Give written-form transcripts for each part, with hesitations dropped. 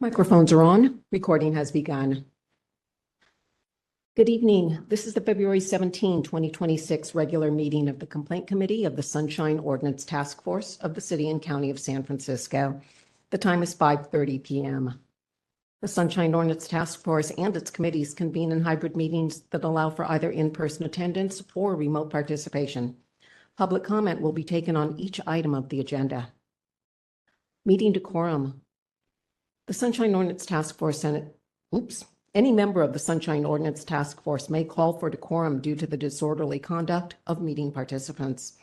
Microphones are on. Recording has begun. Good evening. This is the February 17, 2026 regular meeting of the Complaint Committee of the Sunshine Ordinance Task Force of the City and County of San Francisco. The time is 5:30 p.m. The Sunshine Ordinance Task Force and its committees convene in hybrid meetings that allow for either in-person attendance or remote participation. Public comment will be taken on each item of the agenda. Meeting decorum. The Sunshine Ordinance Task Force any member of the Sunshine Ordinance Task Force may call for decorum due to the disorderly conduct of meeting participants.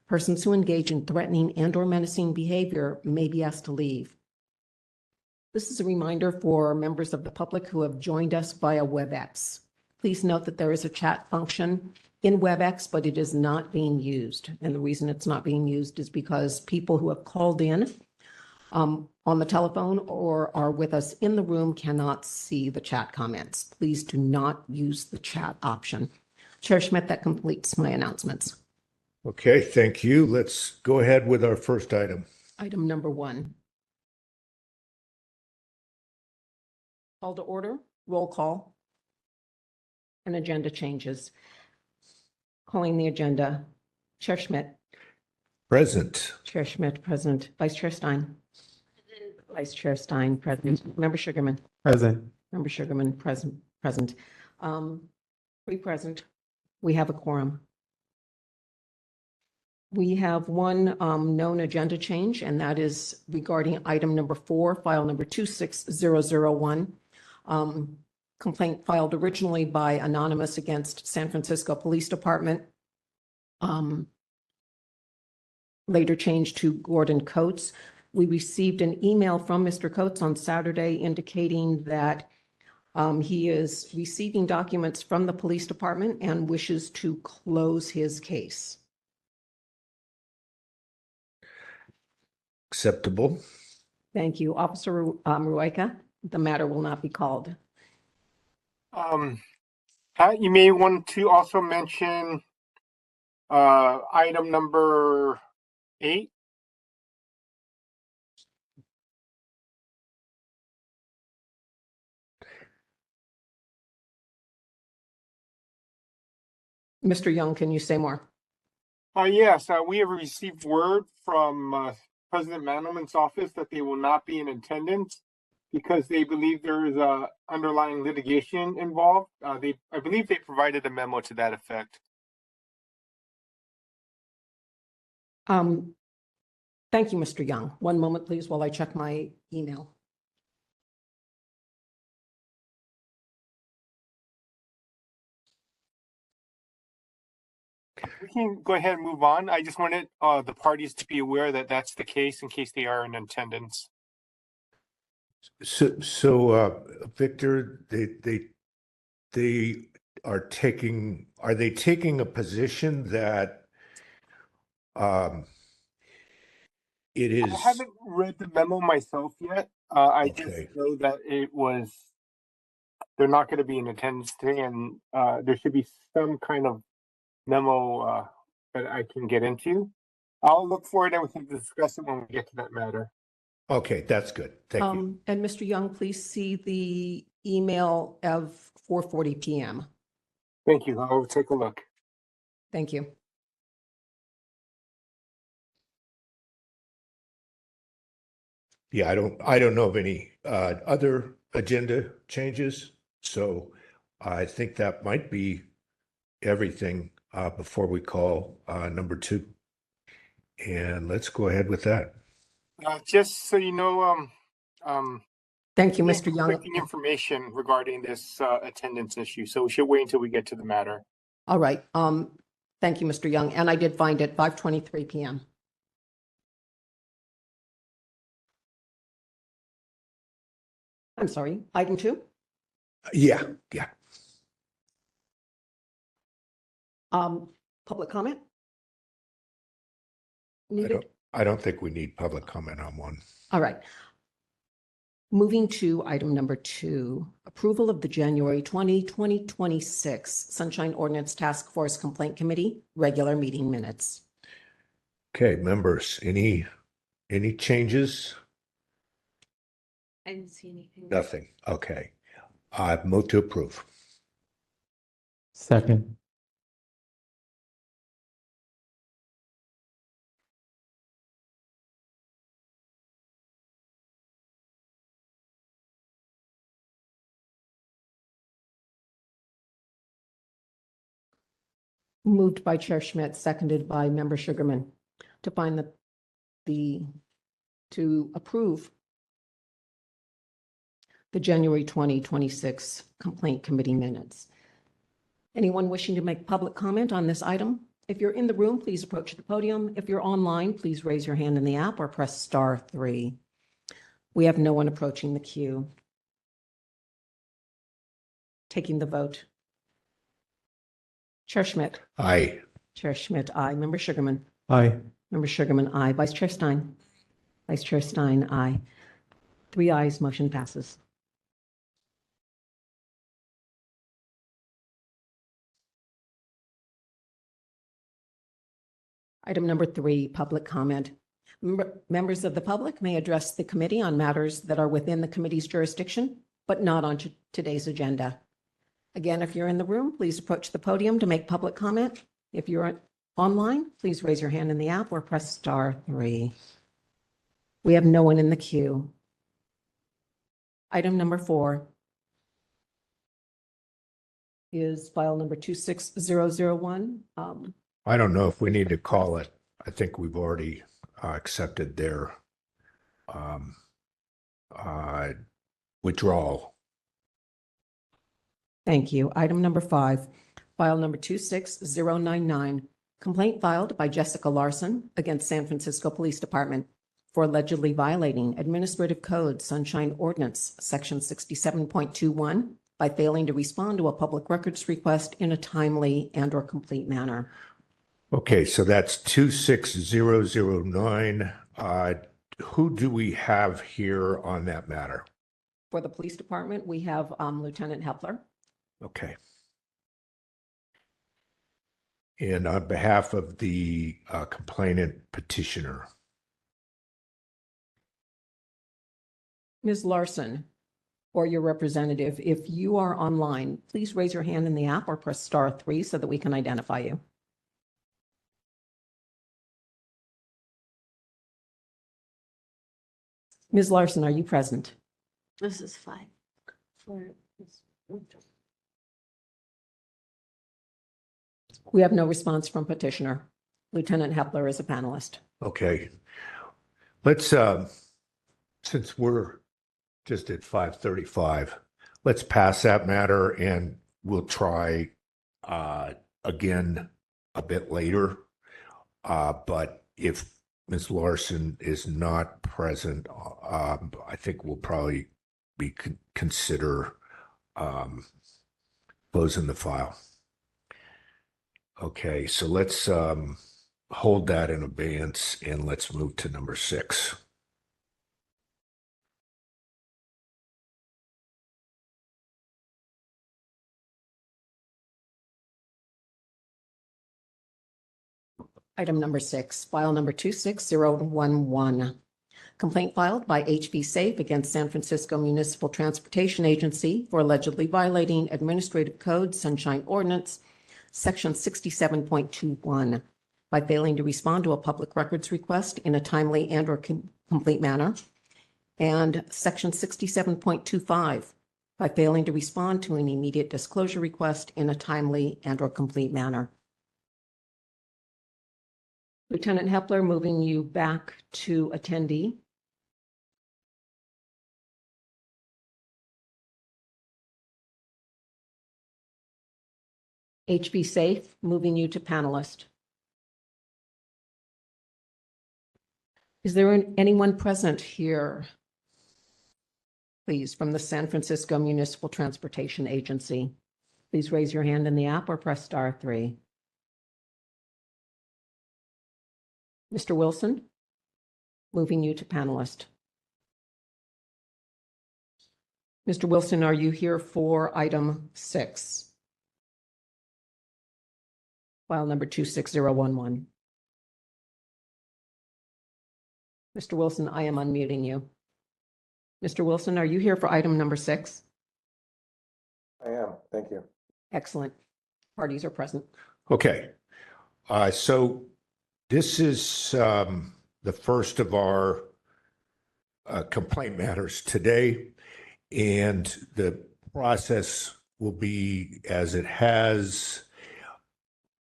Persons who engage in threatening and/or menacing behavior may be asked to leave. This is a reminder for members of the public who have joined us via WebEx. Please note that there is a chat function in WebEx, but it is not being used. And the reason it's not being used is because people who have called in on the telephone or are with us in the room cannot see the chat comments. Please do not use the chat option. Chair Schmidt, that completes my announcements. Okay, thank you. Let's go ahead with our first item. Item number 1. Call to order, roll call, and agenda changes. Calling the agenda, Chair Schmidt. Present. Chair Schmidt, present. Vice Chair Stein. Vice Chair Stein, present. Member Sugarman. Present. Member Sugarman, present. Three present. We have a quorum. We have one known agenda change, and that is regarding item number 4, file number 26001. Complaint filed originally by Anonymous against San Francisco Police Department. Later changed to Gordon Coates. We received an email from Mr. Coates on Saturday indicating that he is receiving documents from the police department and wishes to close his case. Acceptable. Thank you. Officer Rueika, the matter will not be called. Pat, you may want to also mention item number 8. Mr. Young, can you say more? Yes, we have received word from President Mandelman's office that they will not be in attendance because they believe there is a underlying litigation involved. I believe they provided a memo to that effect. Thank you, Mr. Young. One moment, please, while I check my email. We can go ahead and move on. I just wanted the parties to be aware that that's the case in case they are in attendance. So Victor, are they taking a position that it is? I haven't read the memo myself yet. I Okay. just know that they're not going to be in attendance today, and there should be some kind of memo that I can get into. I'll look for it and we can discuss it when we get to that matter. Okay, that's good. Thank you. And Mr. Young, please see the email of 4:40 p.m. Thank you. I'll take a look. Thank you. Yeah, I don't know of any other agenda changes, so I think that might be everything before we call number 2. And let's go ahead with that. Just so you know, Thank you, Mr. Young. conflicting information regarding this attendance issue, so we should wait until we get to the matter. All right. Thank you, Mr. Young. And I did find it 5:23 p.m. I'm sorry, item 2? Yeah. Public comment? Needed? I don't think we need public comment on one. All right. Moving to item number 2, approval of the January 2026 Sunshine Ordinance Task Force Complaint Committee regular meeting minutes. Okay, members, any changes? I didn't see anything. Nothing. Okay. I move to approve. Second. Moved by Chair Schmidt, seconded by Member Sugarman, to find to approve the January 2026 Complaint Committee minutes. Anyone wishing to make public comment on this item? If you're in the room, please approach the podium. If you're online, please raise your hand in the app or press *3. We have no one approaching the queue. Taking the vote. Chair Schmidt. Aye. Chair Schmidt, aye. Member Sugarman. Aye. Member Sugarman, aye. Vice Chair Stein. Vice Chair Stein, aye. 3 ayes, motion passes. Item number 3, public comment. Members of the public may address the committee on matters that are within the committee's jurisdiction, but not on today's agenda. Again, if you're in the room, please approach the podium to make public comment. If you're online, please raise your hand in the app or press *3. We have no one in the queue. Item number 4 is file number 26001. I don't know if we need to call it. I think we've already accepted their withdrawal. Thank you. Item number 5, file number 26099, complaint filed by Jessica Larson against San Francisco Police Department for allegedly violating Administrative Code Sunshine Ordinance, Section 67.21, by failing to respond to a public records request in a timely and/or complete manner. Okay, so that's 26009. Who do we have here on that matter? For the police department, we have Lieutenant Hepler. Okay. And on behalf of the complainant petitioner. Ms. Larson, or your representative, if you are online, please raise your hand in the app or press *3 so that we can identify you. Ms. Larson, are you present? This is 5. For this winter. We have no response from petitioner. Lieutenant Hepler is a panelist. Okay. Let's, since we're just at 5:35, let's pass that matter and we'll try again a bit later. But if Ms. Larson is not present, I think we'll probably consider closing the file. Okay, so let's hold that in abeyance and let's move to number 6. Item number 6, file number 26011. Complaint filed by HV Safe against San Francisco Municipal Transportation Agency for allegedly violating Administrative Code Sunshine Ordinance, Section 67.21, by failing to respond to a public records request in a timely and/or complete manner, and Section 67.25, by failing to respond to an immediate disclosure request in a timely and/or complete manner. Lieutenant Hepler, moving you back to attendee. HV Safe, moving you to panelist. Is there anyone present here, please, from the San Francisco Municipal Transportation Agency? Please raise your hand in the app or press *3. Mr. Wilson, moving you to panelist. Mr. Wilson, are you here for item 6? File number 26011. Mr. Wilson, I am unmuting you. Mr. Wilson, are you here for item number 6? I am, thank you. Excellent. Parties are present. Okay. So this is the first of our complaint matters today, and the process will be as it has.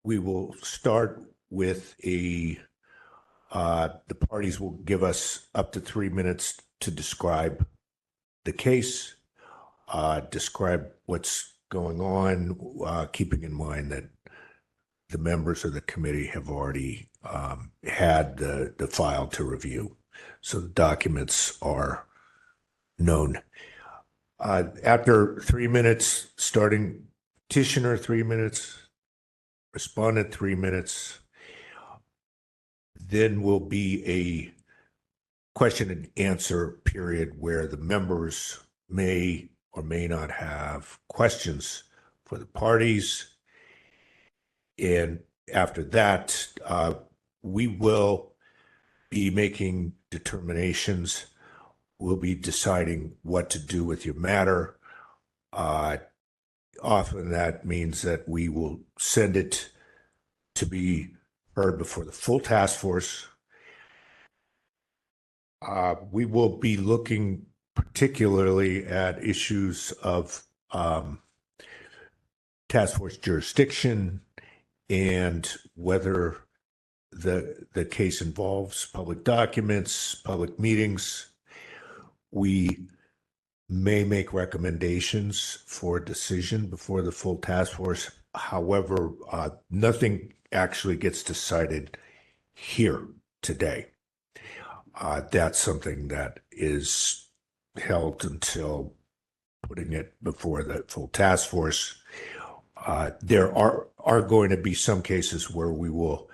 We will start with the parties will give us up to 3 minutes to describe the case, describe what's going on, keeping in mind that the members of the committee have already had the file to review. So the documents are known. After 3 minutes, starting petitioner 3 minutes, respondent 3 minutes, then will be a question and answer period where the members may or may not have questions for the parties. And after that, we will be making determinations. We'll be deciding what to do with your matter. Often that means that we will send it to be heard before the full task force. We will be looking particularly at issues of task force jurisdiction and whether the case involves public documents, public meetings. We may make recommendations for a decision before the full task force. However, nothing actually gets decided here today. That's something that is held until putting it before the full task force. There are going to be some cases where we will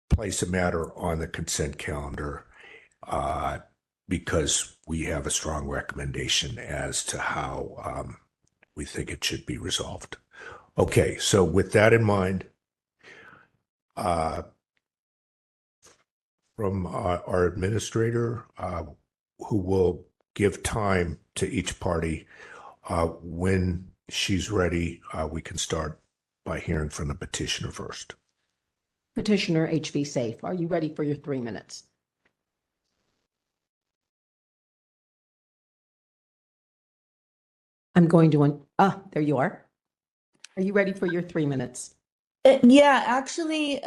place a matter on the consent calendar because we have a strong recommendation as to how we think it should be resolved. Okay, so with that in mind, from our administrator, who will give time to each party, when she's ready, we can start by hearing from the petitioner first. Petitioner HV Safe, are you ready for your 3 minutes? I'm going to, there you are. Are you ready for your 3 minutes? Yeah, actually,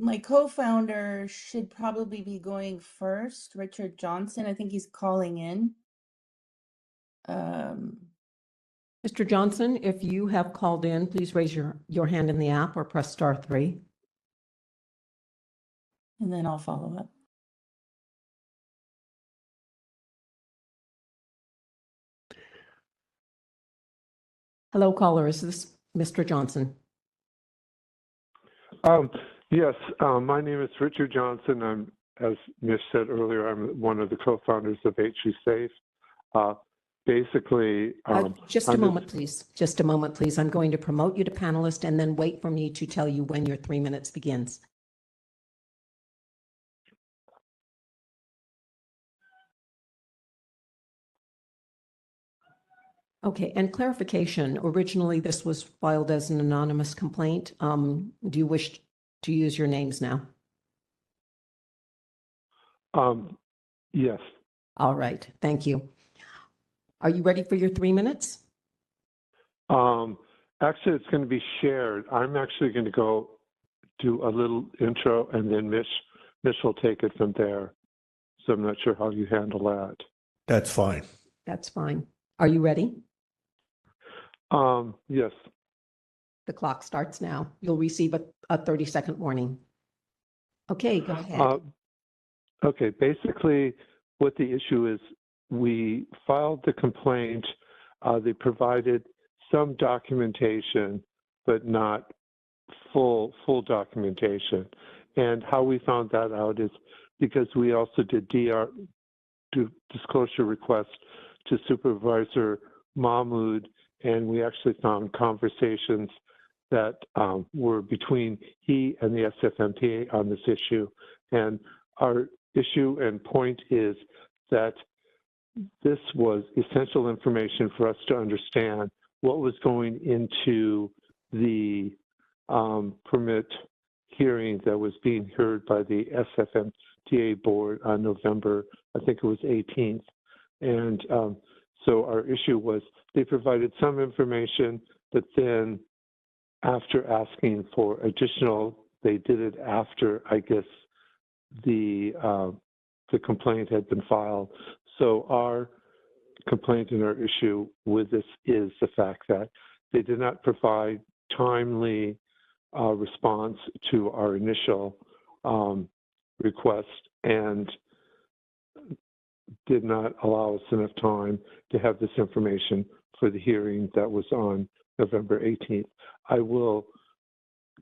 my co-founder should probably be going first, Richard Johnson. I think he's calling in. Mr. Johnson, if you have called in, please raise your hand in the app or press *3. And then I'll follow up. Hello, caller. Is this Mr. Johnson? Yes, my name is Richard Johnson. I'm, as Mish said earlier, I'm one of the co-founders of HE Safe. Basically, just a moment, please. Just a moment, please. I'm going to promote you to panelist and then wait for me to tell you when your 3 minutes begins. Okay, and clarification, originally this was filed as an anonymous complaint. Do you wish to use your names now? yes. All right, thank you. Are you ready for your 3 minutes? Actually, it's going to be shared. I'm actually going to go do a little intro, and then Mish will take it from there. So I'm not sure how you handle that. That's fine. That's fine. Are you ready? Yes. The clock starts now. You'll receive a 30-second warning. Okay, go ahead. Okay, basically what the issue is, we filed the complaint. They provided some documentation, but not full documentation. And how we found that out is because we also did disclosure requests to Supervisor Mahmood, and we actually found conversations that were between he and the SFMPA on this issue. And our issue and point is that this was essential information for us to understand what was going into the permit hearing that was being heard by the SFMTA board on November, I think it was 18th. And so our issue was they provided some information, but then after asking for additional, they did it after, I guess, the complaint had been filed. So our complaint and our issue with this is the fact that they did not provide timely response to our initial request and did not allow us enough time to have this information for the hearing that was on November 18th. I will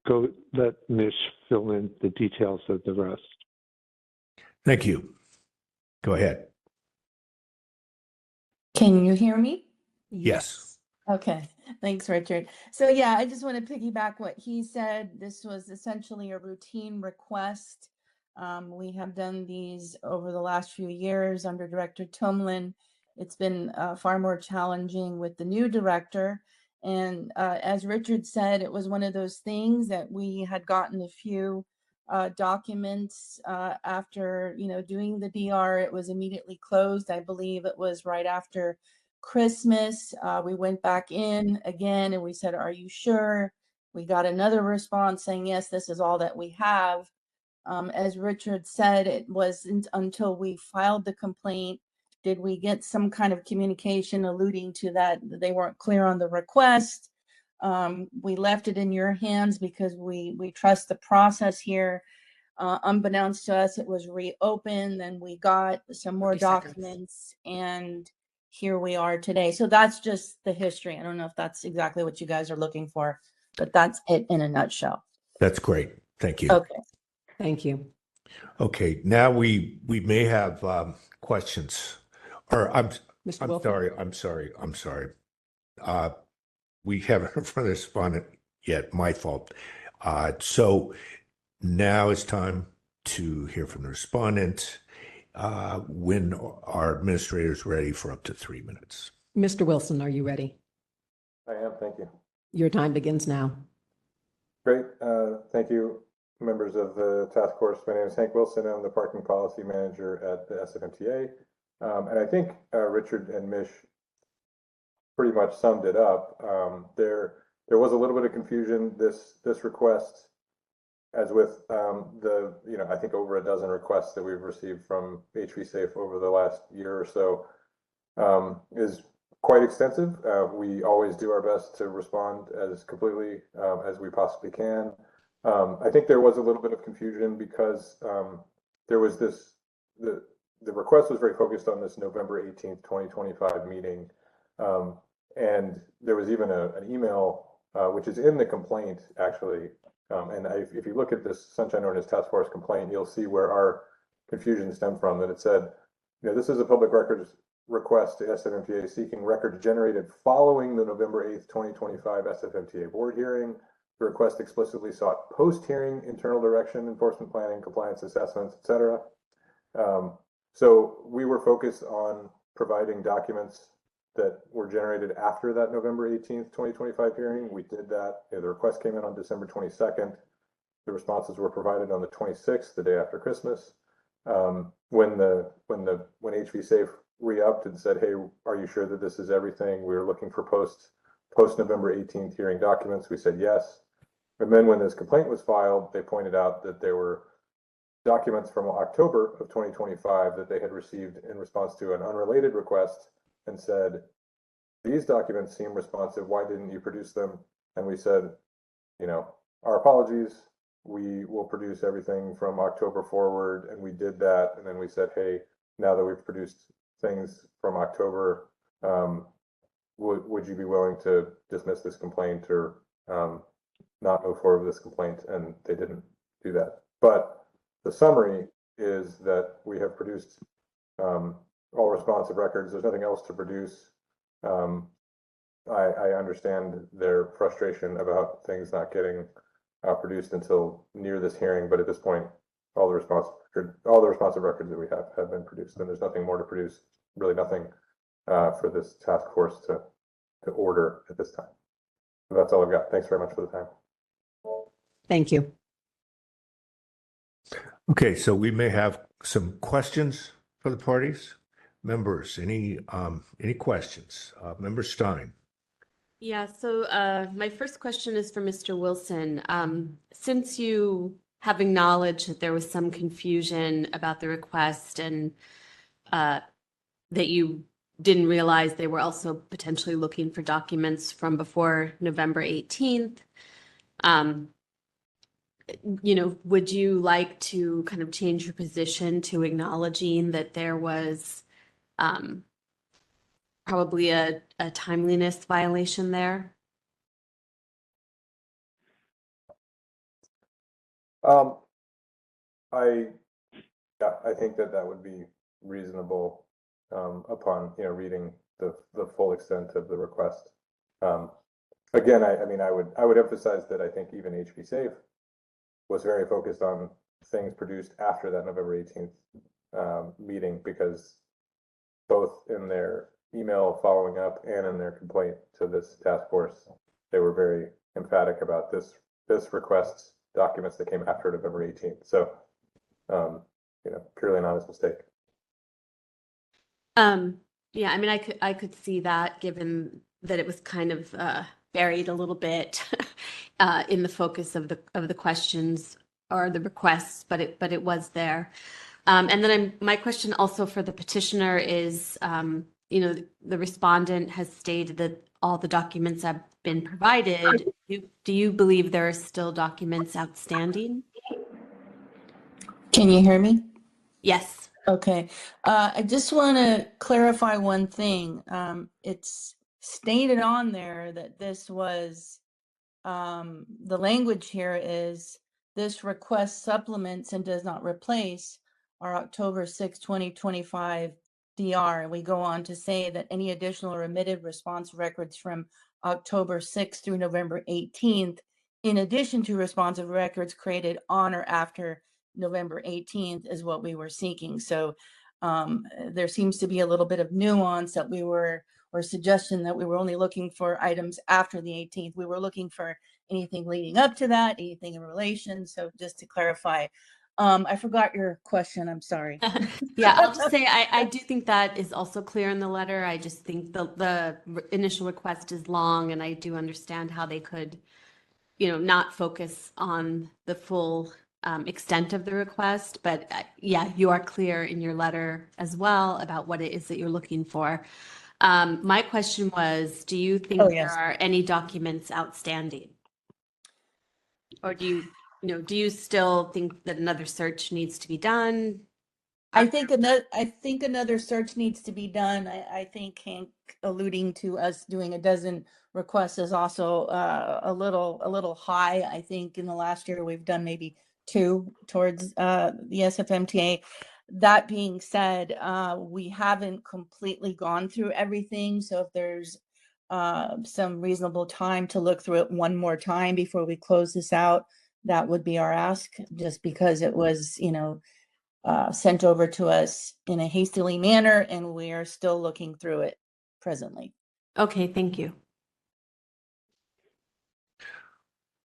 go let Mish fill in the details of the rest. Thank you. Go ahead. Can you hear me? Yes. Okay, thanks, Richard. So yeah, I just want to piggyback what he said. This was essentially a routine request. We have done these over the last few years under Director Tumlin. It's been far more challenging with the new director. And as Richard said, it was one of those things that we had gotten a few documents after, doing the DR. It was immediately closed. I believe it was right after Christmas. We went back in again and we said, "Are you sure?" We got another response saying, "Yes, this is all that we have." As Richard said, it wasn't until we filed the complaint did we get some kind of communication alluding to that they weren't clear on the request. We left it in your hands because we trust the process here. Unbeknownst to us, it was reopened, and we got some more 30 seconds. documents, and here we are today. So that's just the history. I don't know if that's exactly what you guys are looking for, but that's it in a nutshell. That's great. Thank you. Okay. Thank you. Okay, now we may have questions. Or Mr. I'm Wilson? sorry. We haven't heard from the respondent yet. My fault. So now it's time to hear from the respondent. When our administrator is ready for up to 3 minutes. Mr. Wilson, are you ready? I am, thank you. Your time begins now. Great, thank you, members of the task force. My name is Hank Wilson. I'm the parking policy manager at the SFMTA. And I think Richard and Mish pretty much summed it up. There was a little bit of confusion. This request, as with I think over a dozen requests that we've received from HV Safe over the last year or so, is quite extensive. We always do our best to respond as completely as we possibly can. I think there was a little bit of confusion because there was the request was very focused on this November 18th, 2025 meeting. And there was even an email, which is in the complaint, actually. If you look at this Sunshine Ordinance Task Force complaint, you'll see where our confusion stemmed from, that it said, this is a public records request to SFMTA seeking records generated following the November 8th, 2025 SFMTA board hearing. The request explicitly sought post-hearing internal direction, enforcement planning, compliance assessments, etc. So we were focused on providing documents that were generated after that November 18th, 2025 hearing. We did that. The request came in on December 22nd. The responses were provided on the 26th, the day after Christmas. When HV Safe re-upped and said, "Hey, are you sure that this is everything? We were looking for post November 18th hearing documents." We said yes. And then when this complaint was filed, they pointed out that there were documents from October of 2025 that they had received in response to an unrelated request, and said, "These documents seem responsive. Why didn't you produce them?" And we said, "Our apologies. We will produce everything from October forward." And we did that. And then we said, "Hey, now that we've produced things from October, would you be willing to dismiss this complaint or not move forward with this complaint?" And they didn't do that. But the summary is that we have produced all responsive records. There's nothing else to produce. I understand their frustration about things not getting produced until near this hearing, but at this point, all the responsive records that we have been produced, and there's nothing more to produce, really nothing for this task force to order at this time. So that's all I've got. Thanks very much for the time. Thank you. Okay, so we may have some questions for the parties. Members, any questions? Member Stein. Yeah, so my first question is for Mr. Wilson. Since you have acknowledged that there was some confusion about the request and that you didn't realize they were also potentially looking for documents from before November 18th, would you like to kind of change your position to acknowledging that there was probably a timeliness violation there? I think that would be reasonable upon reading the full extent of the request. Again, I would emphasize that I think even HB Safe was very focused on things produced after that November 18th meeting, because both in their email following up and in their complaint to this task force, they were very emphatic about this request documents that came after November 18th. So, purely an honest mistake. Yeah, I mean, I could see that, given that it was kind of buried a little bit in the focus of the questions or the requests, but it was there. And then my question also for the petitioner is, the respondent has stated that all the documents have been provided. Do you believe there are still documents outstanding? Can you hear me? Yes. Okay. I just want to clarify one thing. It's stated on there that this was, the language here is, this request supplements and does not replace our October 6, 2025 DR. And we go on to say that any additional remitted response records from October 6th through November 18th, in addition to responsive records created on or after November 18th, is what we were seeking. So there seems to be a little bit of nuance that or suggestion that we were only looking for items after the 18th. We were looking for anything leading up to that, anything in relation. So just to clarify, I forgot your question. I'm sorry. Yeah, I'll just say I do think that is also clear in the letter. I just think the initial request is long, and I do understand how they could, not focus on the full extent of the request. But yeah, you are clear in your letter as well about what it is that you're looking for. My question was, do you think there are any documents outstanding? Or do you still think that another search needs to be done? I think another search needs to be done. I think Hank alluding to us doing a dozen requests is also a little high. I think in the last year we've done maybe 2 towards the SFMTA. That being said, we haven't completely gone through everything. So if there's some reasonable time to look through it one more time before we close this out, that would be our ask, just because it was, sent over to us in a hastily manner, and we are still looking through it presently. Okay, thank you.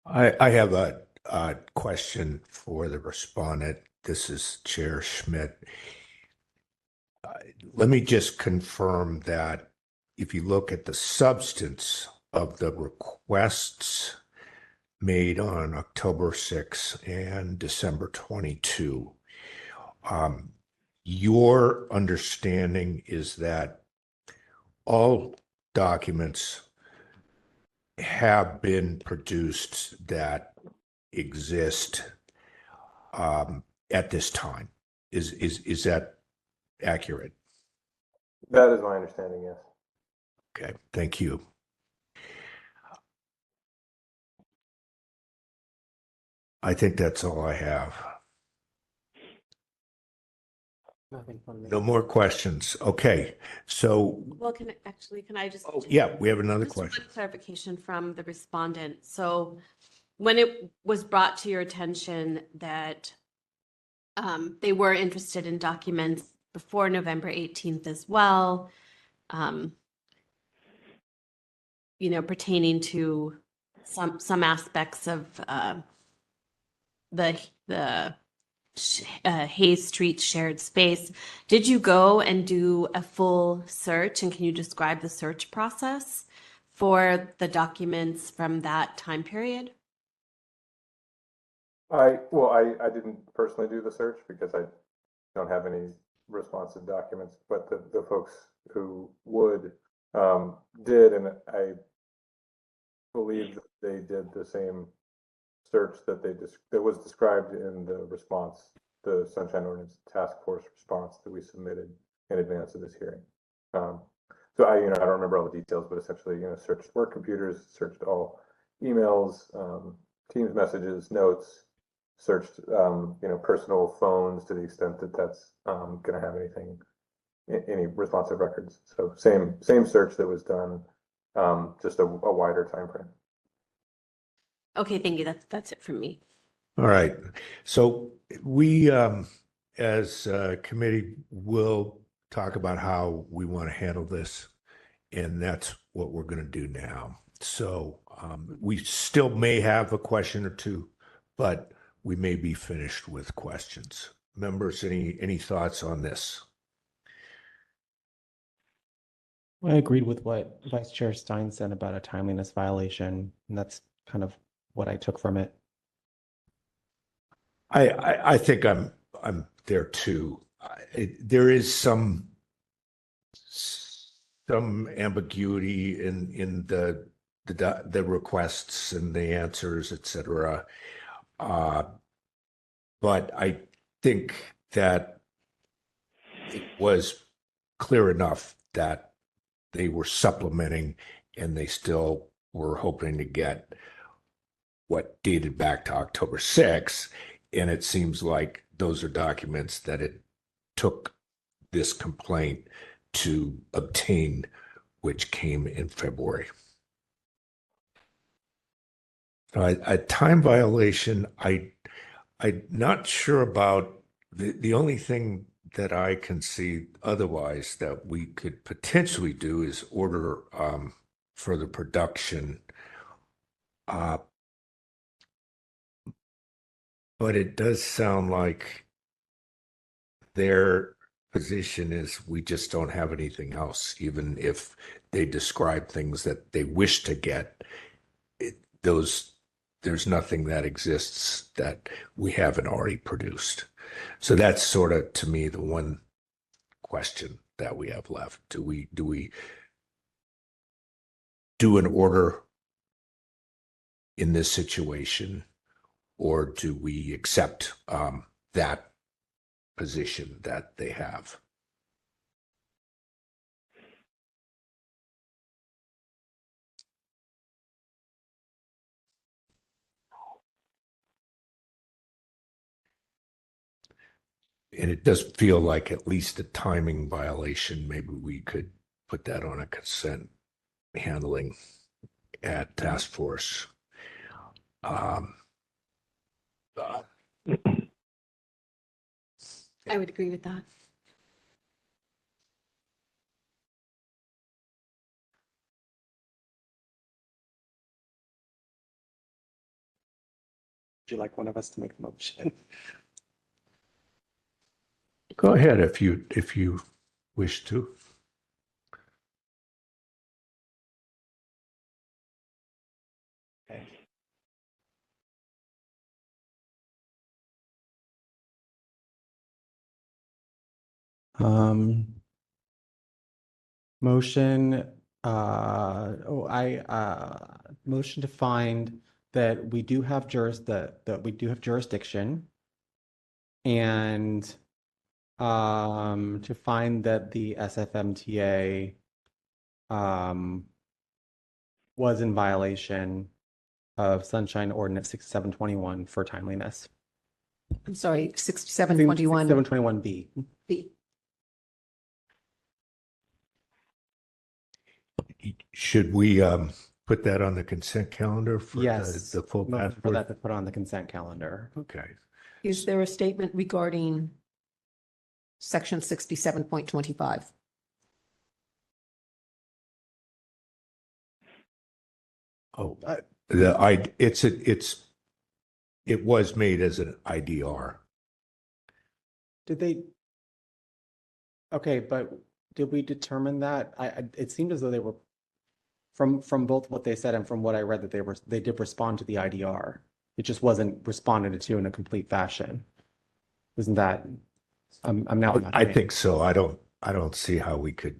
I have a question for the respondent. This is Chair Schmidt. Let me just confirm that if you look at the substance of the requests made on October 6 and December 22, your understanding is that all documents have been produced that exist at this time. Is that accurate? That is my understanding, yes. Okay, thank you. I think that's all I have. No more questions. Okay, so. Well, can I just? Oh, yeah, we have another just question. one clarification from the respondent. So when it was brought to your attention that They were interested in documents before November 18th as well. Pertaining to some aspects of the Hayes Street shared space. Did you go and do a full search, and can you describe the search process for the documents from that time period? I didn't personally do the search because I don't have any responsive documents, but the folks who would did, and I believe that they did the same search that that was described in the response, the Sunshine Ordinance Task Force response that we submitted in advance of this hearing. So I don't remember all the details, but essentially, searched work computers, searched all emails, Teams messages, notes, searched, personal phones to the extent that that's going to have any responsive records. So same search that was done, just a wider time frame. Okay, thank you. That's it from me. All right. So we, as a committee, will talk about how we want to handle this, and that's what we're going to do now. So we still may have a question or two, but we may be finished with questions. Members, any thoughts on this? I agreed with what Vice Chair Stein said about a timeliness violation, and that's kind of what I took from it. I think I'm there too. There is some ambiguity in the requests and the answers, etc. But I think that it was clear enough that they were supplementing, and they still were hoping to get what dated back to October 6th. And it seems like those are documents that it took this complaint to obtain, which came in February. A time violation, I'm not sure about. The only thing that I can see otherwise that we could potentially do is order further production. But it does sound like their position is we just don't have anything else, even if they describe things that they wish to get. There's nothing that exists that we haven't already produced. So that's sort of, to me, the one question that we have left. Do we do an order in this situation, or do we accept that position that they have? And it does feel like at least a timing violation. Maybe we could put that on a consent handling at task force. I would agree with that. Would you like one of us to make the motion? Go ahead if you wish to. Okay. Motion. Motion to find that we do have jurisdiction, and to find that the SFMTA was in violation of Sunshine Ordinance 6721 for timeliness. I'm sorry, 6721. 6721B. B. Should we put that on the consent calendar for Yes. the full Motion for passport? that to put on the consent calendar. Okay. Is there a statement regarding section 67.25? Oh, it was made as an IDR. Did they? Okay, but did we determine that? It seemed as though they were from both what they said and from what I read that they did respond to the IDR. It just wasn't responded to in a complete fashion. Isn't that? I'm now. I think so. I don't see how we could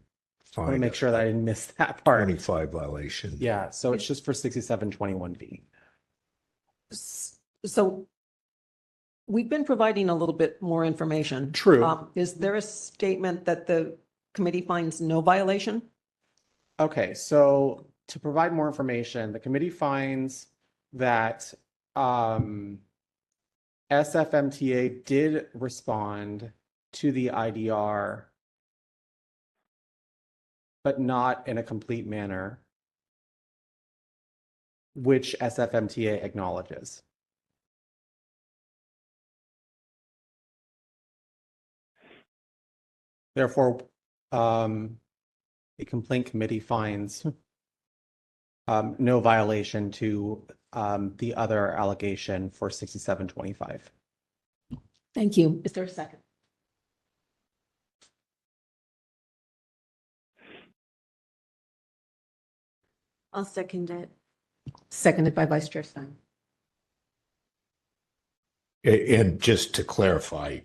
I want to find make a sure that I didn't miss that part. 25 violation. Yeah, so it's just for 6721B. So we've been providing a little bit more information. True. Is there a statement that the committee finds no violation? Okay, so to provide more information, the committee finds that SFMTA did respond to the IDR, but not in a complete manner, which SFMTA acknowledges. Therefore, the complaint committee finds no violation to the other allegation for 6725. Thank you. Is there a second? I'll second it. Seconded by Vice Chair Stein. And just to clarify,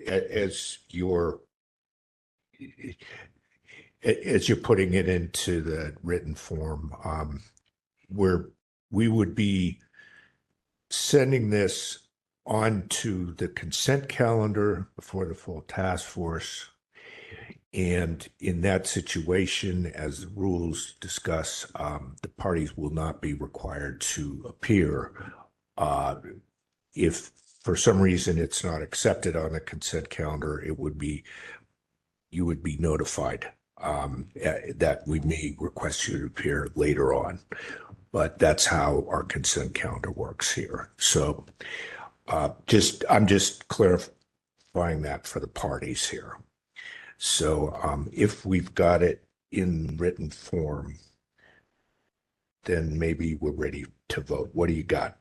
as you're putting it into the written form, we would be sending this on to the consent calendar before the full task force. And in that situation, as the rules discuss, the parties will not be required to appear. If for some reason it's not accepted on the consent calendar, you would be notified that we may request you to appear later on. But that's how our consent calendar works here. So I'm just clarifying that for the parties here. So if we've got it in written form, then maybe we're ready to vote. What do you got?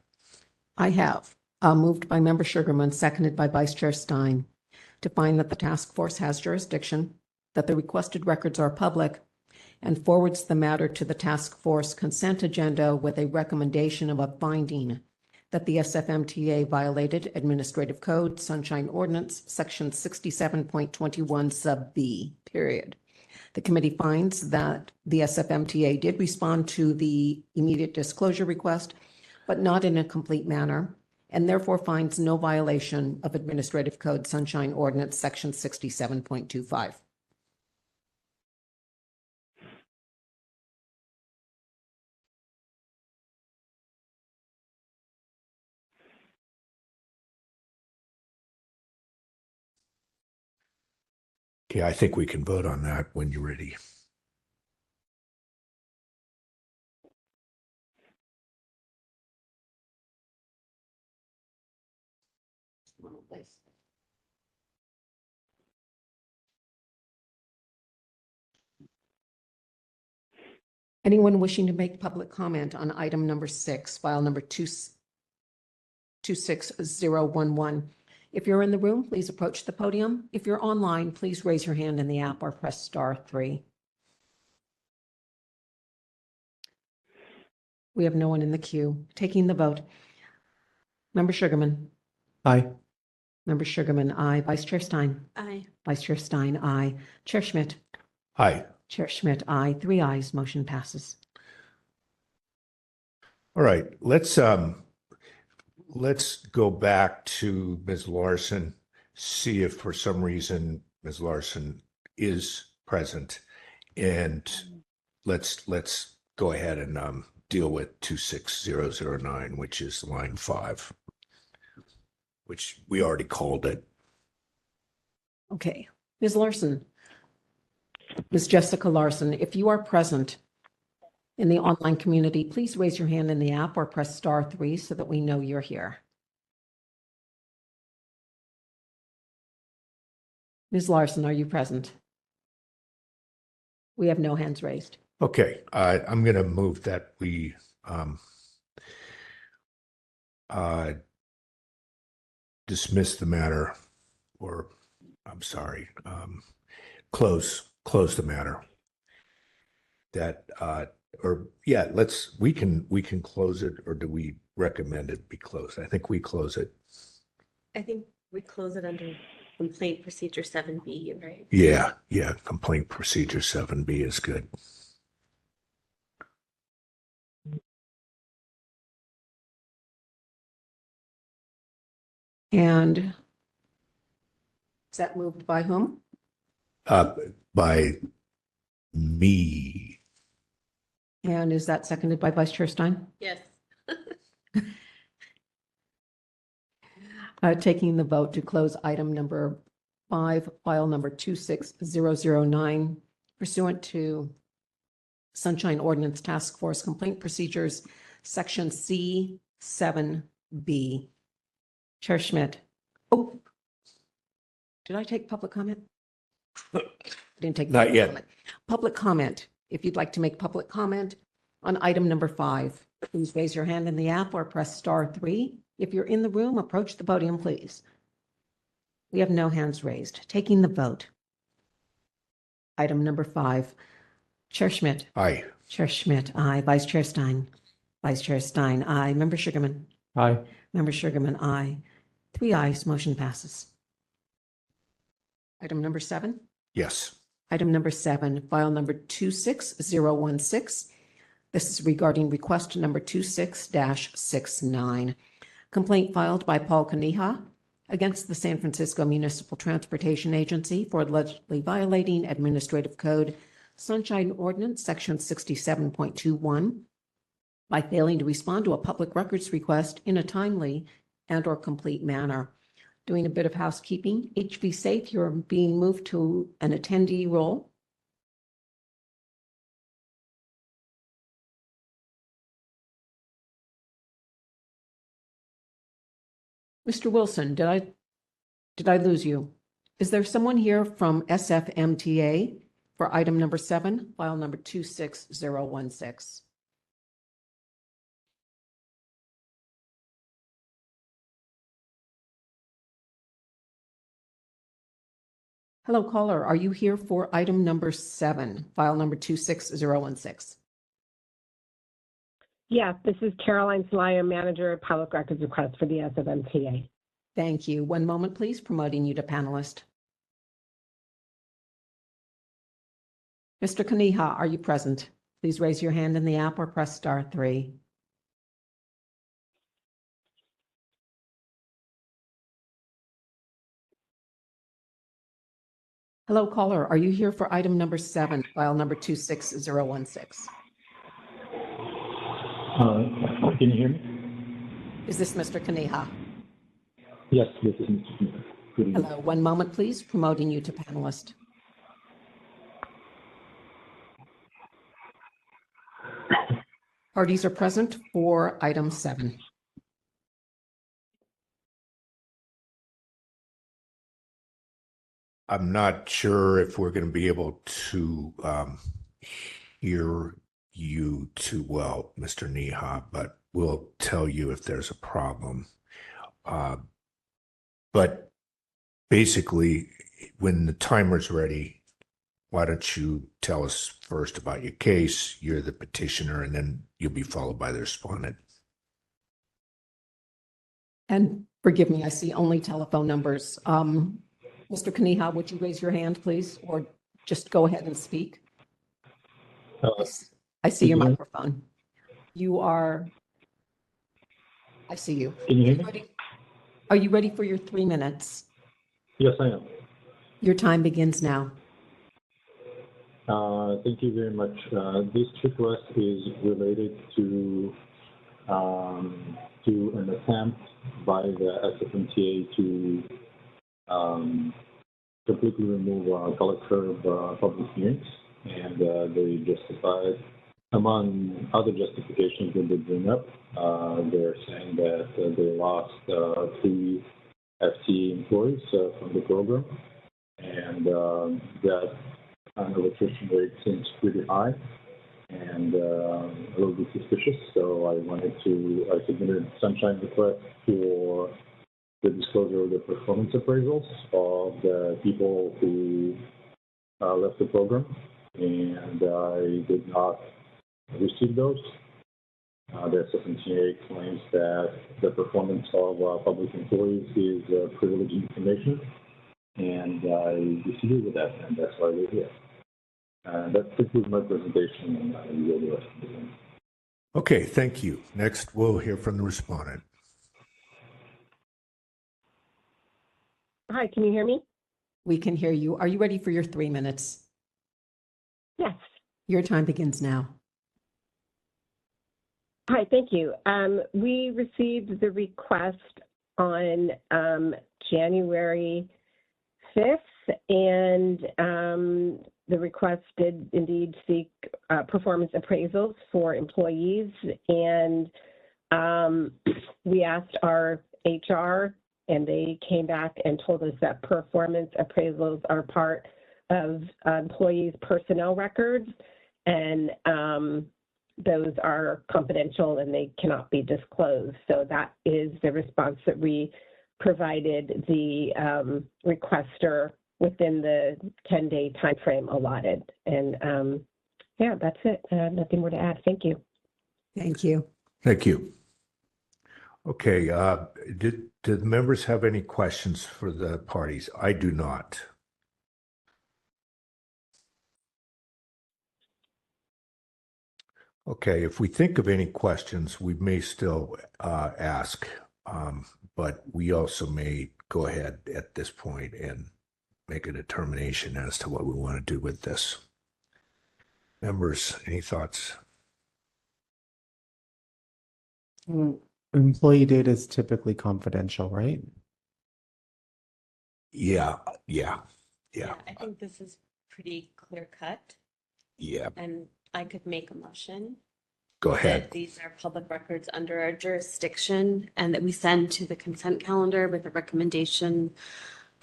I have moved by Member Sugarman, seconded by Vice Chair Stein, to find that the task force has jurisdiction, that the requested records are public, and forwards the matter to the task force consent agenda with a recommendation of a finding that the SFMTA violated Administrative Code, Sunshine Ordinance, Section 67.21 sub B, period. The committee finds that the SFMTA did respond to the immediate disclosure request, but not in a complete manner, and therefore finds no violation of Administrative Code, Sunshine Ordinance, Section 67.25. Okay, I think we can vote on that when you're ready. Anyone wishing to make public comment on item number 6, file number 26011. If you're in the room, please approach the podium. If you're online, please raise your hand in the app or press *3. We have no one in the queue. Taking the vote. Member Sugarman. Aye. Member Sugarman, aye. Vice Chair Stein. Aye. Vice Chair Stein, aye. Chair Schmidt. Hi. Chair Schmidt, aye. 3 ayes. Motion passes. All right, let's go back to Ms. Larson, see if for some reason Ms. Larson is present, and let's go ahead and deal with 26009, which is line 5, which we already called it. Okay. Ms. Larson. Ms. Jessica Larson, if you are present, In the online community, please raise your hand in the app or press *3 so that we know you're here. Ms. Larson, are you present? We have no hands raised. Okay, I'm going to move that we dismiss the matter, or I'm sorry, close the matter. That or yeah, we can close it, or do we recommend it be closed? I think we close it. I think we close it under complaint procedure 7B, right? Yeah, complaint procedure 7B is good. And is that moved by whom? By me. And is that seconded by Vice Chair Stein? Yes. Taking the vote to close item number 5, file number 26009, pursuant to Sunshine Ordinance Task Force Complaint Procedures, Section C7B. Chair Schmidt. Oh, did I take public comment? I didn't take. Not public yet. comment. Public comment. If you'd like to make public comment on item number 5, please raise your hand in the app or press *3. If you're in the room, approach the podium, please. We have no hands raised. Taking the vote. Item number 5. Chair Schmidt. Aye. Chair Schmidt, aye. Vice Chair Stein. Vice Chair Stein, aye. Member Sugarman. Aye. Member Sugarman, aye. 3 ayes, motion passes. Item number 7. Yes. Item number 7, file number 26016. This is regarding request number 26-69. Complaint filed by Paul Kaniha against the San Francisco Municipal Transportation Agency for allegedly violating Administrative Code Sunshine Ordinance, Section 67.21, by failing to respond to a public records request in a timely and/or complete manner. Doing a bit of housekeeping. HV Safe, you're being moved to an attendee role. Mr. Wilson, did I lose you? Is there someone here from SFMTA for item number 7, file number 26016? Hello, caller. Are you here for item number 7, file number 26016? Yes, this is Caroline Celaya, Manager of Public Records Request for the SFMTA. Thank you. One moment, please. Promoting you to panelist. Mr. Kaniha, are you present? Please raise your hand in the app or press *3. Hello, caller. Are you here for item number 7, file number 26016? Can you hear me? Is this Mr. Kaniha? Yes, this is Mr. Smith. Good evening. Hello. One moment, please. Promoting you to panelist. Parties are present for item 7. I'm not sure if we're going to be able to hear you too well, Mr. Neha, but we'll tell you if there's a problem. But basically, when the timer's ready, why don't you tell us first about your case? You're the petitioner, and then you'll be followed by the respondent. And forgive me, I see only telephone numbers. Mr. Kaniha, would you raise your hand, please, or just go ahead and speak? I see your microphone. You are, I see you. Can you hear me? Are you ready for your 3 minutes? Yes, I am. Your time begins now. Thank you very much. This request is related to an attempt by the SFMTA to completely remove color curve public hearings, and they justified among other justifications that they bring up, they're saying that they lost 3 FTE employees from the program, and that kind of attrition rate seems pretty high and a little bit suspicious. So I submitted a sunshine request for the disclosure of the performance appraisals of the people who left the program, and I did not receive those. The SFMTA claims that the performance of public employees is privileged information, and I disagree with that, and that's why we're here. That concludes my presentation, and I will do the rest of the time. Okay, thank you. Next, we'll hear from the respondent. Hi, can you hear me? We can hear you. Are you ready for your 3 minutes? Yes. Your time begins now. Hi, thank you. We received the request on January 5th, and the request did indeed seek performance appraisals for employees, and we asked our HR, and they came back and told us that performance appraisals are part of employees' personnel records, and those are confidential and they cannot be disclosed. So that is the response that we provided the requester within the 10-day timeframe allotted. And yeah, that's it. Nothing more to add. Thank you. Thank you. Thank you. Okay, did the members have any questions for the parties? I do not. Okay, if we think of any questions, we may still ask, but we also may go ahead at this point and make a determination as to what we want to do with this. Members, any thoughts? Employee data is typically confidential, right? Yeah. I think this is pretty clear cut, Yeah, and I could make a motion go that ahead. these are public records under our jurisdiction and that we send to the consent calendar with a recommendation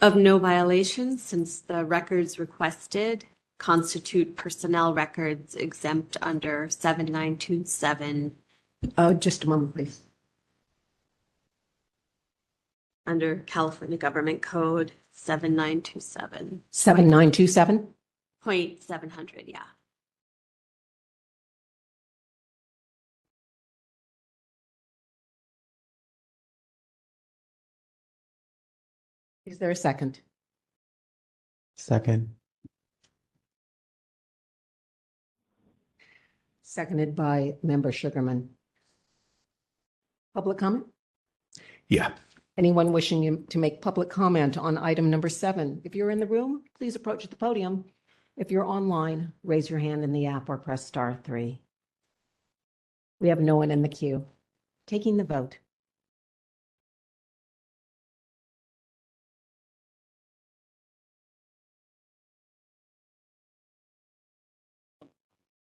of no violations, since the records requested constitute personnel records exempt under 7927 Just a moment, please. under California Government Code 7927. 7927? Point 700, yeah. Is there a second? Second. Seconded by Member Sugarman. Public comment? Yeah. Anyone wishing to make public comment on item number 7? If you're in the room, please approach the podium. If you're online, raise your hand in the app or press *3. We have no one in the queue. Taking the vote.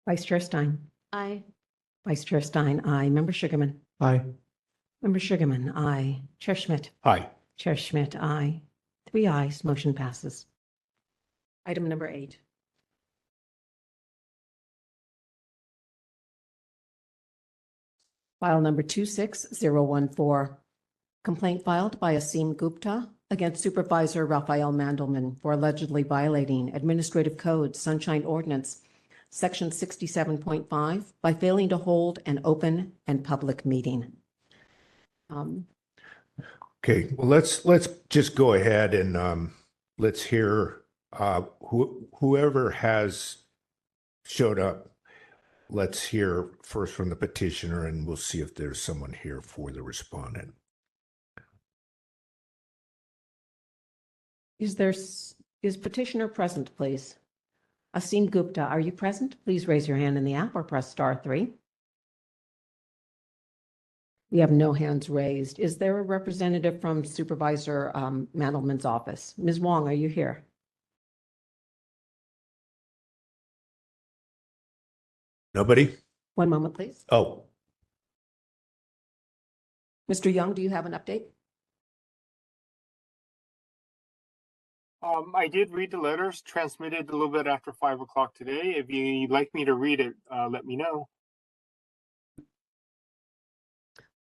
Vice Chair Stein. Aye. Vice Chair Stein, aye. Member Sugarman. Aye. Member Sugarman, aye. Chair Schmidt. Aye. Chair Schmidt, aye. 3 ayes, motion passes. Item number 8. File number 26014. Complaint filed by Asim Gupta against Supervisor Raphael Mandelman for allegedly violating Administrative Code Sunshine Ordinance Section 67.5 by failing to hold an open and public meeting. Okay, well, let's just go ahead and let's hear whoever has showed up. Let's hear first from the petitioner, and we'll see if there's someone here for the respondent. Is petitioner present, please? Asim Gupta, are you present? Please raise your hand in the app or press *3. We have no hands raised. Is there a representative from Supervisor Mandelman's office? Ms. Wong, are you here? Nobody? One moment, please. Oh, Mr. Young, do you have an update? I did read the letters transmitted a little bit after 5 o'clock today. If you'd like me to read it, let me know.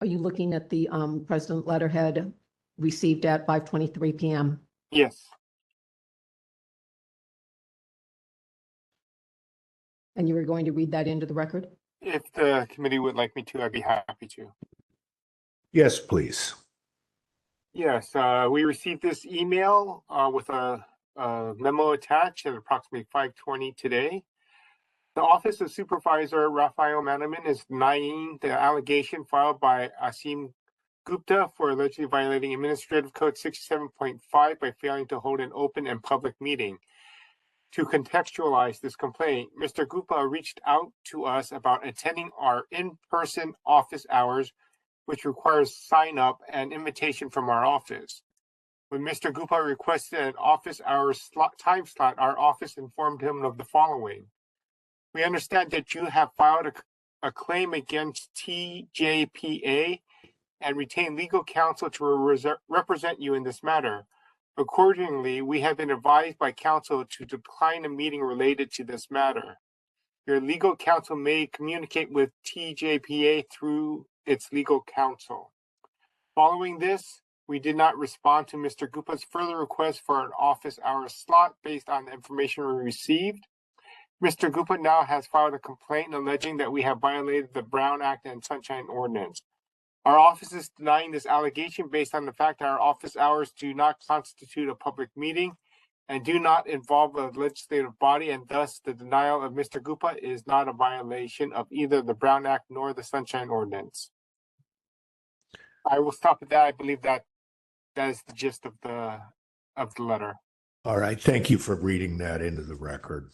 Are you looking at the President letterhead received at 5:23 p.m.? Yes. And you were going to read that into the record? If the committee would like me to, I'd be happy to. yes, please. Yes, we received this email with a memo attached at approximately 5:20 today. The Office of Supervisor Rafael Manaman is denying the allegation filed by Asim Gupta for allegedly violating Administrative Code 67.5 by failing to hold an open and public meeting. To contextualize this complaint, Mr. Gupta reached out to us about attending our in-person office hours, which requires sign up and invitation from our office. When Mr. Gupta requested an office hours time slot, our office informed him of the following. We understand that you have filed a claim against TJPA and retain legal counsel to represent you in this matter. Accordingly, we have been advised by counsel to decline a meeting related to this matter. Your legal counsel may communicate with TJPA through its legal counsel. Following this, we did not respond to Mr. Gupta's further request for an office hours slot based on the information we received. Mr. Gupta now has filed a complaint alleging that we have violated the Brown Act and Sunshine Ordinance. Our office is denying this allegation based on the fact that our office hours do not constitute a public meeting and do not involve a legislative body, and thus the denial of Mr. Gupta is not a violation of either the Brown Act nor the Sunshine Ordinance. I will stop at that. I believe that is the gist of the letter. All right. Thank you for reading that into the record.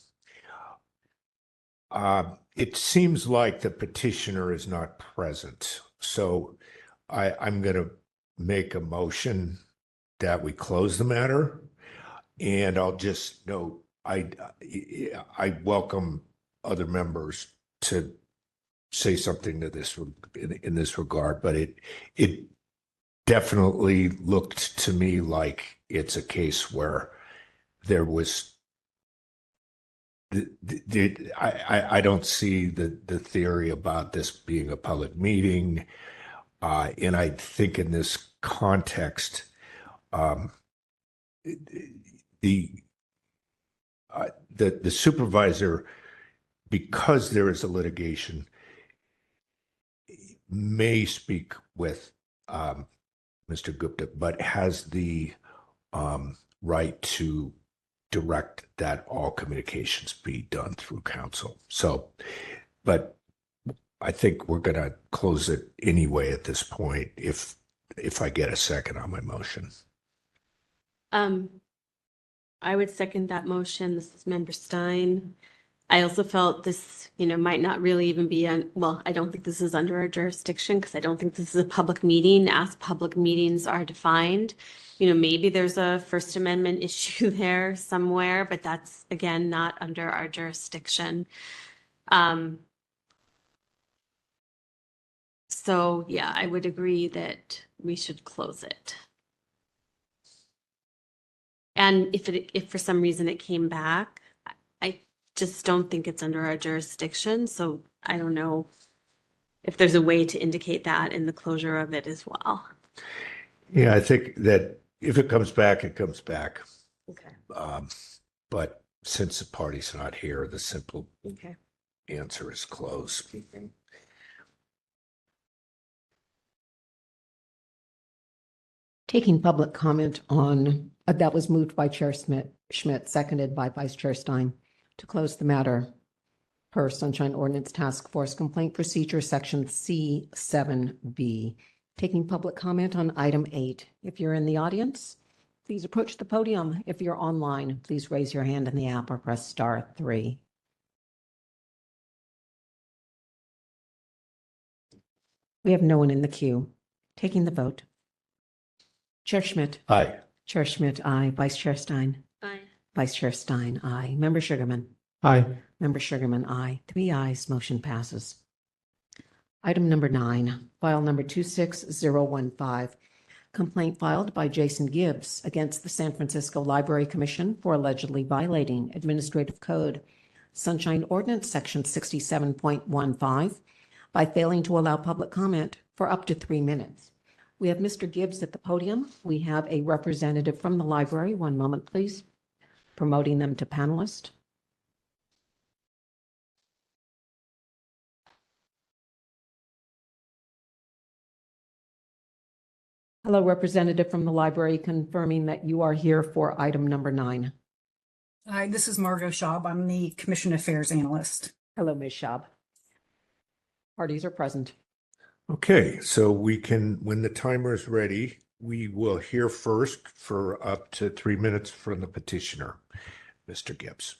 It seems like the petitioner is not present. So I'm going to make a motion that we close the matter. And I'll just note, I welcome other members to say something to this in this regard, but it definitely looked to me like it's a case where there was I don't see the theory about this being a public meeting, and I think in this context, the supervisor, because there is a litigation, may speak with Mr. Gupta, but has the right to direct that all communications be done through counsel. So, but I think we're going to close it anyway at this point if I get a second on my motion. I would second that motion. This is Member Stein. I also felt this, might not really even be I don't think this is under our jurisdiction because I don't think this is a public meeting as public meetings are defined. Maybe there's a First Amendment issue there somewhere, but that's, again, not under our jurisdiction. So, yeah, I would agree that we should close it. And if for some reason it came back, I just don't think it's under our jurisdiction. So I don't know if there's a way to indicate that in the closure of it as well. Yeah, I think that if it comes back, it comes back. Okay. But since the party's not here, the simple Okay. answer is close. Taking public comment on, that was moved by Chair Schmidt, seconded by Vice Chair Stein, to close the matter per Sunshine Ordinance Task Force Complaint Procedure Section C7B. Taking public comment on item 8. If you're in the audience, please approach the podium. If you're online, please raise your hand in the app or press *3. We have no one in the queue. Taking the vote. Chair Schmidt. Aye. Chair Schmidt, aye. Vice Chair Stein. Aye. Vice Chair Stein, aye. Member Sugarman. Aye. Member Sugarman, aye. 3 ayes, motion passes. Item number 9, file number 26015. Complaint filed by Jason Gibbs against the San Francisco Library Commission for allegedly violating Administrative Code Sunshine Ordinance Section 67.15 by failing to allow public comment for up to 3 minutes. We have Mr. Gibbs at the podium. We have a representative from the library. One moment, please. Promoting them to panelist. Hello, representative from the library, confirming that you are here for item number 9. Hi, this is Margot Schaub. I'm the Commission Affairs Analyst. Hello, Ms. Schaub. Parties are present. Okay, so we can, when the timer is ready, we will hear first for up to 3 minutes from the petitioner, Mr. Gibbs.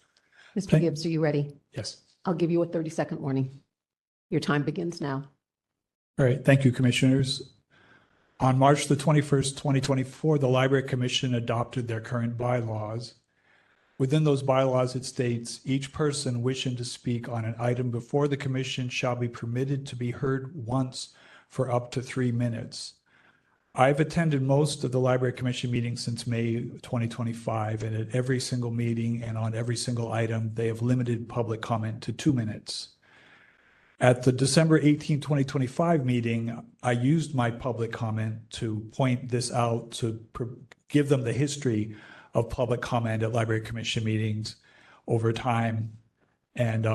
Mr. Gibbs, are you ready? Yes. I'll give you a 30-second warning. Your time begins now. All right. Thank you, Commissioners. On March the 21st, 2024, the Library Commission adopted their current bylaws. Within those bylaws, it states, each person wishing to speak on an item before the commission shall be permitted to be heard once for up to 3 minutes. I've attended most of the Library Commission meetings since May 2025, and at every single meeting and on every single item, they have limited public comment to 2 minutes. At the December 18, 2025 meeting, I used my public comment to point this out, to give them the history of public comment at Library Commission meetings over time. And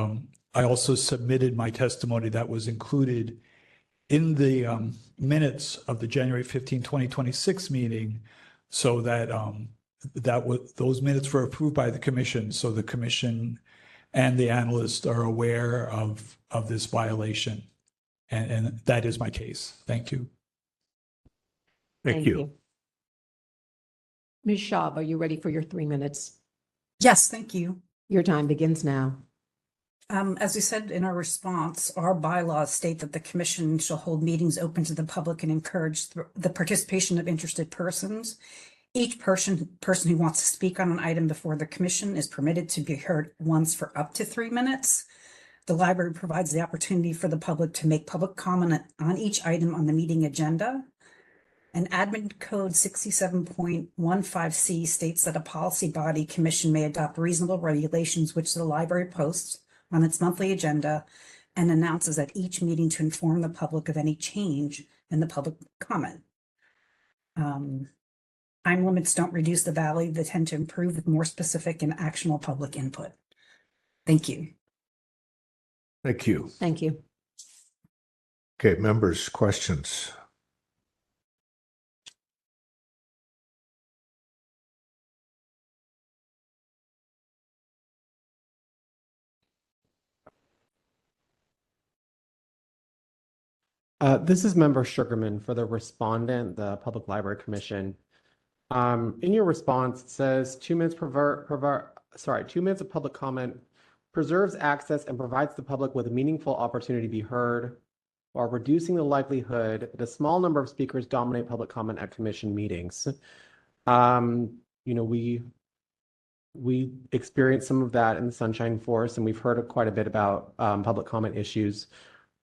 I also submitted my testimony that was included in the minutes of the January 15, 2026 meeting, so that those minutes were approved by the commission, so the commission and the analysts are aware of this violation. And that is my case. Thank you. Thank you. Ms. Schaub, are you ready for your 3 minutes? Yes, thank you. Your time begins now. As we said in our response, our bylaws state that the commission shall hold meetings open to the public and encourage the participation of interested persons. Each person who wants to speak on an item before the commission is permitted to be heard once for up to 3 minutes. The library provides the opportunity for the public to make public comment on each item on the meeting agenda. And Admin Code 67.15C states that a policy body commission may adopt reasonable regulations which the library posts on its monthly agenda and announces at each meeting to inform the public of any change in the public comment. Time limits don't reduce the value, they tend to improve with more specific and actionable public input. Thank you. Thank you. Thank you. Okay, members, questions? This is Member Sugarman for the respondent, the Public Library Commission. In your response, it says 2 minutes 2 minutes of public comment preserves access and provides the public with a meaningful opportunity to be heard while reducing the likelihood that a small number of speakers dominate public comment at commission meetings. We experienced some of that in the Sunshine Force, and we've heard quite a bit about public comment issues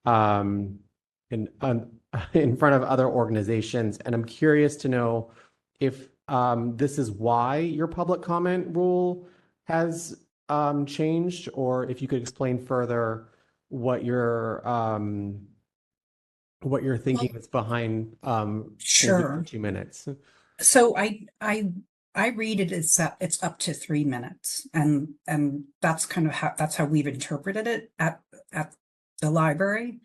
in front of other organizations. And I'm curious to know if this is why your public comment rule has changed, or if you could explain further what your thinking is behind Sure. 2 minutes. So I read it as it's up to 3 minutes, and that's kind of how we've interpreted it at the library.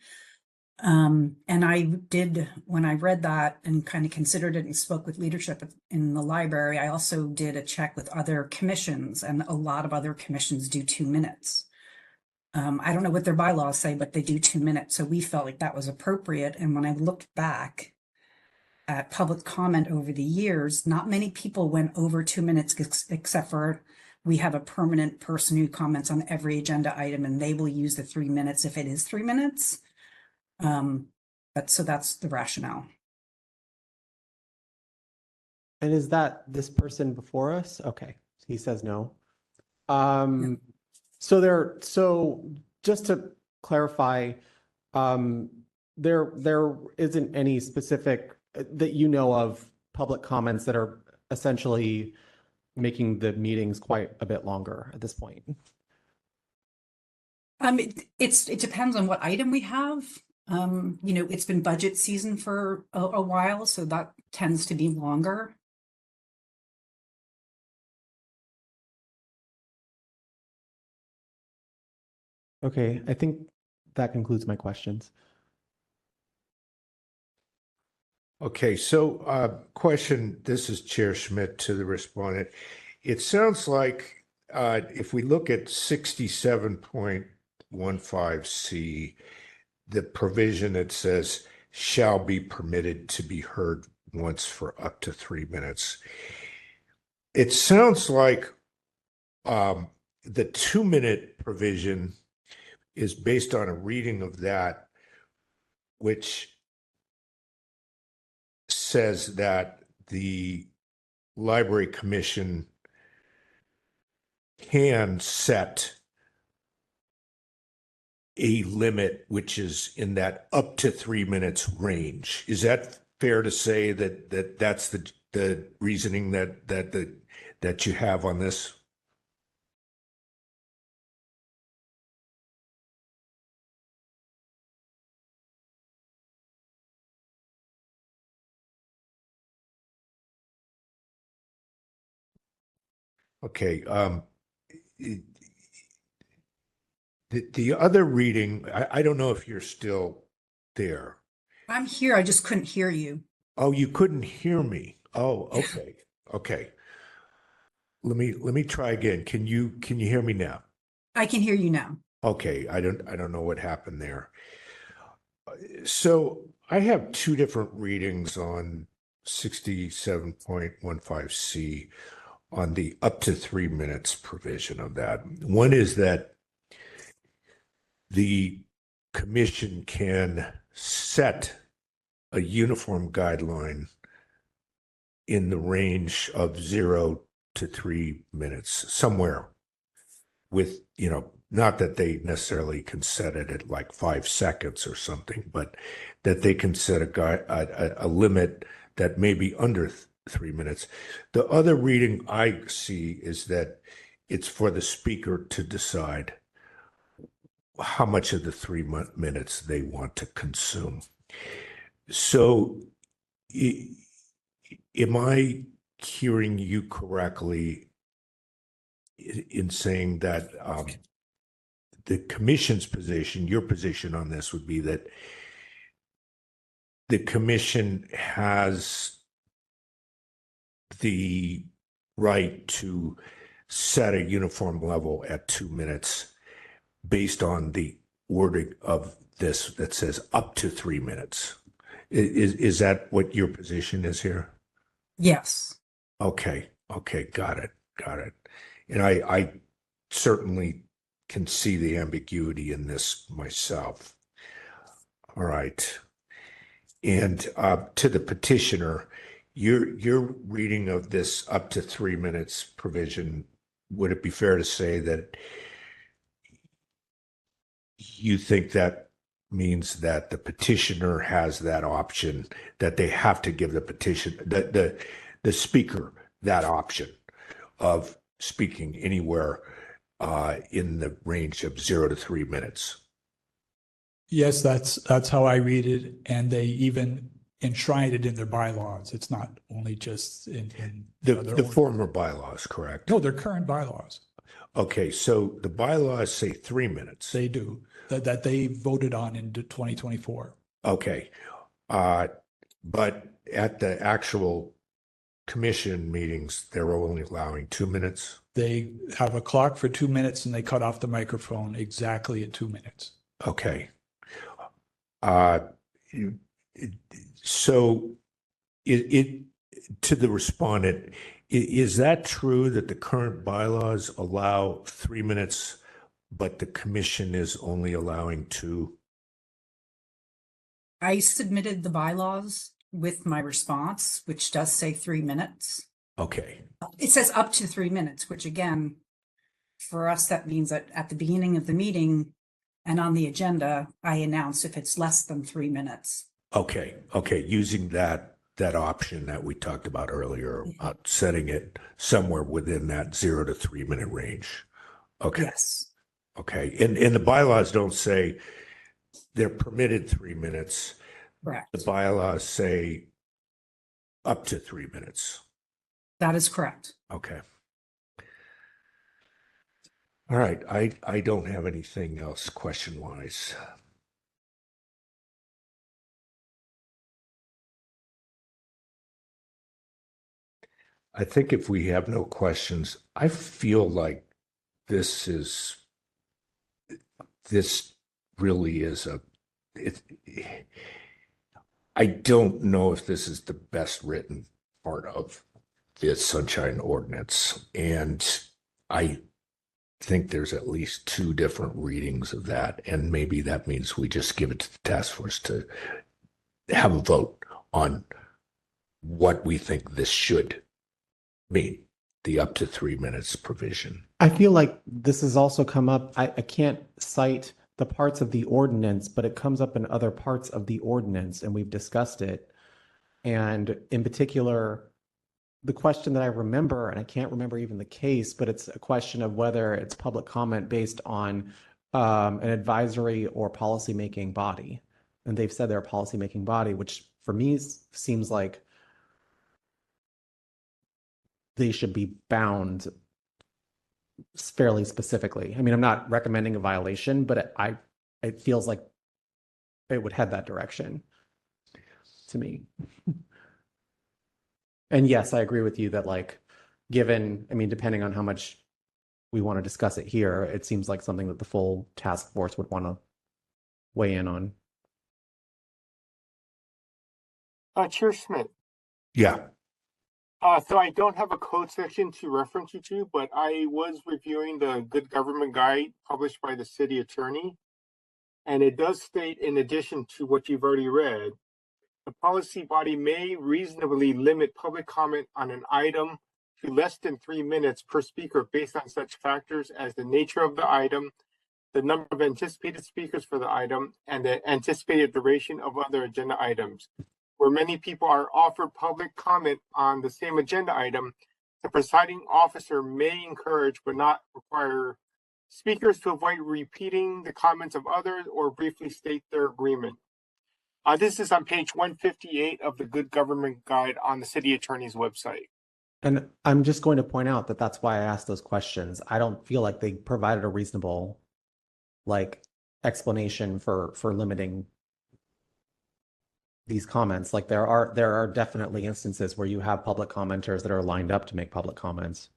And I did, when I read that and kind of considered it and spoke with leadership in the library, I also did a check with other commissions, and a lot of other commissions do 2 minutes. I don't know what their bylaws say, but they do 2 minutes. So we felt like that was appropriate. And when I looked back at public comment over the years, not many people went over 2 minutes, except for we have a permanent person who comments on every agenda item, and they will use the 3 minutes if it is 3 minutes. But so that's the rationale. And is that this person before us? Okay, he says no. So just to clarify, there isn't any specific that you know of public comments that are essentially making the meetings quite a bit longer at this point. It depends on what item we have. It's been budget season for a while, so that tends to be longer. Okay, I think that concludes my questions. Okay, so question, this is Chair Schmidt to the respondent. It sounds like if we look at 67.15C, the provision that says shall be permitted to be heard once for up to 3 minutes. It sounds like the 2-minute provision is based on a reading of that, which says that the Library Commission can set a limit which is in that up to 3 minutes range. Is that fair to say that that's the reasoning that you have on this? Okay. The other reading, I don't know if you're still there. I'm here. I just couldn't hear you. Oh, you couldn't hear me. Oh, okay. Okay. Let me try again. Can you hear me now? I can hear you now. Okay. I don't know what happened there. So I have two different readings on 67.15C on the up to 3 minutes provision of that. One is that the commission can set a uniform guideline in the range of 0 to 3 minutes, somewhere with, not that they necessarily can set it at like 5 seconds or something, but that they can set a limit that may be under 3 minutes. The other reading I see is that it's for the speaker to decide how much of the 3 minutes they want to consume. So am I hearing you correctly in saying that the commission's position, your position on this would be that the commission has the right to set a uniform level at 2 minutes based on the wording of this that says up to 3 minutes? Is that what your position is here? Yes. Okay. Got it. And I certainly can see the ambiguity in this myself. All right. And to the petitioner, your reading of this up to 3 minutes provision, would it be fair to say that you think that means that the petitioner has that option, that they have to give the speaker that option of speaking anywhere in the range of 0 to 3 minutes? Yes, that's how I read it, and they even enshrined it in their bylaws. It's not only just in the former bylaws, correct? No, their current bylaws. Okay, so the bylaws say 3 minutes. They do, that they voted on in 2024. Okay, but at the actual commission meetings, they're only allowing 2 minutes? They have a clock for 2 minutes and they cut off the microphone exactly at 2 minutes. Okay. So to the respondent, is that true that the current bylaws allow 3 minutes, but the commission is only allowing 2? I submitted the bylaws with my response, which does say 3 minutes. Okay. It says up to 3 minutes, which again, For us, that means that at the beginning of the meeting and on the agenda, I announce if it's less than 3 minutes. Okay, using that option that we talked about earlier, setting it somewhere within that 0 to 3 minute range. Okay. Yes. Okay, and the bylaws don't say they're permitted 3 minutes. Correct. The bylaws say up to 3 minutes. That is correct. Okay. All right, I don't have anything else question-wise. I think if we have no questions, I feel like this really is I don't know if this is the best written part of the Sunshine Ordinance. And I think there's at least 2 different readings of that. And maybe that means we just give it to the task force to have a vote on what we think this should mean, the up to 3 minutes provision. I feel like this has also come up. I can't cite the parts of the ordinance, but it comes up in other parts of the ordinance, and we've discussed it. And in particular, the question that I remember, and I can't remember even the case, but it's a question of whether it's public comment based on an advisory or policymaking body. And they've said they're a policymaking body, which for me seems like they should be bound fairly specifically. I mean, I'm not recommending a violation, but it feels like it would head that direction to me. And yes, I agree with you that, like, given, I mean, depending on how much we want to discuss it here, it seems like something that the full task force would want to weigh in on. Chair Schmidt. Yeah. So I don't have a code section to reference you to, but I was reviewing the Good Government Guide published by the city attorney. And it does state, in addition to what you've already read, the policy body may reasonably limit public comment on an item to less than 3 minutes per speaker based on such factors as the nature of the item, the number of anticipated speakers for the item, and the anticipated duration of other agenda items. Where many people are offered public comment on the same agenda item, the presiding officer may encourage but not require speakers to avoid repeating the comments of others or briefly state their agreement. This is on page 158 of the Good Government Guide on the city attorney's website. And I'm just going to point out that that's why I asked those questions. I don't feel like they provided a reasonable, like, explanation for limiting these comments. Like, there are definitely instances where you have public commenters that are lined up to make public comments,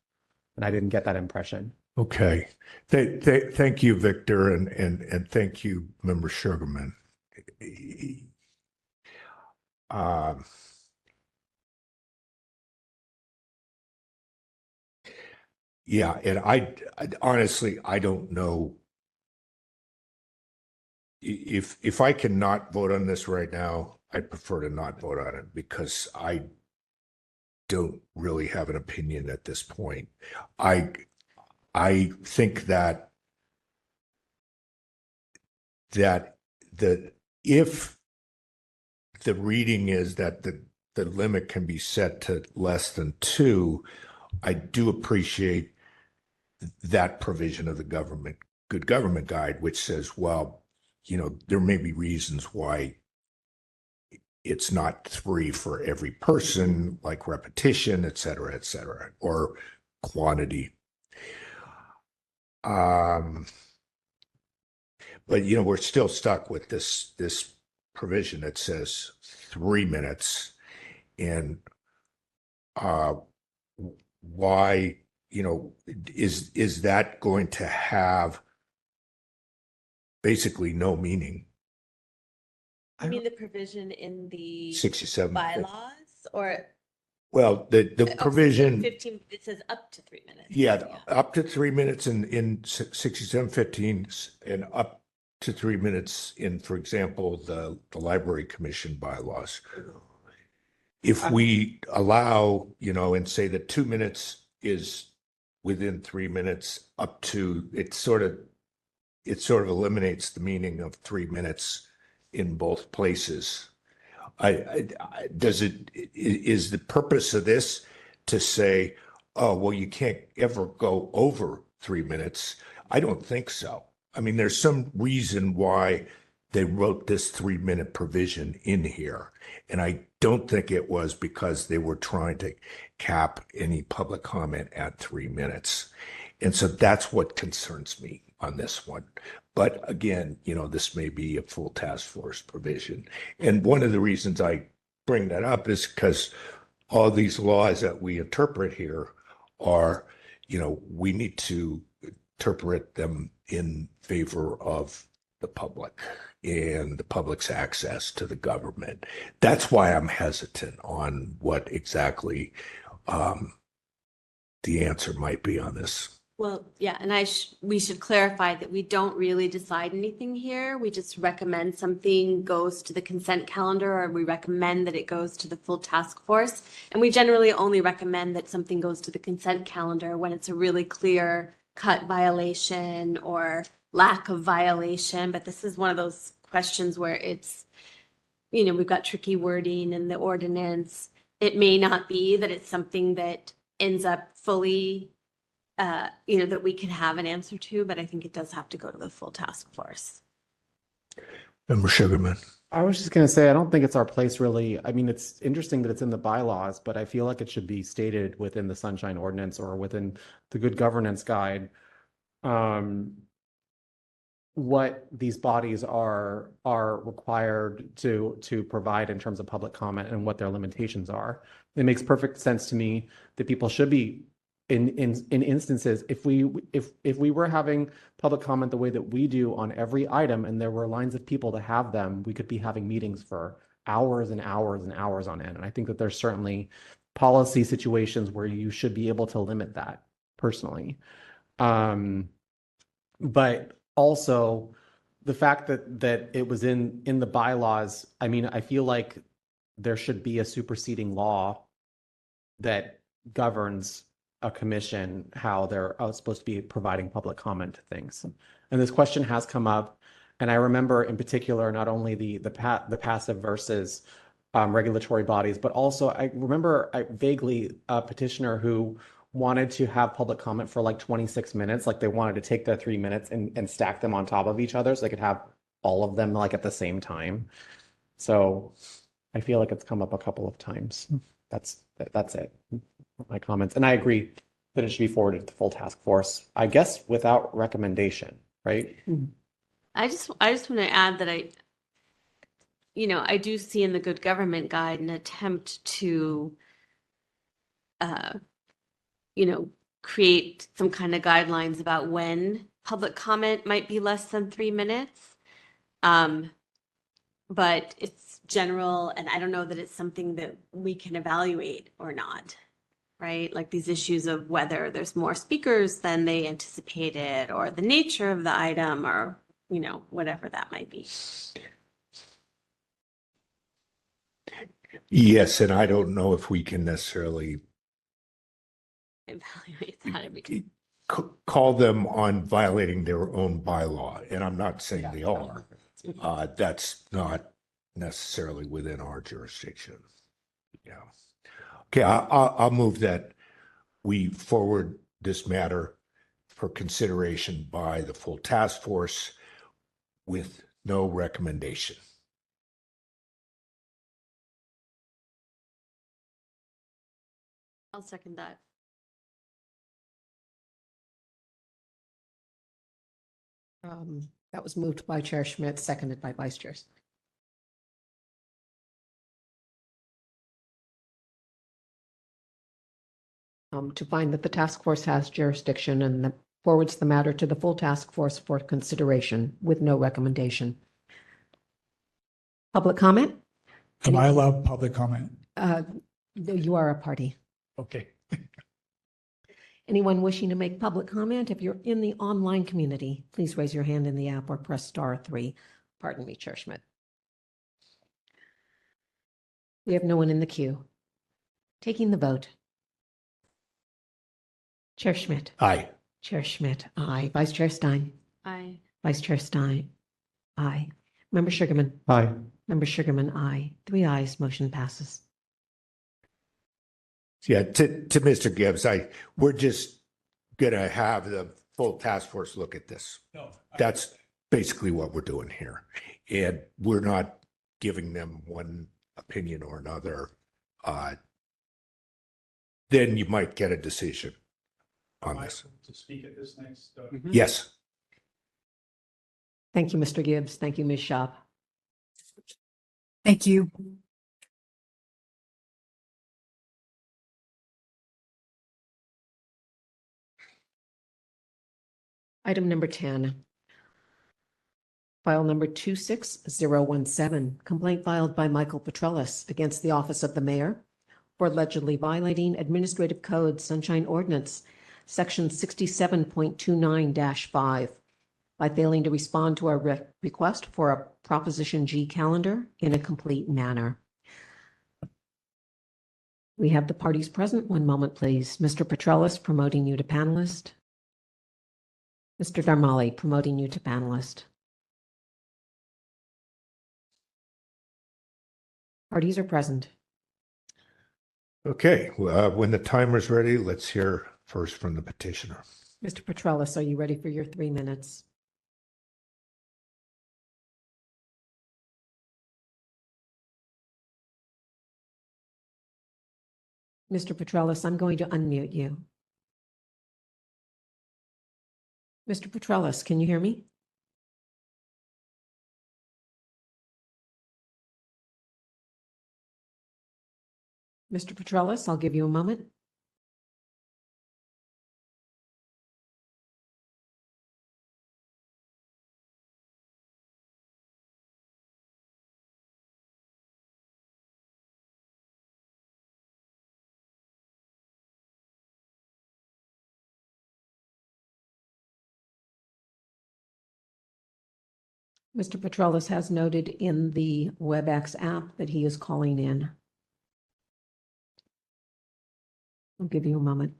and I didn't get that impression. Okay. Thank you, Victor, and thank you, Member Sugarman. Yeah, and I honestly, I don't know if I cannot vote on this right now. I'd prefer to not vote on it because I don't really have an opinion at this point. I think that if the reading is that the limit can be set to less than 2, I do appreciate that provision of the Good Government Guide, which says, well, you know, there may be reasons why it's not 3 for every person, like repetition, et cetera, or quantity. But, you know, we're still stuck with this provision that says 3 minutes, and why, you know, is that going to have basically no meaning? I mean, the provision in the 67 bylaws, or well, the provision 15, it says up to 3 minutes. Yeah, up to 3 minutes in 6715 and up to 3 minutes in, for example, the Library Commission bylaws. If we allow, you know, and say that 2 minutes is within 3 minutes up to, it sort of eliminates the meaning of 3 minutes in both places. Is the purpose of this to say, oh, well, you can't ever go over 3 minutes? I don't think so. I mean, there's some reason why they wrote this 3-minute provision in here. And I don't think it was because they were trying to cap any public comment at 3 minutes. And so that's what concerns me on this one. But again, this may be a full task force provision. And one of the reasons I bring that up is because all these laws that we interpret here are, we need to interpret them in favor of the public and the public's access to the government. That's why I'm hesitant on what exactly the answer might be on this. Well, yeah, and we should clarify that we don't really decide anything here. We just recommend something goes to the consent calendar, or we recommend that it goes to the full task force. And we generally only recommend that something goes to the consent calendar when it's a really clear cut violation or lack of violation. But this is one of those questions where it's, we've got tricky wording in the ordinance. It may not be that it's something that ends up fully that we can have an answer to, but I think it does have to go to the full task force. Member Sugarman. I was just going to say, I don't think it's our place really. I mean, it's interesting that it's in the bylaws, but I feel like it should be stated within the Sunshine Ordinance or within the Good Governance Guide, what these bodies are required to provide in terms of public comment and what their limitations are. It makes perfect sense to me that people should be in instances, if we were having public comment the way that we do on every item and there were lines of people to have them, we could be having meetings for hours and hours and hours on end. And I think that there's certainly policy situations where you should be able to limit that personally. But also the fact that it was in the bylaws, I mean, I feel like there should be a superseding law that governs a commission, how they're supposed to be providing public comment to things. And this question has come up. And I remember in particular, not only the passive versus regulatory bodies, but also I remember vaguely a petitioner who wanted to have public comment for like 26 minutes. Like they wanted to take the 3 minutes and stack them on top of each other so they could have all of them like at the same time. So I feel like it's come up a couple of times. That's it. My comments. And I agree that it should be forwarded to the full task force, I guess, without recommendation, right? I just want to add that I do see in the Good Government Guide an attempt to, create some kind of guidelines about when public comment might be less than 3 minutes. But it's general, and I don't know that it's something that we can evaluate or not, right? Like these issues of whether there's more speakers than they anticipated, or the nature of the item, or, whatever that might be. Yes, and I don't know if we can necessarily Evaluate that. call them on violating their own bylaw. And I'm not saying they are. That's not necessarily within our jurisdiction. Yeah. Okay, I'll move that we forward this matter for consideration by the full task force with no recommendation. I'll second that. That was moved by Chair Schmidt, seconded by Vice Chair. To find that the task force has jurisdiction and that forwards the matter to the full task force for consideration with no recommendation. Public comment? Am I allowed public comment? You are a party. Okay. Anyone wishing to make public comment, if you're in the online community, please raise your hand in the app or press *3. Pardon me, Chair Schmidt. We have no one in the queue. Taking the vote. Chair Schmidt. Aye. Chair Schmidt, aye. Vice Chair Stein. Aye. Vice Chair Stein, aye. Member Sugarman. Aye. Member Sugarman, aye. 3 ayes, motion passes. Yeah, to Mr. Gibbs, we're just gonna have the full task force look at this. No, That's basically what we're doing here. And we're not giving them one opinion or another. Then you might get a decision on this. to speak at this next. Yes. Thank you, Mr. Gibbs. Thank you, Ms. Schaub. Thank you. Item number 10. File number 26017, complaint filed by Michael Petrellis against the Office of the Mayor for allegedly violating Administrative Code Sunshine Ordinance, Section 67.29-5, by failing to respond to our request for a Proposition G calendar in a complete manner. We have the parties present. One moment, please. Mr. Petrellis, promoting you to panelist. Mr. Darmali, promoting you to panelist. Parties are present. Okay, when the timer's ready, let's hear first from the petitioner. Mr. Petrellis, are you ready for your 3 minutes? Mr. Petrellis, I'm going to unmute you. Mr. Petrellis, can you hear me? Mr. Petrellis, I'll give you a moment. Mr. Petrellis has noted in the WebEx app that he is calling in. I'll give you a moment.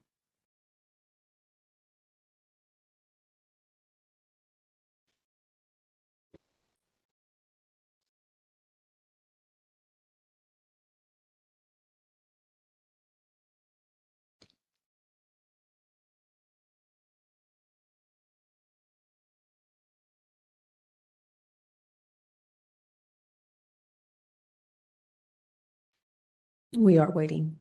We are waiting.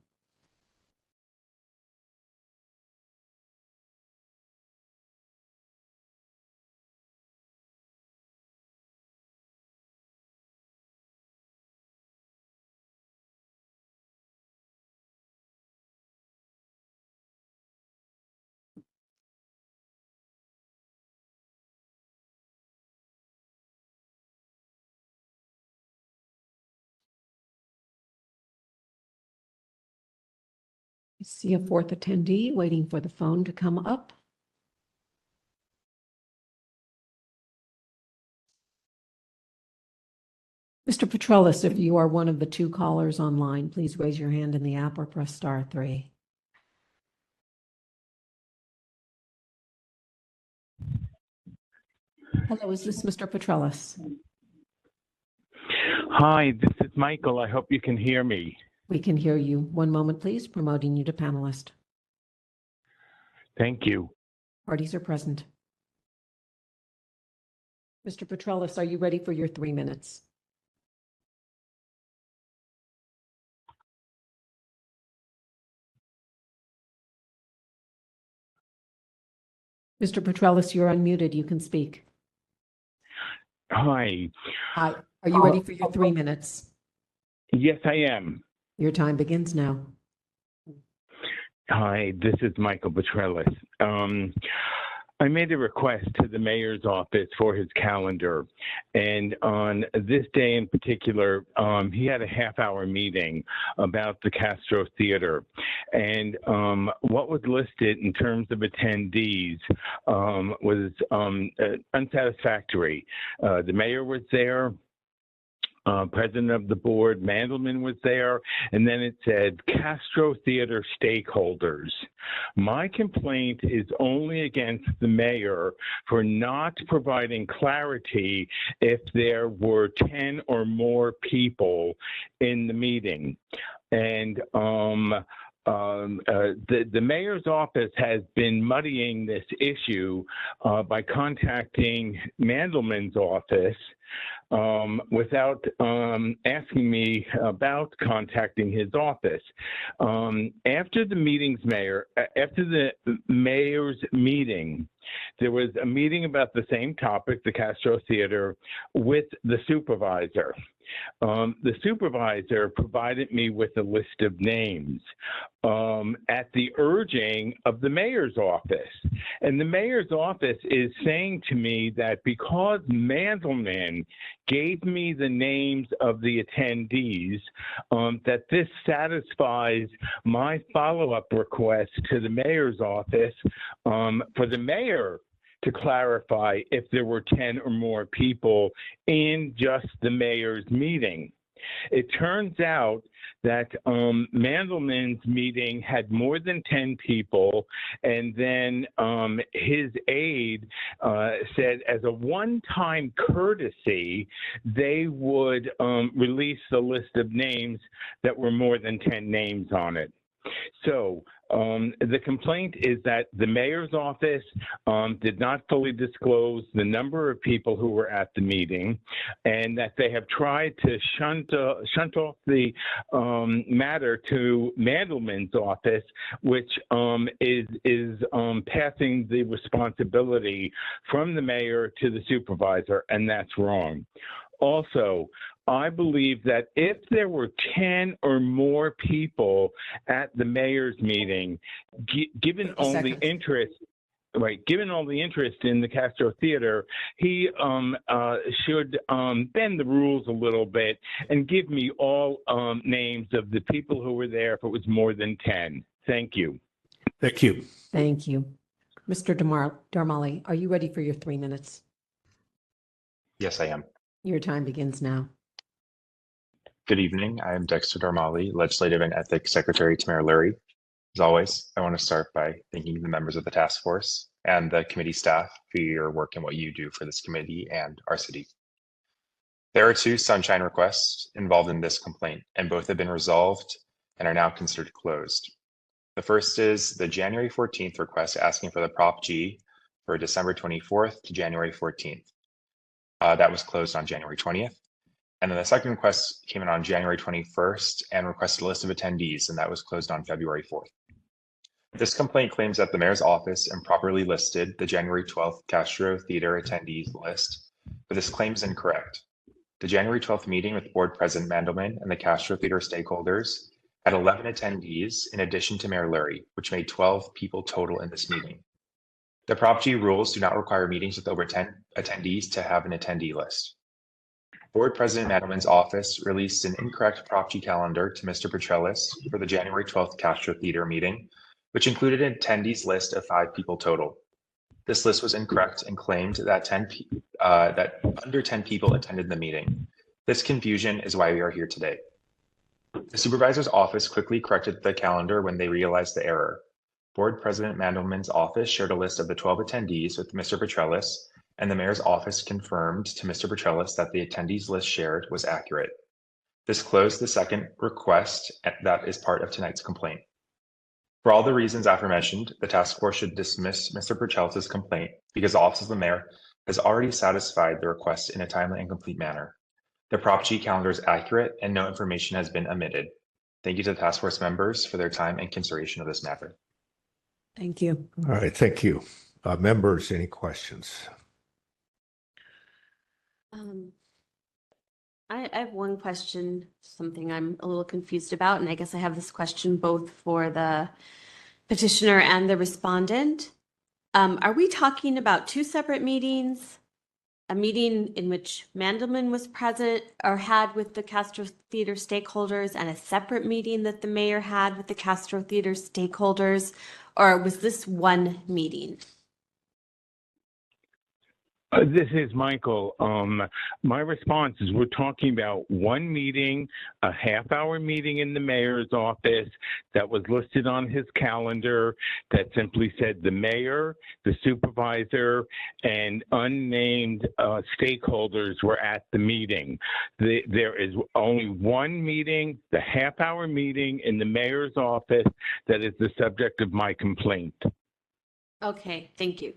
I see a fourth attendee waiting for the phone to come up. Mr. Petrellis, if you are one of the 2 callers online, please raise your hand in the app or press *3. Hello, is this Mr. Petrellis? Hi, this is Michael. I hope you can hear me. We can hear you. One moment, please. Promoting you to panelist. Thank you. Parties are present. Mr. Petrellis, are you ready for your 3 minutes? Mr. Petrellis, you're unmuted. You can speak. Hi. Hi. Are you ready for your 3 minutes? Yes, I am. Your time begins now. Hi, this is Michael Petrellis. I made a request to the mayor's office for his calendar. And on this day in particular, he had a half-hour meeting about the Castro Theater. And what was listed in terms of attendees was unsatisfactory. The mayor was there. president of the board, Mandelman was there, and then it said Castro Theater stakeholders. My complaint is only against the mayor for not providing clarity if there were 10 or more people in the meeting. And the mayor's office has been muddying this issue by contacting Mandelman's office without asking me about contacting his office. After the mayor's meeting, there was a meeting about the same topic, the Castro Theater, with the supervisor. The supervisor provided me with a list of names at the urging of the mayor's office. And the mayor's office is saying to me that because Mandelman gave me the names of the attendees, that this satisfies my follow-up request to the mayor's office for the mayor to clarify if there were 10 or more people in just the mayor's meeting. It turns out that Mandelman's meeting had more than 10 people, and then his aide said as a one-time courtesy, they would release the list of names that were more than 10 names on it. So the complaint is that the mayor's office did not fully disclose the number of people who were at the meeting, and that they have tried to shunt off the matter to Mandelman's office, which is passing the responsibility from the mayor to the supervisor, and that's wrong. Also, I believe that if there were 10 or more people at the mayor's meeting, given all the interest, given all the interest in the Castro Theater, he should bend the rules a little bit and give me all names of the people who were there if it was more than 10. Thank you. Thank you. Thank you. Mr. Darmali, are you ready for your 3 minutes? Yes, I am. Your time begins now. Good evening. I am Dexter Darmali, Legislative and Ethics Secretary to Mayor Lurie. As always, I want to start by thanking the members of the task force and the committee staff for your work and what you do for this committee and our city. There are 2 sunshine requests involved in this complaint, and both have been resolved and are now considered closed. The first is the January 14th request asking for the Prop G for December 24th to January 14th. That was closed on January 20th. And then the second request came in on January 21st and requested a list of attendees, and that was closed on February 4th. This complaint claims that the mayor's office improperly listed the January 12th Castro Theater attendees list, but this claim is incorrect. The January 12th meeting with Board President Mandelman and the Castro Theater stakeholders had 11 attendees in addition to Mayor Lurie, which made 12 people total in this meeting. The Prop G rules do not require meetings with over 10 attendees to have an attendee list. Board President Mandelman's office released an incorrect Prop G calendar to Mr. Petrellis for the January 12th Castro Theater meeting, which included an attendees list of 5 people total. This list was incorrect and claimed that that under 10 people attended the meeting. This confusion is why we are here today. The supervisor's office quickly corrected the calendar when they realized the error. Board President Mandelman's office shared a list of the 12 attendees with Mr. Petrellis, and the mayor's office confirmed to Mr. Petrellis that the attendees list shared was accurate. This closed the second request that is part of tonight's complaint. For all the reasons aforementioned, the task force should dismiss Mr. Petrellis' complaint because the office of the mayor has already satisfied the request in a timely and complete manner. The Prop G calendar is accurate and no information has been omitted. Thank you to the task force members for their time and consideration of this matter. Thank you. All right, thank you. Members, any questions? I have one question, something I'm a little confused about, and I guess I have this question both for the petitioner and the respondent. Are we talking about 2 separate meetings? A meeting in which Mandelman was present or had with the Castro Theater stakeholders, and a separate meeting that the mayor had with the Castro Theater stakeholders, or was this one meeting? This is Michael. My response is we're talking about one meeting, a half-hour meeting in the mayor's office that was listed on his calendar that simply said the mayor, the supervisor, and unnamed stakeholders were at the meeting. There is only one meeting, the half-hour meeting in the mayor's office that is the subject of my complaint. Okay, thank you.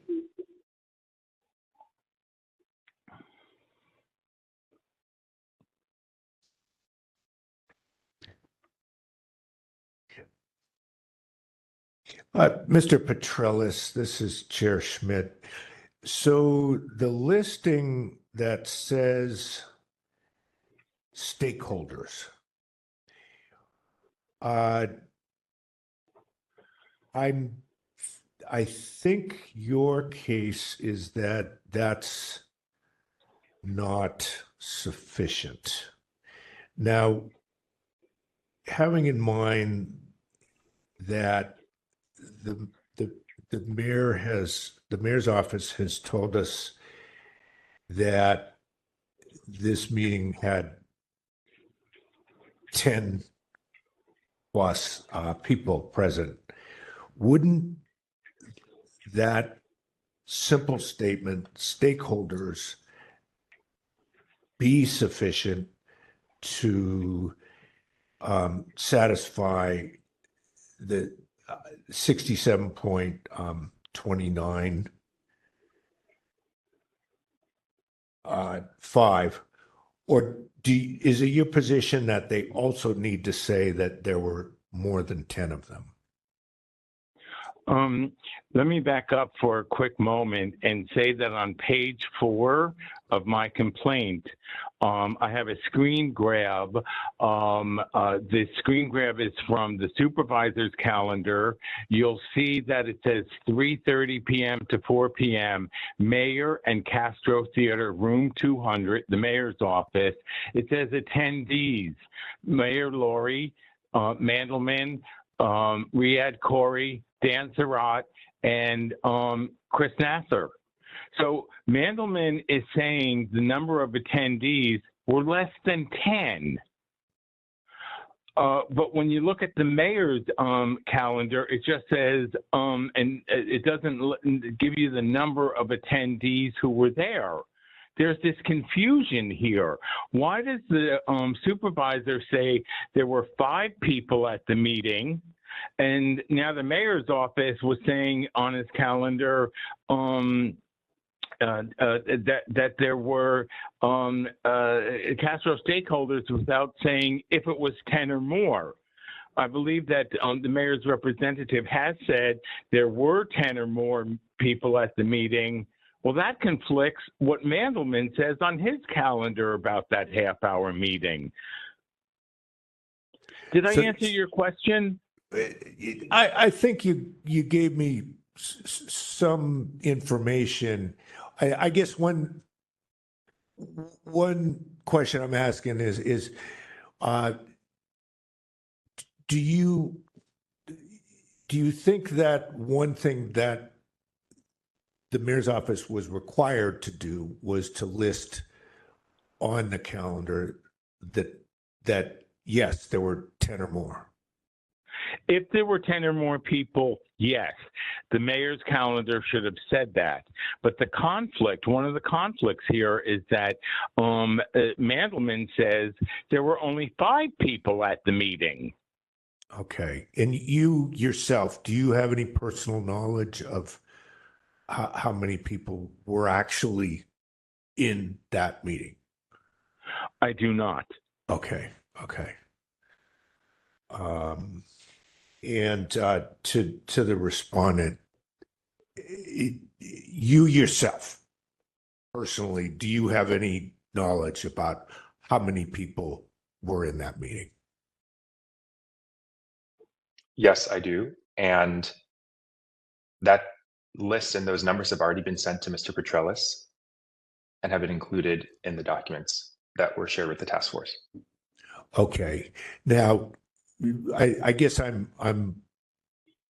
Mr. Petrellis, this is Chair Schmidt. So the listing that says stakeholders, I think your case is that that's not sufficient. Now, having in mind that the mayor's office has told us that this meeting had 10 plus people present. Wouldn't that simple statement, stakeholders, be sufficient to satisfy the 67.29 5, or is it your position that they also need to say that there were more than 10 of them? Let me back up for a quick moment and say that on page 4 of my complaint, I have a screen grab. The screen grab is from the supervisor's calendar. You'll see that it says 3:30 p.m. to 4 p.m. Mayor and Castro Theater, room 200, the mayor's office. It says attendees, Mayor Laurie, Mandelman, Riyad Corey, Dan Surratt, and Chris Nasser. So Mandelman is saying the number of attendees were less than 10. But when you look at the mayor's calendar, it just says, and it doesn't give you the number of attendees who were there. There's this confusion here. Why does the supervisor say there were 5 people at the meeting? And now the mayor's office was saying on his calendar that there were Castro stakeholders without saying if it was 10 or more. I believe that the mayor's representative has said there were 10 or more people at the meeting. Well, that conflicts what Mandelman says on his calendar about that half-hour meeting. Did I answer your question? I think you gave me some information. I guess one question I'm asking is do you think that one thing that the mayor's office was required to do was to list on the calendar that yes, there were 10 or more? If there were 10 or more people, yes, the mayor's calendar should have said that. But the conflict, one of the conflicts here is that Mandelman says there were only 5 people at the meeting. Okay. And you yourself, do you have any personal knowledge of how many people were actually in that meeting? I do not. Okay. And to the respondent, you yourself, personally, do you have any knowledge about how many people were in that meeting? Yes, I do. And that list and those numbers have already been sent to Mr. Petrellis and have been included in the documents that were shared with the task force. Okay. Now, I guess I'm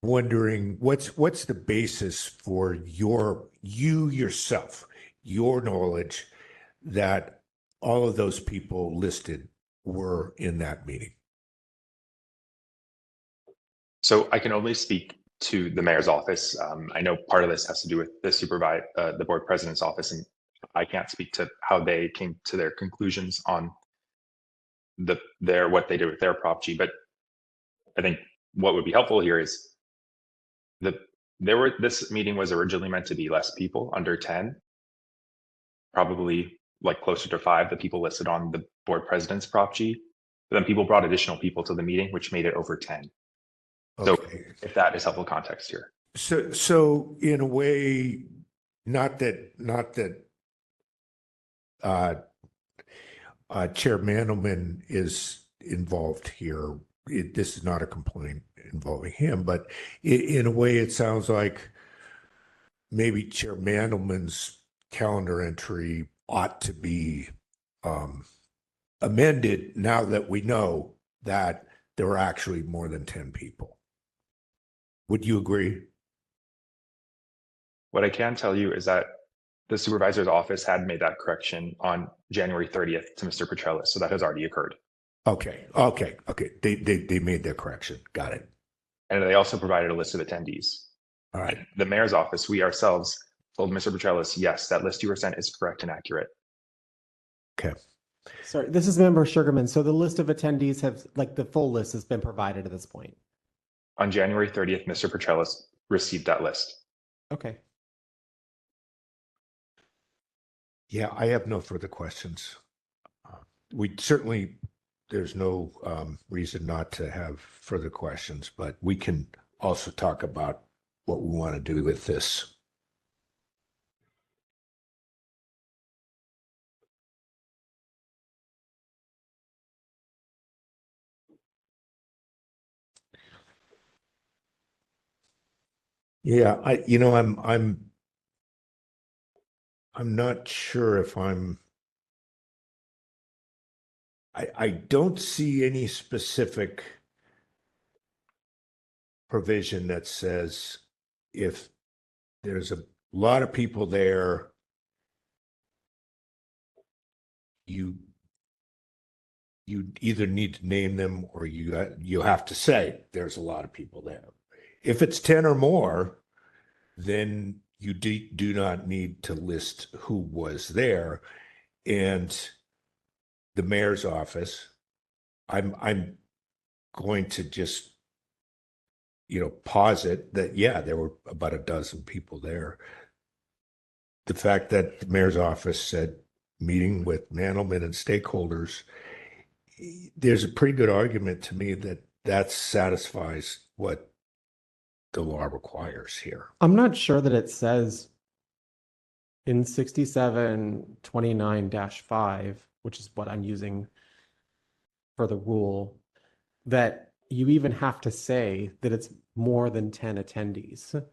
wondering what's the basis for you yourself your knowledge that all of those people listed were in that meeting? So I can only speak to the mayor's office. I know part of this has to do with the board president's office, and I can't speak to how they came to their conclusions on what they did with their Prop G. But I think what would be helpful here is this meeting was originally meant to be less people, under 10, probably like closer to 5, the people listed on the board president's Prop G. But then people brought additional people to the meeting, which made it over 10. So if that is helpful context here. So in a way, not that Chair Mandelman is involved here. This is not a complaint involving him, but in a way, it sounds like maybe Chair Mandelman's calendar entry ought to be amended now that we know that there are actually more than 10 people. Would you agree? What I can tell you is that the supervisor's office had made that correction on January 30th to Mr. Petrellis, so that has already occurred. Okay. They made their correction. Got it. And they also provided a list of attendees. All right. The mayor's office, we ourselves told Mr. Petrellis, yes, that list you were sent is correct and accurate. Okay. Sorry, this is Member Sugarman. So the list of attendees have, like, the full list has been provided at this point. On January 30th, Mr. Petrellis received that list. Okay. Yeah, I have no further questions. There's no reason not to have further questions, but we can also talk about what we want to do with this. Yeah, I'm not sure if I don't see any specific provision that says if there's a lot of people there, you either need to name them or you have to say there's a lot of people there. If it's 10 or more, then you do not need to list who was there. And the mayor's office, I'm going to just, posit that, yeah, there were about a dozen people there. The fact that the mayor's office said meeting with Mandelman and stakeholders, there's a pretty good argument to me that satisfies what the law requires here. I'm not sure that it says in 6729-5, which is what I'm using for the rule, that you even have to say that it's more than 10 attendees.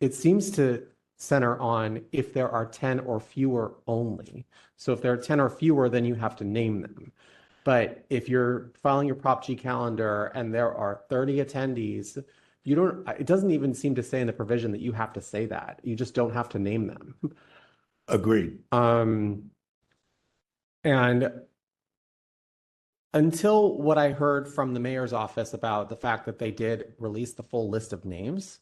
It seems to center on if there are 10 or fewer only. So if there are 10 or fewer, then you have to name them. But if you're filing your Prop G calendar and there are 30 attendees, it doesn't even seem to say in the provision that you have to say that. You just don't have to name them. Agreed. And until what I heard from the mayor's office about the fact that they did release the full list of names,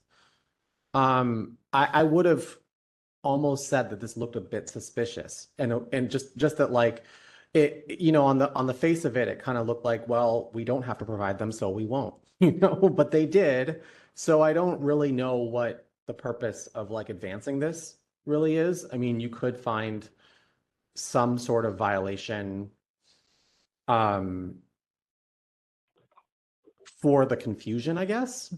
I would have almost said that this looked a bit suspicious, and just that, like, it, on the face of it, it kind of looked like, well, we don't have to provide them, so we won't, but they did. So I don't really know what the purpose of, like, advancing this really is. I mean, you could find some sort of violation for the confusion, I guess,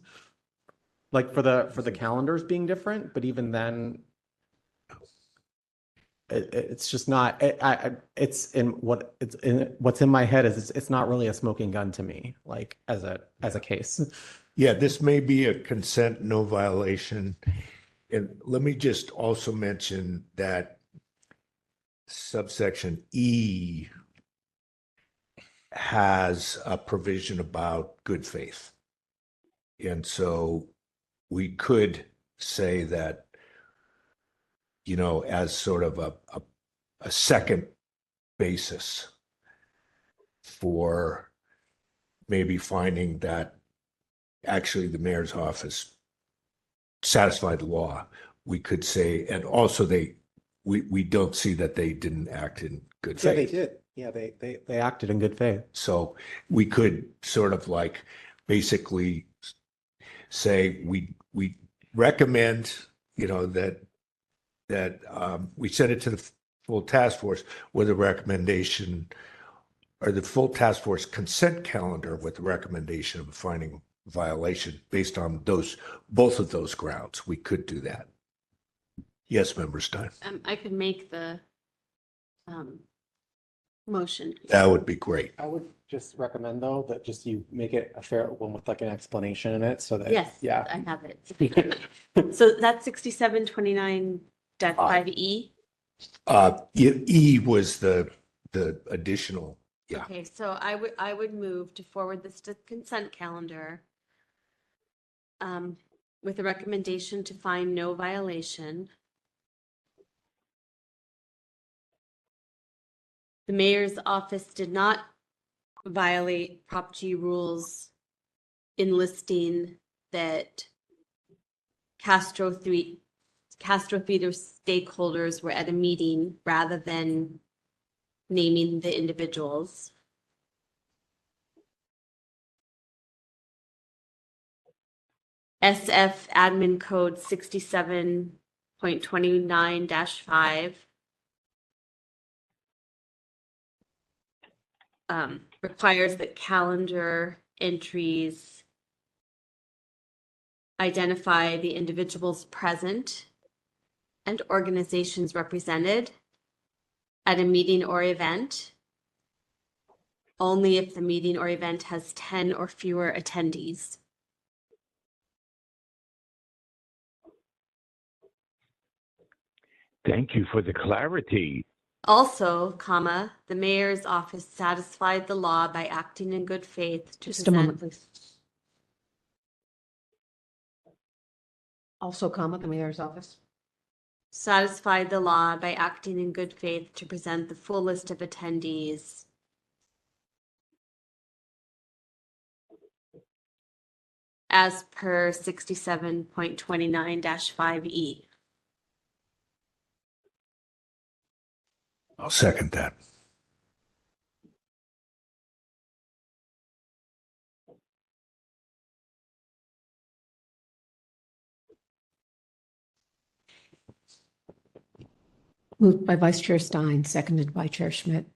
like for the calendars being different, but even then, it's just not. What's in my head is it's not really a smoking gun to me, like as a case. Yeah, this may be a consent no violation. And let me just also mention that subsection E has a provision about good faith. And so we could say that as sort of a second basis for maybe finding that actually the mayor's office satisfied the law. We could say, and also we don't see that they didn't act in good faith. Yeah, they did. Yeah, they acted in good faith. So we could sort of like basically say we recommend, that we send it to the full task force with a recommendation, or the full task force consent calendar with the recommendation of a finding violation based on both of those grounds. We could do that. Yes, Member Stein. I could make the motion. That would be great. I would just recommend though that just you make it a fair one with like an explanation in it so that Yes, yeah. I have it. So that's 6729-5E. E was the additional. Yeah. Okay, so I would move to forward this to consent calendar with a recommendation to find no violation. The mayor's office did not violate Prop G rules in listing that Castro Theater stakeholders were at a meeting rather than naming the individuals. SF Admin Code 67.29-5 requires that calendar entries identify the individuals present and organizations represented at a meeting or event only if the meeting or event has 10 or fewer attendees. Thank you for the clarity. Also, comma, the mayor's office satisfied the law by acting in good faith to Just a moment, present. please. Also, comma, the mayor's office. Satisfied the law by acting in good faith to present the full list of attendees as per 67.29-5E. I'll second that. Moved by Vice Chair Stein, seconded by Chair Schmidt,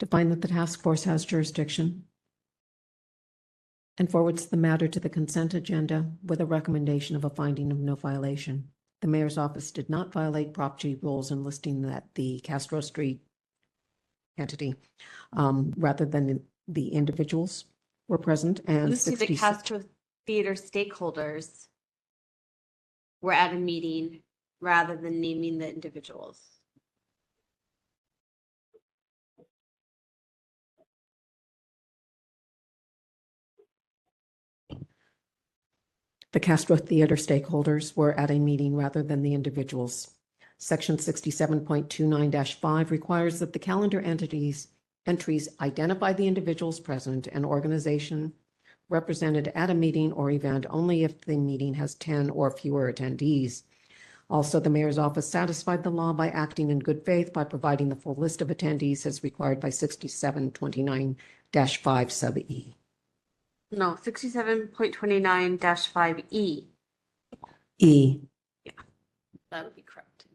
to find that the task force has jurisdiction and forwards the matter to the consent agenda with a recommendation of a finding of no violation. The mayor's office did not violate Prop G rules in listing that the Castro Street entity, rather than the individuals were present, and Listing the Castro Theater stakeholders were at a meeting rather than naming the individuals. The Castro Theater stakeholders were at a meeting rather than the individuals. Section 67.29-5 requires that the calendar entries identify the individuals present and organization represented at a meeting or event only if the meeting has 10 or fewer attendees. Also, the mayor's office satisfied the law by acting in good faith by providing the full list of attendees as required by 6729-5 sub E. No, 67.29-5E. E. Yeah, that would be correct.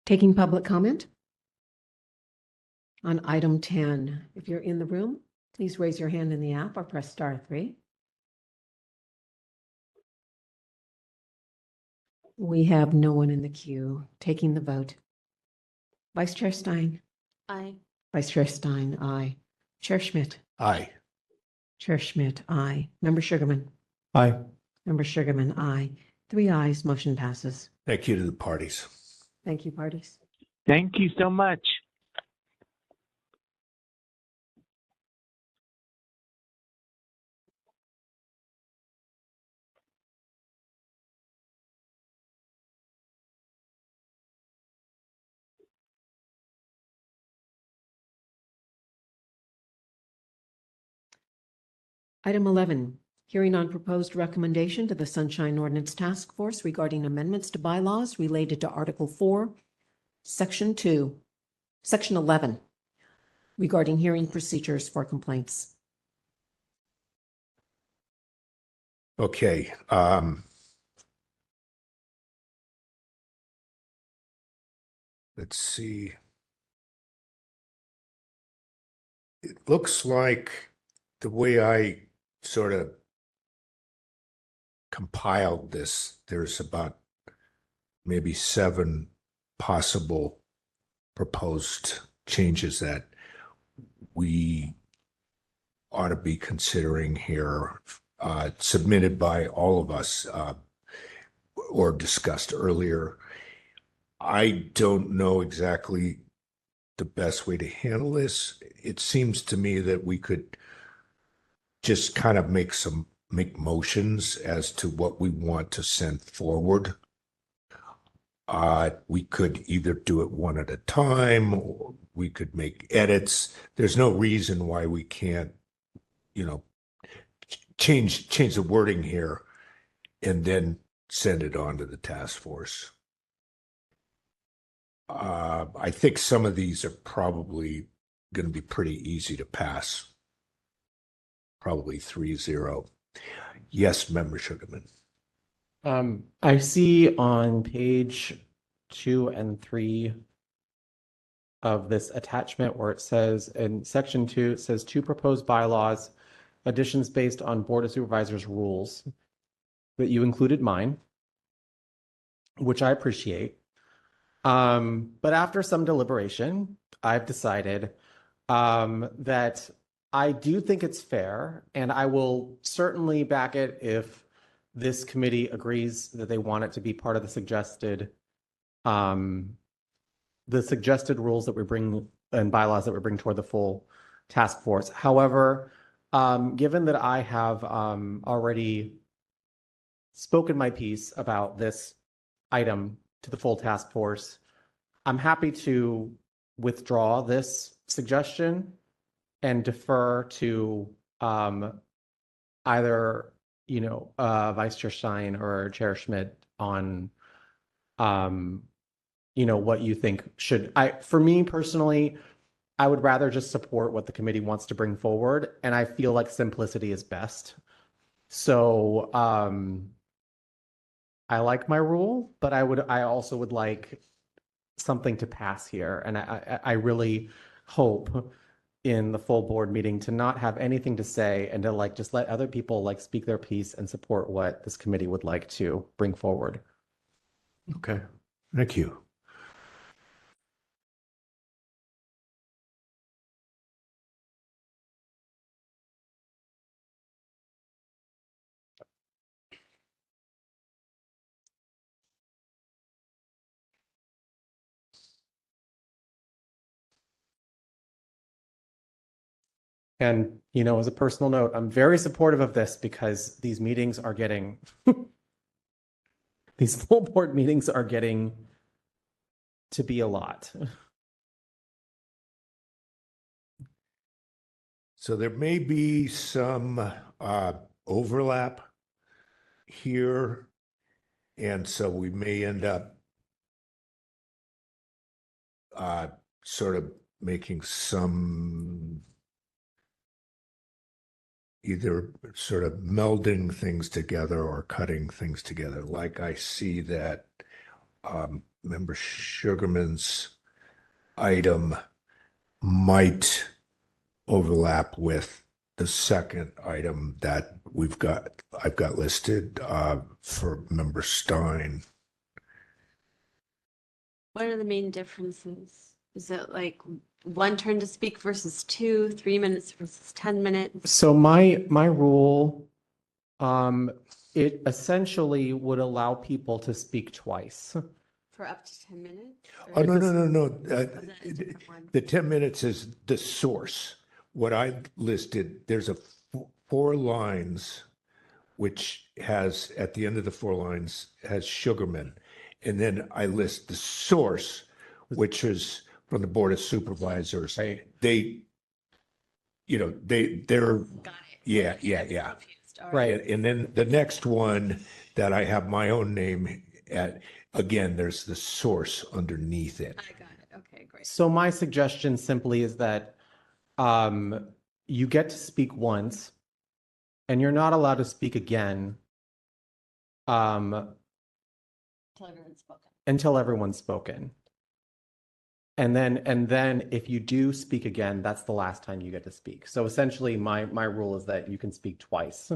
Taking public comment on item 10. If you're in the room, please raise your hand in the app or press *3. We have no one in the queue. Taking the vote. Vice Chair Stein. Aye. Vice Chair Stein, aye. Chair Schmidt. Aye. Chair Schmidt, aye. Member Sugarman. Aye. Member Sugarman, aye. 3 ayes, motion passes. Thank you to the parties. Thank you, parties. Thank you so much. Item 11, hearing on proposed recommendation to the Sunshine Ordinance Task Force regarding amendments to bylaws related to Article 4, Section 2, Section 11, regarding hearing procedures for complaints. Okay. Let's see. It looks like the way I sort of compiled this, there's about maybe 7 possible proposed changes that we ought to be considering here, submitted by all of us or discussed earlier. I don't know exactly the best way to handle this. It seems to me that we could just kind of make motions as to what we want to send forward. We could either do it one at a time, or we could make edits. There's no reason why we can't, change the wording here and then send it on to the task force. I think some of these are probably going to be pretty easy to pass. Probably 3-0. Yes, Member Sugarman. I see on page 2 and 3 of this attachment where it says in section 2, it says 2 proposed bylaws, additions based on Board of Supervisors rules, that you included mine, which I appreciate. But after some deliberation, I've decided that I do think it's fair, and I will certainly back it if this committee agrees that they want it to be part of the suggested rules that we bring and bylaws that we bring toward the full task force. However, given that I have already spoken my piece about this item to the full task force, I'm happy to withdraw this suggestion and defer to either Vice Chair Stein or Chair Schmidt on what you think should. For me personally, I would rather just support what the committee wants to bring forward, and I feel like simplicity is best. So I like my rule, but I also would like something to pass here, and I really hope in the full board meeting to not have anything to say and to just let other people speak their piece and support what this committee would like to bring forward. Okay, thank you. And, as a personal note, I'm very supportive of this because these meetings are getting, these full board meetings are getting to be a lot. So there may be some overlap here, and so we may end up sort of making some, either sort of melding things together or cutting things together. Like I see that Member Sugarman's item might overlap with the second item that I've got listed for Member Stein. What are the main differences? Is it like 1 turn to speak versus 2, 3 minutes versus 10 minutes? So my rule, it essentially would allow people to speak twice. For up to 10 minutes? Oh, Or- no. is that a different one? The 10 minutes is the source. What I listed, there's 4 lines, which has, at the end of the 4 lines, has Sugarman. And then I list the source, which is from the Board of Supervisors. Right. They're Got it. Yeah. Confused. All Right. And then the next one that I have my own name at, again, there's the source underneath it. I got it. Okay, great. So my suggestion simply is that you get to speak once and you're not allowed to speak again Until everyone's spoken. until everyone's spoken. And then if you do speak again, that's the last time you get to speak. So essentially my rule is that you can speak twice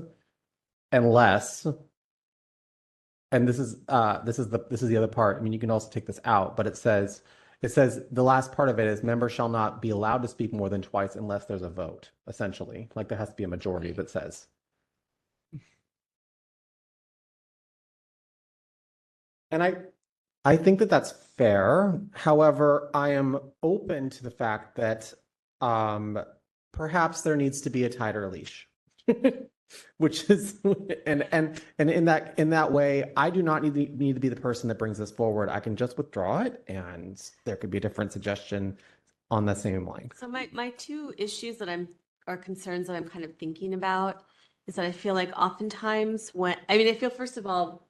unless, and this is the other part. I mean, you can also take this out, but it says the last part of it is members shall not be allowed to speak more than twice unless there's a vote, essentially. Like there has to be a majority that says. And I think that that's fair. However, I am open to the fact that perhaps there needs to be a tighter leash, which is and in that way, I do not need to be the person that brings this forward. I can just withdraw it, and there could be a different suggestion on the same line. So my two issues or concerns that I'm kind of thinking about is that I feel like oftentimes I feel first of all,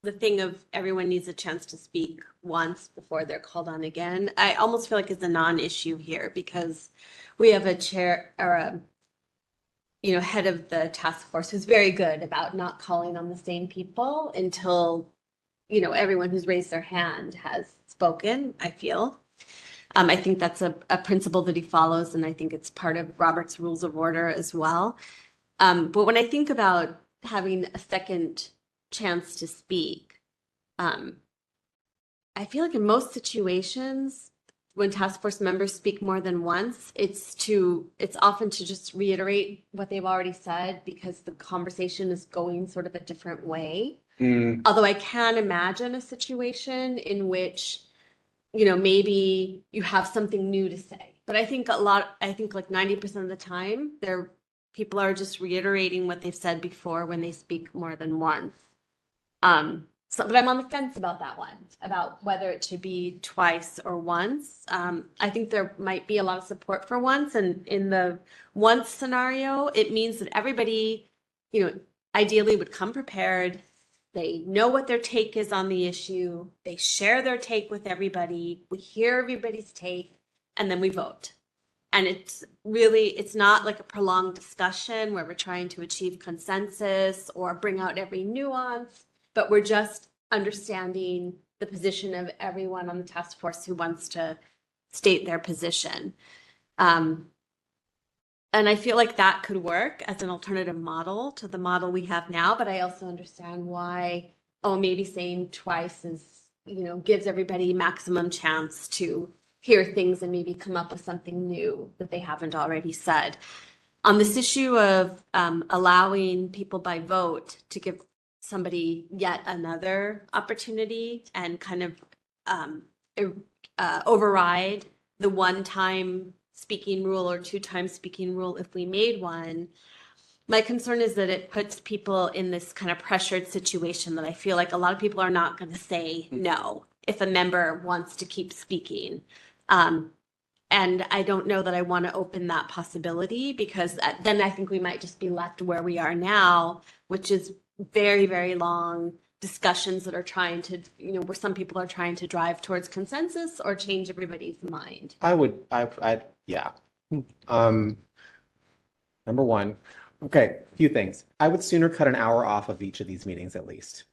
the thing of everyone needs a chance to speak once before they're called on again, I almost feel like it's a non-issue here because we have a chair or a head of the task force who's very good about not calling on the same people until everyone who's raised their hand has spoken, I feel. I think that's a principle that he follows, and I think it's part of Robert's Rules of Order as well. But when I think about having a second chance to speak, I feel like in most situations when task force members speak more than once, it's often to just reiterate what they've already said because the conversation is going sort of a different way. Although I can imagine a situation in which maybe you have something new to say, but I think like 90% of the time people are just reiterating what they've said before when they speak more than once. But I'm on the fence about that one, about whether it should be twice or once. I think there might be a lot of support for once, and in the once scenario, it means that everybody, ideally would come prepared. They know what their take is on the issue. They share their take with everybody. We hear everybody's take, and then we vote. And it's not like a prolonged discussion where we're trying to achieve consensus or bring out every nuance, but we're just understanding the position of everyone on the task force who wants to state their position. And I feel like that could work as an alternative model to the model we have now, but I also understand why, maybe saying twice is, gives everybody maximum chance to hear things and maybe come up with something new that they haven't already said. On this issue of allowing people by vote to give somebody yet another opportunity and kind of override the one-time speaking rule or two-time speaking rule if we made one, my concern is that it puts people in this kind of pressured situation that I feel like a lot of people are not going to say no if a member wants to keep speaking. And I don't know that I want to open that possibility because then I think we might just be left where we are now, which is very, very long discussions that are trying to, where some people are trying to drive towards consensus or change everybody's mind. Yeah. Number one, okay, a few things. I would sooner cut an hour off of each of these meetings at least.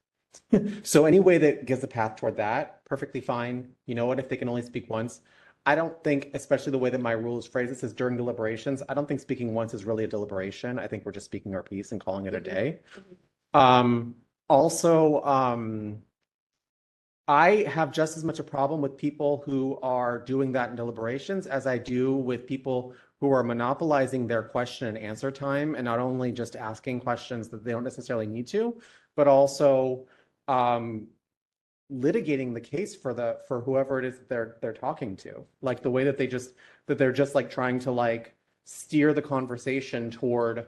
So any way that gives a path toward that, perfectly fine. You know what, if they can only speak once, I don't think, especially the way that my rules phrase this is during deliberations, I don't think speaking once is really a deliberation. I think we're just speaking our piece and calling it a day. I have just as much a problem with people who are doing that in deliberations as I do with people who are monopolizing their question and answer time and not only just asking questions that they don't necessarily need to, but also litigating the case for whoever it is that they're talking to. Like the way that they're just like trying to like steer the conversation toward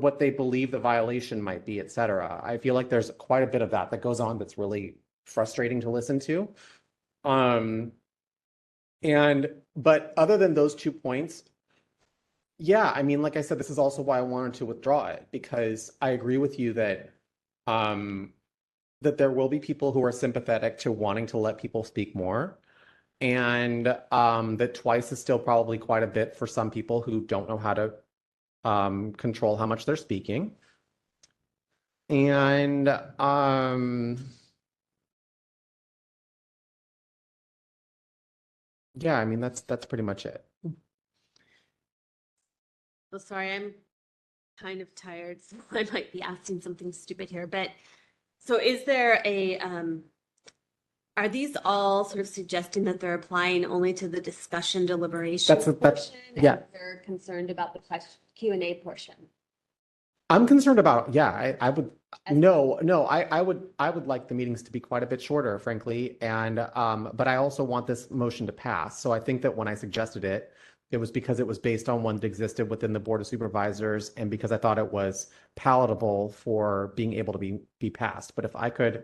what they believe the violation might be, et cetera. I feel like there's quite a bit of that goes on that's really frustrating to listen to. But other than those 2 points, Yeah, I mean, like I said, this is also why I wanted to withdraw it, because I agree with you that that there will be people who are sympathetic to wanting to let people speak more. And that twice is still probably quite a bit for some people who don't know how to control how much they're speaking. And yeah, I mean, that's pretty much it. Oh, sorry, I'm kind of tired, so I might be asking something stupid here, but so is there a, are these all sort of suggesting that they're applying only to the discussion deliberation That's portion? yeah. And they're concerned about the Q&A portion? I'm concerned about, yeah, I would, I would like the meetings to be quite a bit shorter, frankly. And, but I also want this motion to pass. So I think that when I suggested it, it was because it was based on one that existed within the Board of Supervisors and because I thought it was palatable for being able to be passed. But if I could,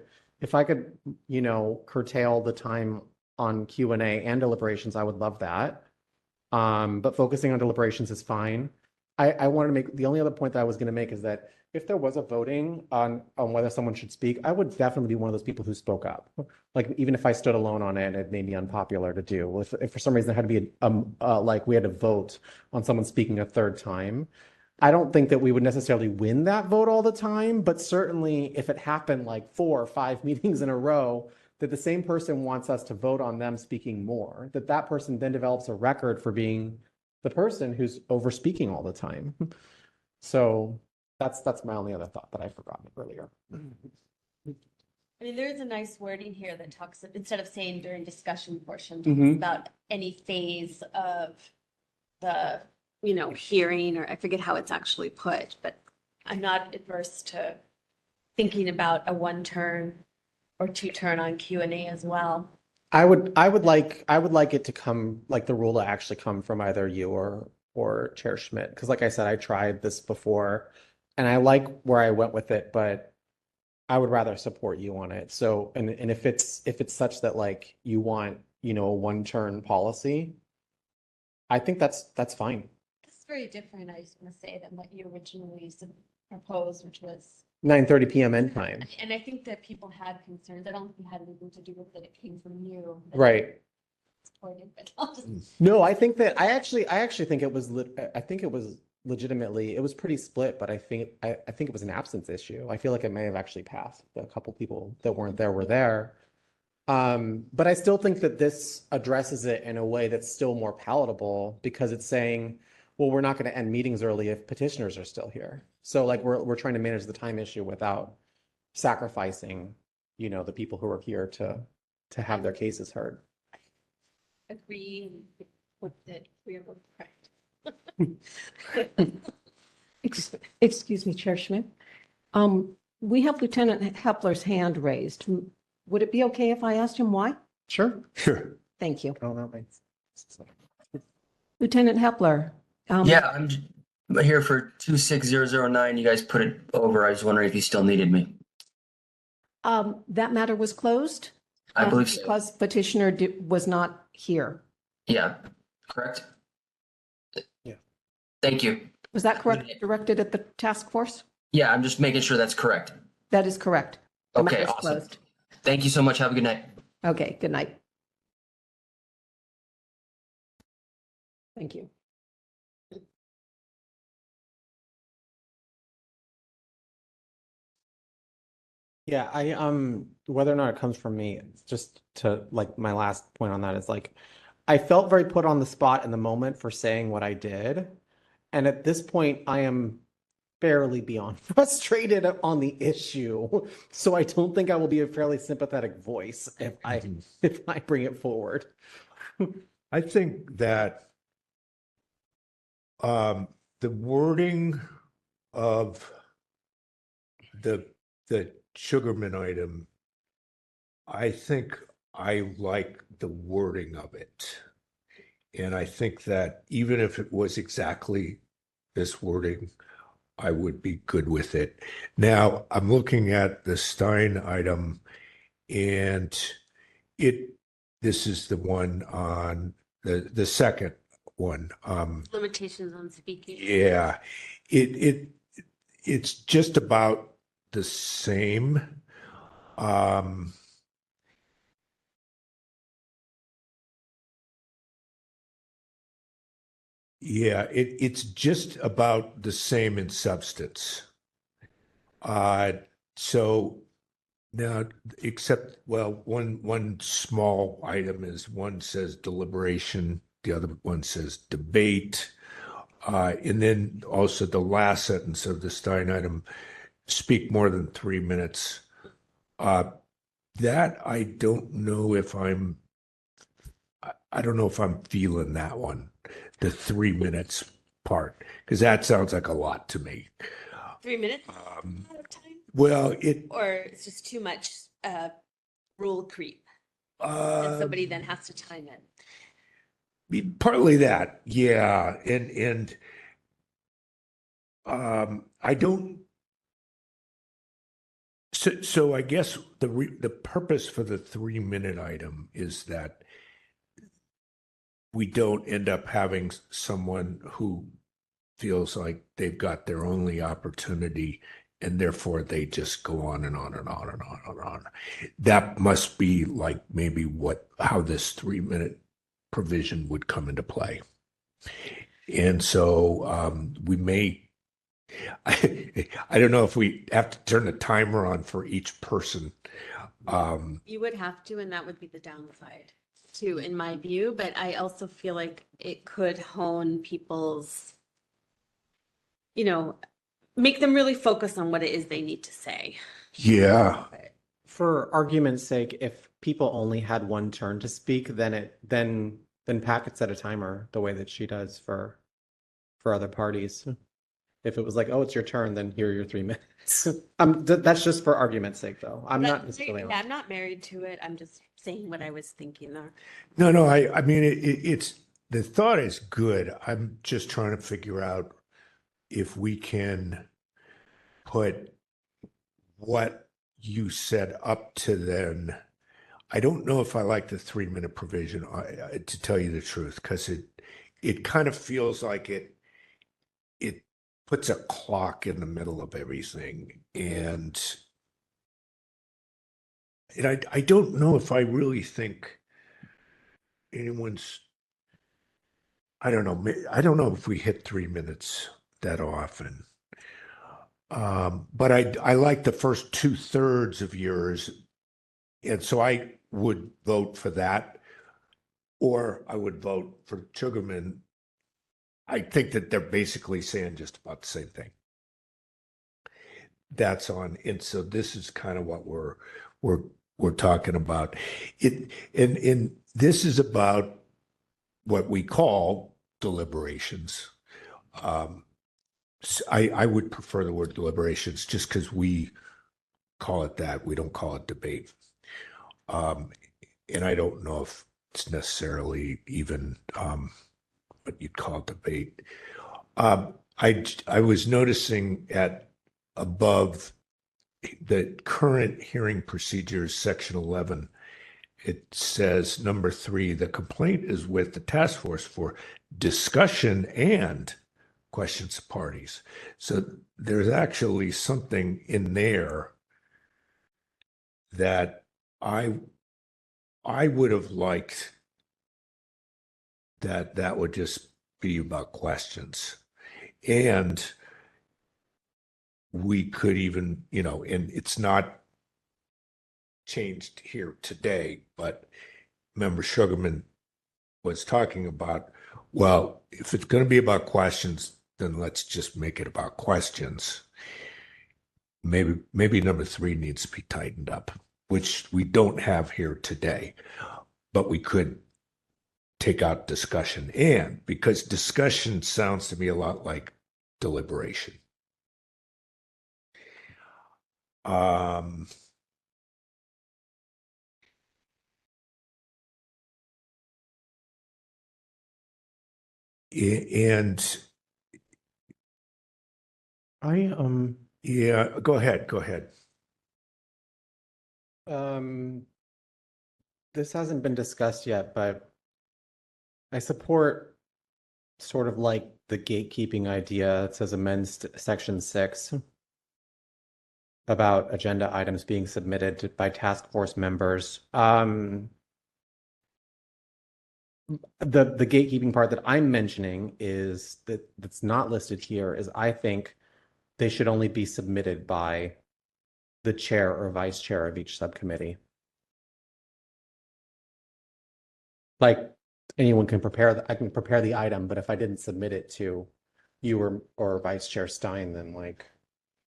you know, curtail the time on Q&A and deliberations, I would love that. But focusing on deliberations is fine. I wanted to make, the only other point that I was going to make is that if there was a voting on whether someone should speak, I would definitely be one of those people who spoke up. Like, even if I stood alone on it and it made me unpopular to do. If for some reason there had to be like we had to vote on someone speaking a third time, I don't think that we would necessarily win that vote all the time, but certainly if it happened like 4 or 5 meetings in a row, that the same person wants us to vote on them speaking more, that person then develops a record for being the person who's over speaking all the time. So that's my only other thought that I forgot earlier. I mean, there's a nice wording here that talks, instead of saying during discussion portion, Mhm. about any phase of the, you know, hearing, or I forget how it's actually put, but I'm not adverse to thinking about a 1 turn or 2 turn on Q&A as well. I would like it to come, like the rule to actually come from either you or Chair Schmidt, because like I said, I tried this before and I like where I went with it, but I would rather support you on it. So, and if it's such that like you want, you know, a 1 turn policy, I think that's fine. It's very different, I just want to say, than what you originally proposed, which was 9:30 p.m. end time. And I think that people had concerns. I don't think it had anything to do with that it came from you. Right. Supported, but I'll just, No, I think that I actually think it was legitimately, it was pretty split, but I think it was an absence issue. I feel like it may have actually passed. A couple people that weren't there were there. But I still think that this addresses it in a way that's still more palatable because it's saying, well, we're not going to end meetings early if petitioners are still here. So like we're trying to manage the time issue without sacrificing, you know, the people who are here to have their cases heard. agree with it. We are both correct. Excuse me, Chair Schmidt. We have Lieutenant Hepler's hand raised. Would it be okay if I asked him why? Sure. Sure. Thank you. Oh, that makes sense. Lieutenant Hepler. Yeah, I'm here for 26009. You guys put it over. I was wondering if you still needed me. That matter was closed? I believe so. Because petitioner was not here. Yeah, correct? Yeah. Thank you. Was that correct, directed at the task force? Yeah, I'm just making sure that's correct. That is correct. The Okay, matter is awesome. closed. Thank you so much. Have a good night. Okay, good night. Thank you. Yeah, whether or not it comes from me, just to like my last point on that is like, I felt very put on the spot in the moment for saying what I did. And at this point, I am barely beyond frustrated on the issue. So I don't think I will be a fairly sympathetic voice if I bring it forward. I think that the wording of the Sugarman item, I think I like the wording of it. And I think that even if it was exactly this wording, I would be good with it. Now, I'm looking at the Stein item, and this is the one on the second one. Limitations on speaking. Yeah, it's just about the same. Yeah, it's just about the same in substance. So now, except, well, one small item is one says deliberation, the other one says debate. And then also the last sentence of the Stein item, speak more than 3 minutes. That I don't know if I don't know if I'm feeling that one, the 3 minutes part, because that sounds like a lot to me. 3 minutes out of time? Well, Or it's just too much rule creep. And somebody then has to time it. partly that, yeah, and I don't. So I guess the purpose for the 3 minute item is that we don't end up having someone who feels like they've got their only opportunity and therefore they just go on and on and on and on and on. That must be like maybe how this 3 minute provision would come into play. And so we may, I don't know if we have to turn the timer on for each person. You would have to, and that would be the downside too, in my view. But I also feel like it could hone people's, make them really focus on what it is they need to say. Yeah. For argument's sake, if people only had one turn to speak, then Pat could set a timer the way that she does for other parties. If it was like, oh, it's your turn, then here are your 3 minutes. That's just for argument's sake, though. I'm not necessarily. I'm not married to it. I'm just saying what I was thinking there. No, I mean, it's the thought is good. I'm just trying to figure out if we can put what you said up to then. I don't know if I like the 3 minute provision, to tell you the truth, because it kind of feels like it puts a clock in the middle of everything, and I don't know if I really think anyone's. I don't know. I don't know if we hit 3 minutes that often. But I like the first 2/3 of yours. And so I would vote for that, or I would vote for Sugarman. I think that they're basically saying just about the same thing. That's on. And so this is kind of what we're talking about. And this is about what we call deliberations. I would prefer the word deliberations just because we call it that. We don't call it debate. And I don't know if it's necessarily even what you'd call debate. I was noticing above the current hearing procedures, section 11, it says number 3, the complaint is with the task force for discussion and questions of parties. So there's actually something in there that I would have liked that would just be about questions. And we could even, and it's not changed here today, but Member Sugarman was talking about, well, if it's going to be about questions, then let's just make it about questions. Maybe number 3 needs to be tightened up, which we don't have here today, but we could take out discussion, and because discussion sounds to me a lot like deliberation. And yeah, go ahead. This hasn't been discussed yet, but I support sort of like the gatekeeping idea. It says amends section 6 about agenda items being submitted by task force members. The gatekeeping part that I'm mentioning is that's not listed here is I think they should only be submitted by the chair or vice chair of each subcommittee. Like anyone can prepare, I can prepare the item, but if I didn't submit it to you or Vice Chair Stein, then like.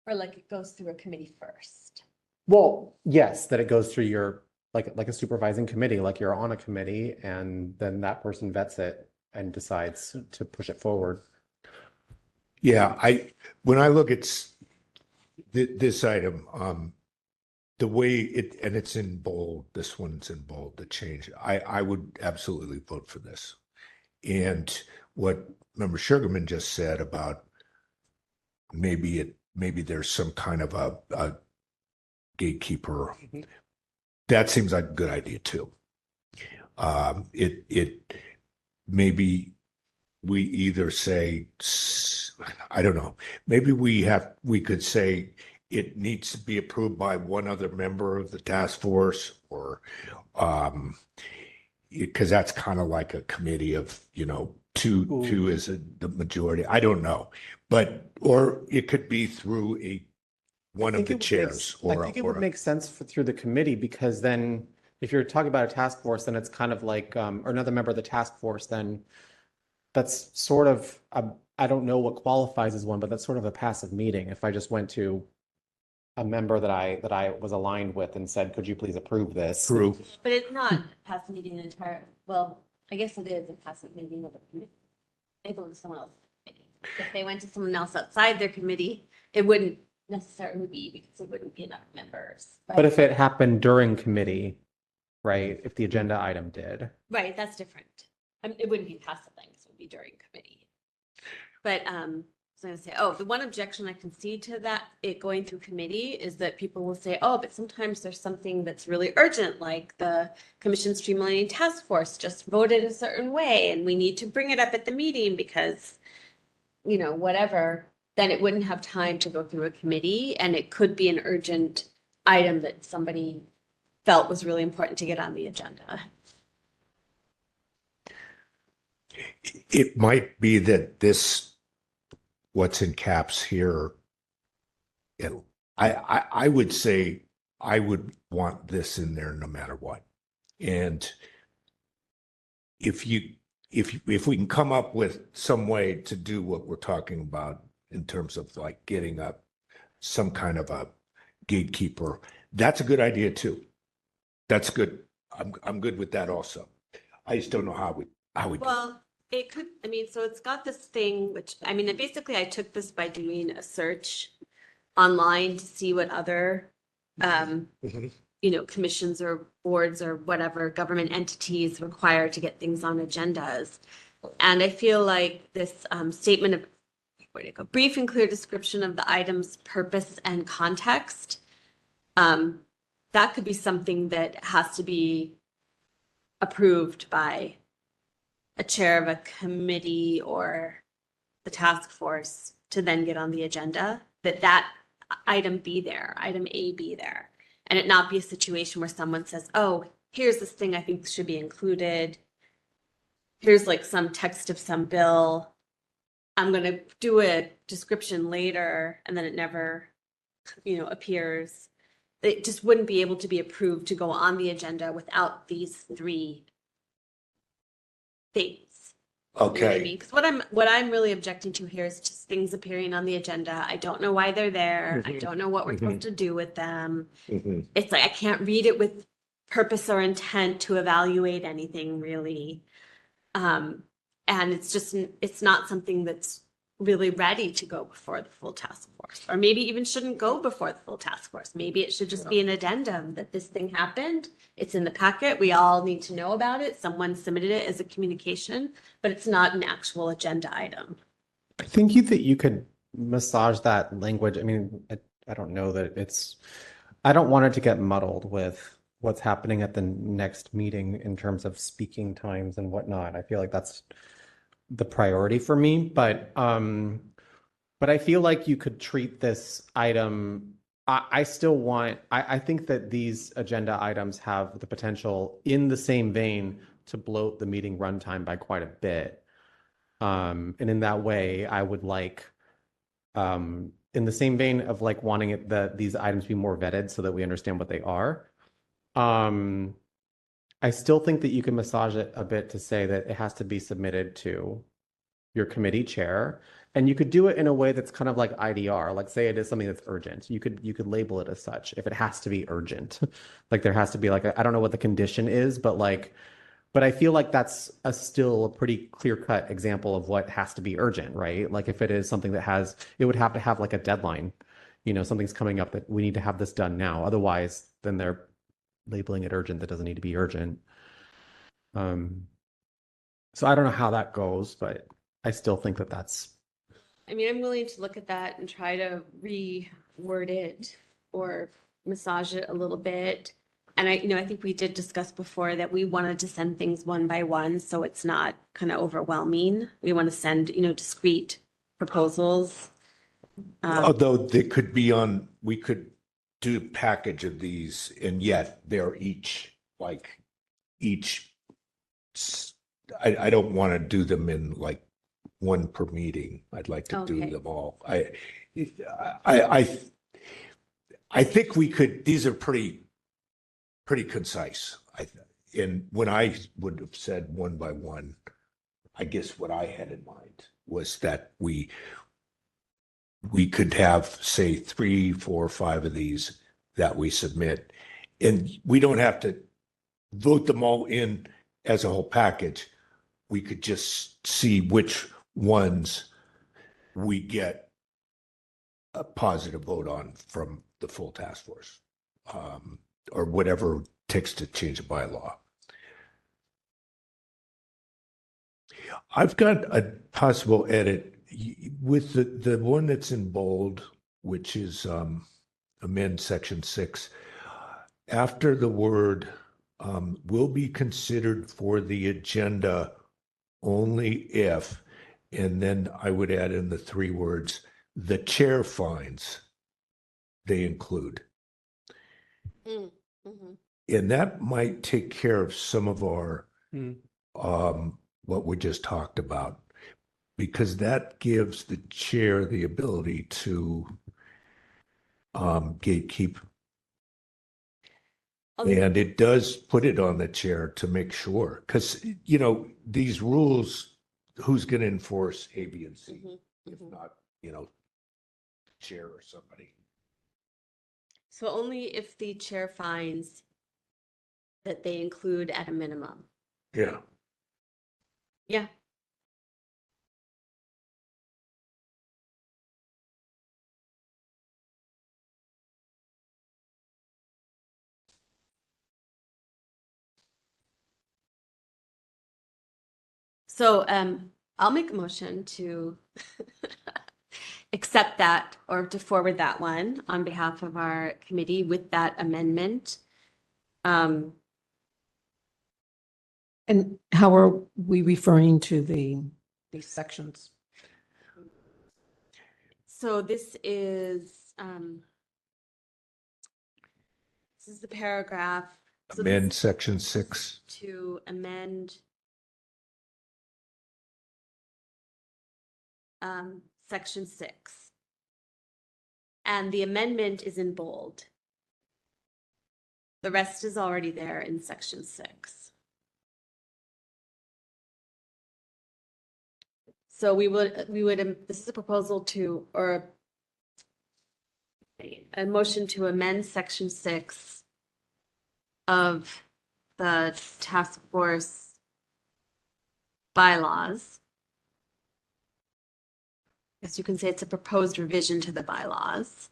Or like it goes through a committee first. Well, yes, that it goes through your, like a supervising committee, like you're on a committee and then that person vets it and decides to push it forward. Yeah, when I look at this item, the way it's in bold, this one's in bold, the change, I would absolutely vote for this. And what Member Sugarman just said about maybe there's some kind of a gatekeeper, that seems like a good idea too. Maybe we either say, I don't know, maybe we could say it needs to be approved by one other member of the task force, or because that's kind of like a committee of, two is the majority. I don't know, or it could be through one of the chairs. I think it would make sense through the committee, because then if you're talking about a task force, then it's kind of like, or another member of the task force, then that's sort of, I don't know what qualifies as one, but that's sort of a passive meeting. If I just went to a member that I was aligned with and said, could you please approve this? True. But it's not a passive meeting entire, well, I guess it is a passive meeting of a committee. They go to someone else's committee. If they went to someone else outside their committee, it wouldn't necessarily be, because it wouldn't be enough members. But if it happened during committee, right, if the agenda item did. Right, that's different. It wouldn't be passive things, it would be during committee. But I was going to say, the one objection I can see to that, it going through committee, is that people will say, but sometimes there's something that's really urgent, like the Commission Streamlining Task Force just voted a certain way, and we need to bring it up at the meeting because, whatever, then it wouldn't have time to go through a committee, and it could be an urgent item that somebody felt was really important to get on the agenda. It might be that what's in caps here, I would say I would want this in there no matter what. And if we can come up with some way to do what we're talking about in terms of like getting some kind of a gatekeeper, that's a good idea too. That's good. I'm good with that also. I just don't know how we Well, it could, so it's got this thing, which, basically I took this by doing a search online to see what other, commissions or boards or whatever government entities require to get things on agendas. And I feel like this statement of, where to go, brief and clear description of the item's purpose and context, that could be something that has to be approved by a chair of a committee or the task force to then get on the agenda, that item be there, item A be there, and it not be a situation where someone says, here's this thing I think should be included. Here's like some text of some bill. I'm going to do a description later, and then it never, appears. It just wouldn't be able to be approved to go on the agenda without these three things. Okay. Because what I'm really objecting to here is just things appearing on the agenda. I don't know why they're there. I don't know what we're supposed to do with them. It's like I can't read it with purpose or intent to evaluate anything really. And it's not something that's really ready to go before the full task force, or maybe even shouldn't go before the full task force. Maybe it should just be an addendum that this thing happened. It's in the packet. We all need to know about it. Someone submitted it as a communication, but it's not an actual agenda item. I think that you could massage that language. I don't know that I don't want it to get muddled with what's happening at the next meeting in terms of speaking times and whatnot. I feel like that's the priority for me, but I feel like you could treat this item. I still want, I think that these agenda items have the potential in the same vein to bloat the meeting runtime by quite a bit. And in that way, I would like, in the same vein of like wanting these items to be more vetted so that we understand what they are. I still think that you can massage it a bit to say that it has to be submitted to your committee chair. And you could do it in a way that's kind of like IDR, like say it is something that's urgent. You could label it as such if it has to be urgent. Like there has to be like, I don't know what the condition is, but I feel like that's still a pretty clear-cut example of what has to be urgent, right? Like if it is something that it would have to have like a deadline, something's coming up that we need to have this done now. Otherwise, then they're labeling it urgent that doesn't need to be urgent. So I don't know how that goes, but I still think that that's. I mean, I'm willing to look at that and try to reword it or massage it a little bit. And I think we did discuss before that we wanted to send things one by one, so it's not kind of overwhelming. We want to send, discrete proposals. Although they could be we could do a package of these, and yet they're each. I don't want to do them in like one per meeting. I'd like to do them all. I think we could. These are pretty concise. And when I would have said one by one, I guess what I had in mind was that we could have, say, 3, 4, 5 of these that we submit, and we don't have to vote them all in as a whole package. We could just see which ones we get a positive vote on from the full task force, or whatever it takes to change a bylaw. I've got a possible edit with the one that's in bold, which is amend section 6. After the word will be considered for the agenda only if, and then I would add in the 3 words, the chair finds they include. Mm-hmm. And that might take care of some of our, what we just talked about, because that gives the chair the ability to gatekeep. And it does put it on the chair to make sure, because, these rules, who's going to enforce A, B, and C, if not, chair or somebody. So only if the chair finds that they include at a minimum. Yeah. Yeah. So I'll make a motion to accept that or to forward that one on behalf of our committee with that amendment. And how are we referring to these sections? So this is the paragraph. So Amend section 6. To amend section 6. And the amendment is in bold. The rest is already there in section 6. So we would, this is a proposal to, or a motion to amend section 6 of the task force bylaws. As you can say, it's a proposed revision to the bylaws.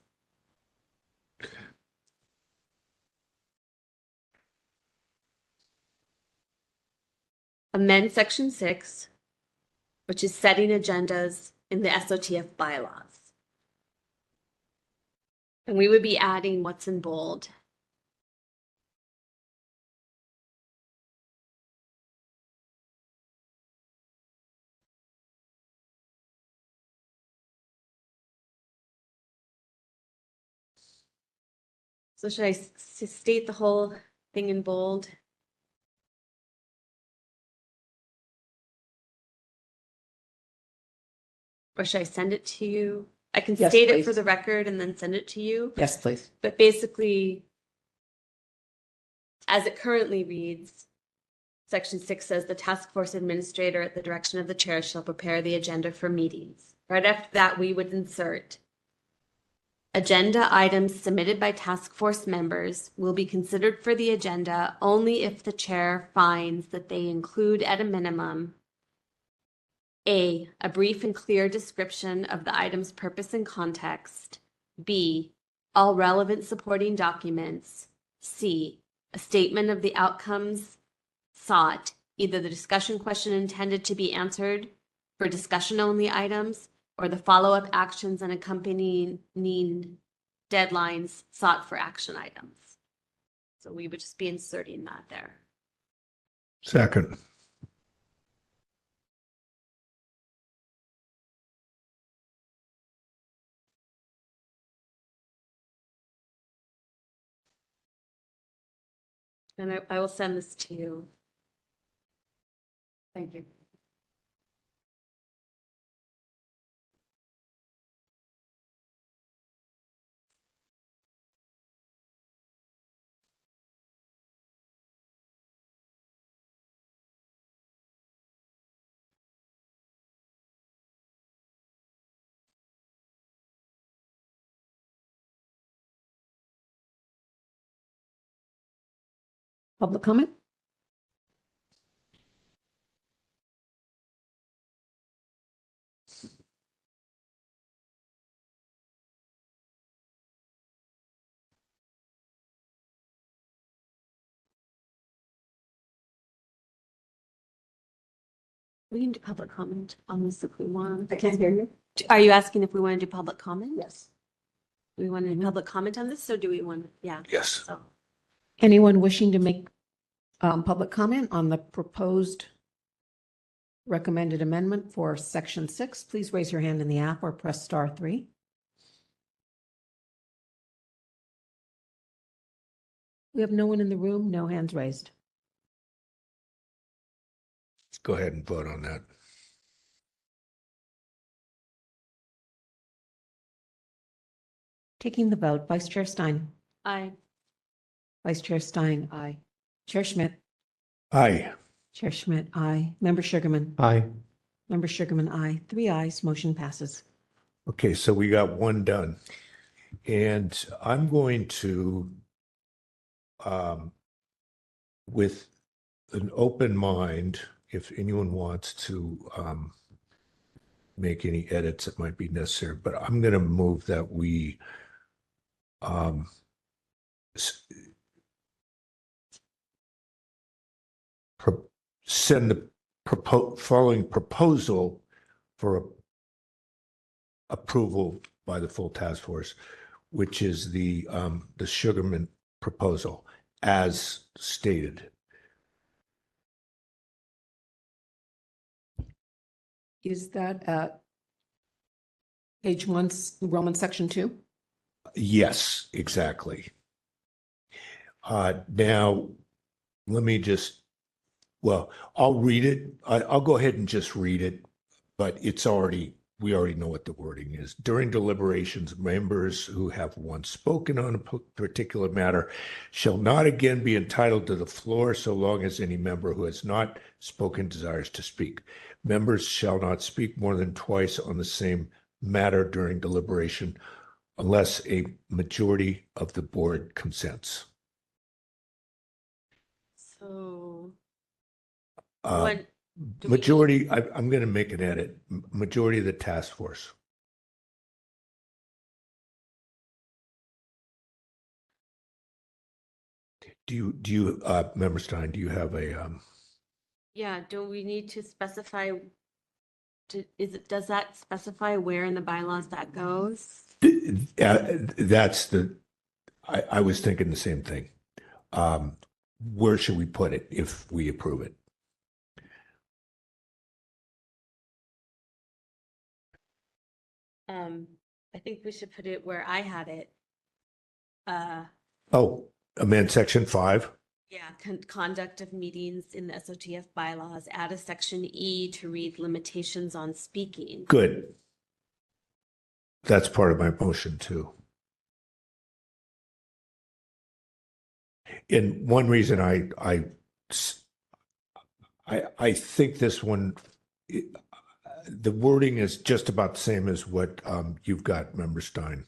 Amend section 6, which is setting agendas in the SOTF bylaws. And we would be adding what's in bold. So should I state the whole thing in bold? Or should I send it to you? I can Yes, state it for please. the record and then send it to you. Yes, please. But basically, as it currently reads, Section 6 says the task force administrator at the direction of the chair shall prepare the agenda for meetings. Right after that, we would insert agenda items submitted by task force members will be considered for the agenda only if the chair finds that they include at a minimum A, a brief and clear description of the item's purpose and context. B, all relevant supporting documents. C, a statement of the outcomes sought, either the discussion question intended to be answered for discussion only items or the follow-up actions and accompanying deadlines sought for action items. So we would just be inserting that there. Second. And I will send this to you. Thank you. Public comment? We can do public comment on this if we want. I can't hear you. Are you asking if we want to do public comment? Yes. Do we want to do public comment on this, or do we want, yeah? Yes. So, Anyone wishing to make public comment on the proposed recommended amendment for section 6, please raise your hand in the app or press *3. We have no one in the room, no hands raised. Let's go ahead and vote on that. Taking the vote, Vice Chair Stein. aye. Vice Chair Stein, aye. Chair Schmidt. Aye. Chair Schmidt, aye. Member Sugarman. Aye. Member Sugarman, aye. 3 ayes, motion passes. Okay, so we got one done. And I'm going to, with an open mind, if anyone wants to make any edits that might be necessary, but I'm going to move that we send the following proposal for approval by the full task force, which is the Sugarman proposal as stated. Is that at page 1, Roman section 2? Yes, exactly. Now, let me just, well, I'll read it. I'll go ahead and just read it, but it's already, we already know what the wording is. During deliberations, members who have once spoken on a particular matter shall not again be entitled to the floor so long as any member who has not spoken desires to speak. Members shall not speak more than twice on the same matter during deliberation unless a majority of the board consents. So, Uh, what? do we- Majority, I'm going to make an edit. Majority of the task force. Do you, Member Stein, do you have a, Yeah, do we need to specify, does that specify where in the bylaws that goes? that's the, I was thinking the same thing. Where should we put it if we approve it? I think we should put it where I had it. Oh, amend section 5. Yeah, conduct of meetings in the SOTF bylaws, add a section E to read limitations on speaking. Good. That's part of my motion too. And one reason I think this one, the wording is just about the same as what you've got, Member Stein.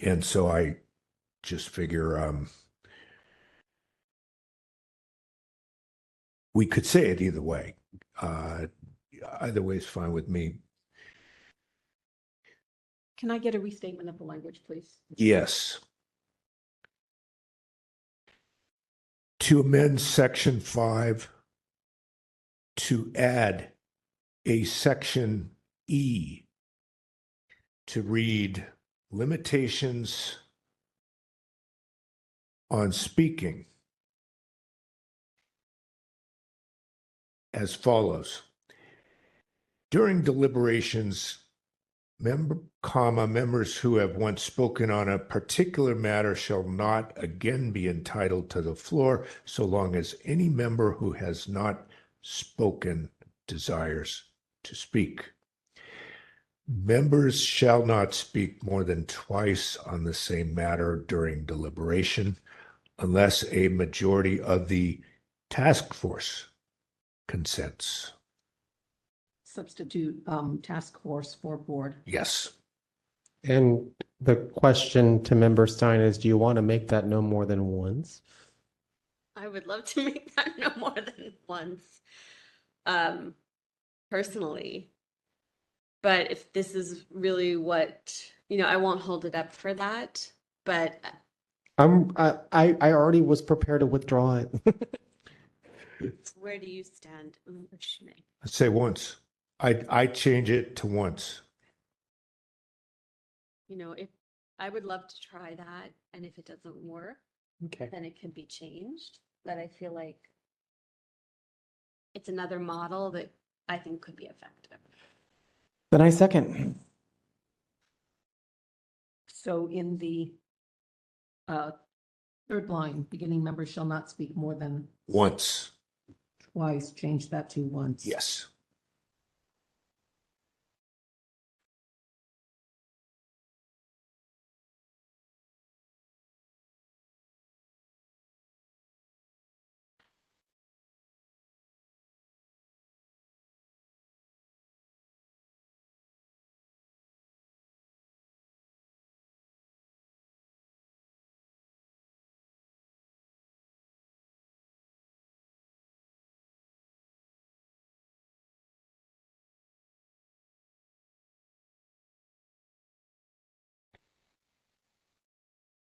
And so I just figure we could say it either way. Either way is fine with me. Can I get a restatement of the language, please? Yes. To amend section 5 to add a section E to read limitations on speaking as follows. During deliberations, members who have once spoken on a particular matter shall not again be entitled to the floor so long as any member who has not spoken desires to speak. Members shall not speak more than twice on the same matter during deliberation unless a majority of the task force consents. Substitute task force for board. Yes. And the question to Member Stein is, do you want to make that no more than once? I would love to make that no more than once, personally. But if this is really what, I won't hold it up for that, but. I already was prepared to withdraw it. Where do you stand? Let's say once. I change it to once. If I would love to try that, and if it doesn't work, Okay. then it can be changed. But I feel like it's another model that I think could be effective. Then I second. So in the third line, beginning members shall not speak more than Once. twice, change that to once. Yes.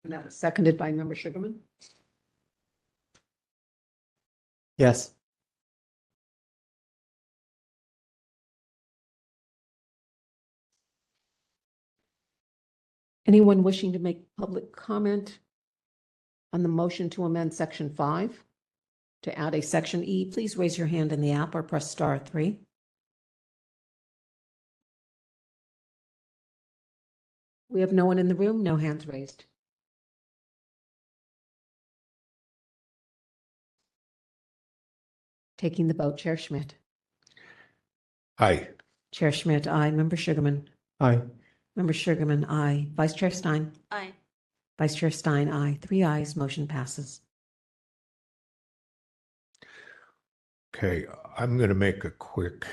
And that was seconded by Member Sugarman. Yes. Anyone wishing to make public comment on the motion to amend section 5 to add a section E, please raise your hand in the app or press *3. We have no one in the room, no hands raised. Taking the vote, Chair Schmidt. Aye. Chair Schmidt, aye. Member Sugarman. Aye. Member Sugarman, aye. Vice Chair Stein. Aye. Vice Chair Stein, aye. 3 ayes, motion passes. Okay, I'm going to make a quick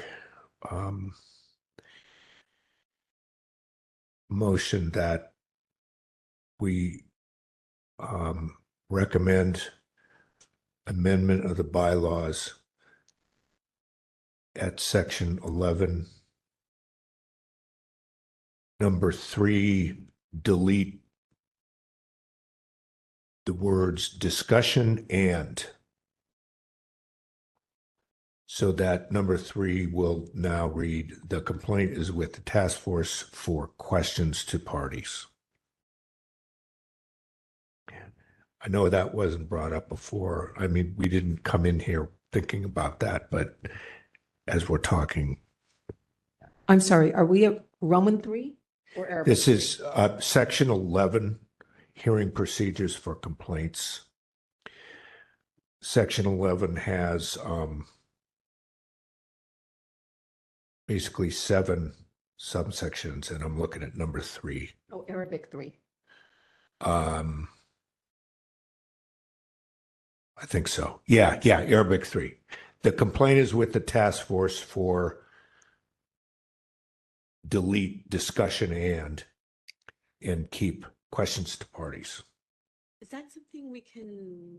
motion that we recommend amendment of the bylaws at section 11. Number 3, delete the words discussion and, so that number 3 will now read, the complaint is with the task force for questions to parties. I know that wasn't brought up before. I mean, we didn't come in here thinking about that, but as we're talking. I'm sorry, are we at Roman 3 or Arabic? This is section 11 hearing procedures for complaints. Section 11 has basically 7 subsections, and I'm looking at number 3. Oh, Arabic 3. I think so. Yeah, Arabic 3. The complaint is with the task force for delete discussion and keep questions to parties. Is that something we can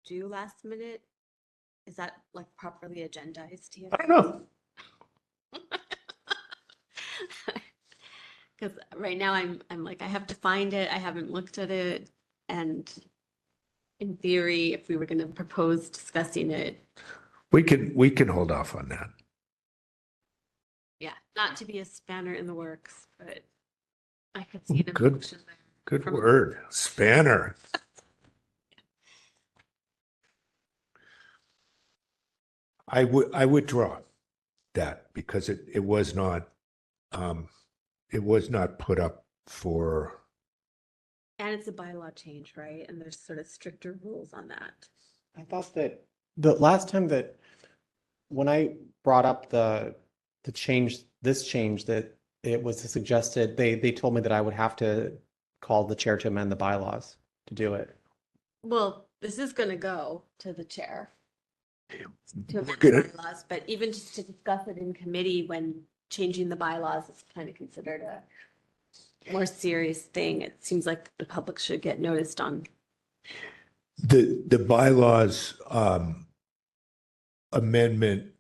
do last minute? Is that like properly agendized here? I don't know. Because right now I'm like, I have to find it. I haven't looked at it. And in theory, if we were going to propose discussing it, We can hold off on that. yeah, not to be a spanner in the works, but I could see the Good. function there. Good From- word. Spanner. I withdraw that because it was not put up for. And it's a bylaw change, right? And there's sort of stricter rules on that. I thought that the last time that when I brought up the change, this change, that it was suggested, they told me that I would have to call the chair to amend the bylaws to do it. Well, this is going to go to the chair to amend gonna- the bylaws, but even just to discuss it in committee when changing the bylaws is kind of considered a more serious thing. It seems like the public should get noticed on. The bylaws amendment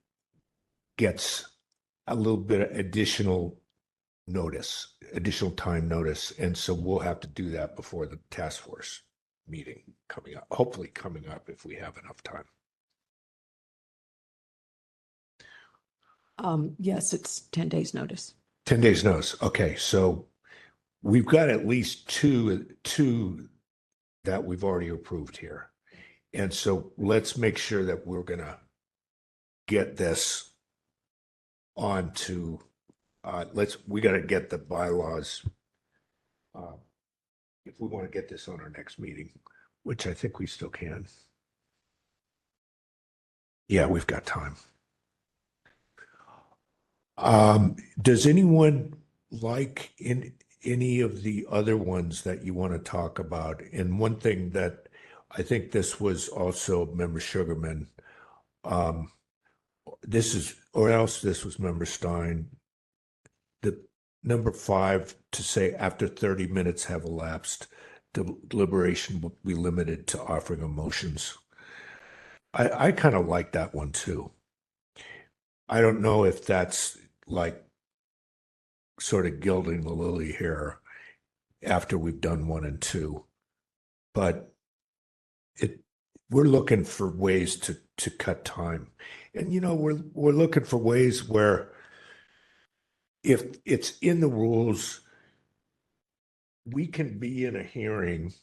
gets a little bit of additional time notice, and so we'll have to do that before the task force meeting coming up, hopefully coming up if we have enough time. Yes, it's 10 days notice. 10 days notice. Okay, so we've got at least two that we've already approved here. And so let's make sure that we're gonna get this onto, we gotta get the bylaws. If we want to get this on our next meeting, which I think we still can. Yeah, we've got time. Does anyone like in any of the other ones that you want to talk about? And one thing that I think this was also Member Sugarman. This was Member Stein. The number 5 to say after 30 minutes have elapsed, deliberation will be limited to offering of motions. I kind of like that one too. I don't know if that's like sort of gilding the lily here after we've done 1 and 2, but we're looking for ways to cut time, and we're looking for ways where if it's in the rules, we can be in a hearing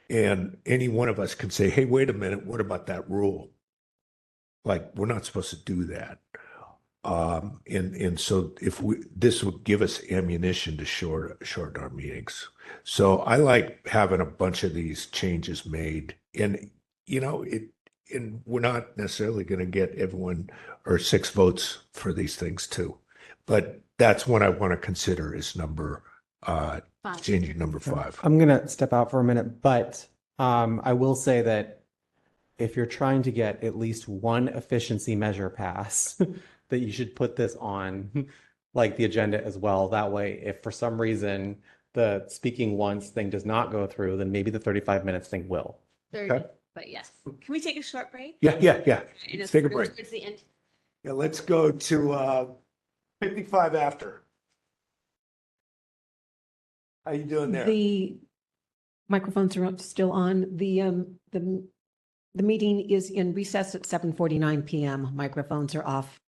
and any one of us can say, hey, wait a minute, what about that rule? Like, we're not supposed to do that. And so this would give us ammunition to shorten our meetings. So I like having a bunch of these changes made, and and we're not necessarily going to get everyone or 6 votes for these things too, but that's what I want to consider is changing number 5. I'm gonna step out for a minute, but I will say that if you're trying to get at least one efficiency measure pass, that you should put this on like the agenda as well. That way, if for some reason the speaking once thing does not go through, then maybe the 35 minutes thing will. 30, Okay. but yes. Can we take a short break? Yeah. Let's Take a break. Towards the end. Yeah, let's go to 55 after. How you doing there? The microphones are still on. The meeting is in recess at 7:49 PM. Microphones are off.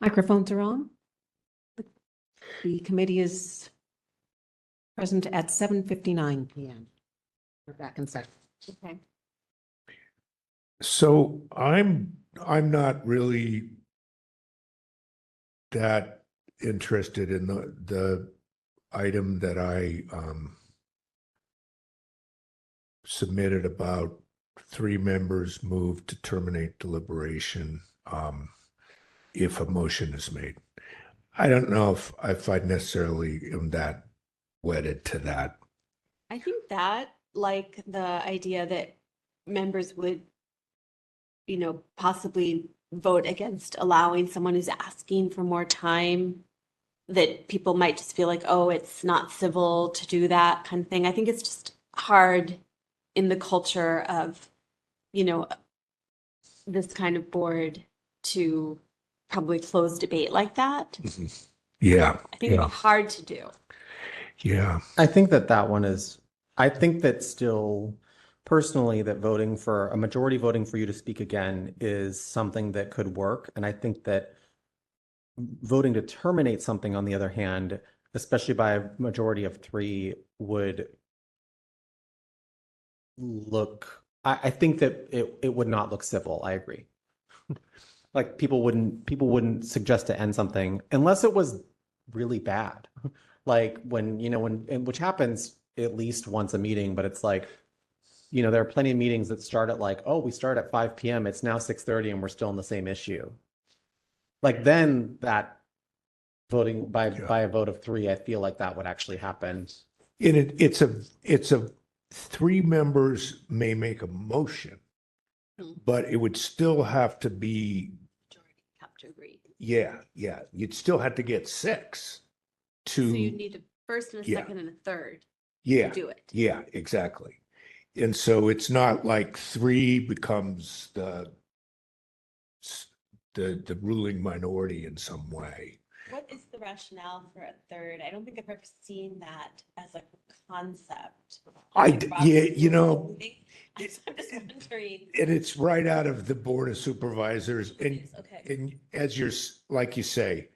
Microphones are on. The committee is present at 7:59 PM. We're back in session. Okay. So I'm not really that interested in the item that I submitted about 3 members move to terminate deliberation if a motion is made. I don't know if I necessarily am that wedded to that. I think that, like the idea that members would, possibly vote against allowing someone who's asking for more time, that people might just feel like, oh, it's not civil to do that kind of thing. I think it's just hard in the culture of, this kind of board to probably close debate like that. Yeah. I think it's hard to do. Yeah. I think that one is, I think that still personally that voting for a majority voting for you to speak again is something that could work. And I think that voting to terminate something, on the other hand, especially by a majority of 3, would look, I think that it would not look civil. I agree. Like people wouldn't suggest to end something unless it was really bad. Like when which happens at least once a meeting, but it's like, there are plenty of meetings that start at like, oh, we start at 5 PM. It's now 6:30 and we're still on the same issue. Like then that voting by a vote of 3, I feel like that would actually happen. And it's a 3 members may make a motion, but it would still have to be, Have to agree. yeah, you'd still have to get 6 to. So you need a first and a Yeah. second and a third Yeah, to do it. yeah, exactly. And so it's not like 3 becomes the ruling minority in some way. What is the rationale for a third? I don't think I've ever seen that as a concept. I'm just wondering. And it's right out of the Board of Supervisors. And as like you say,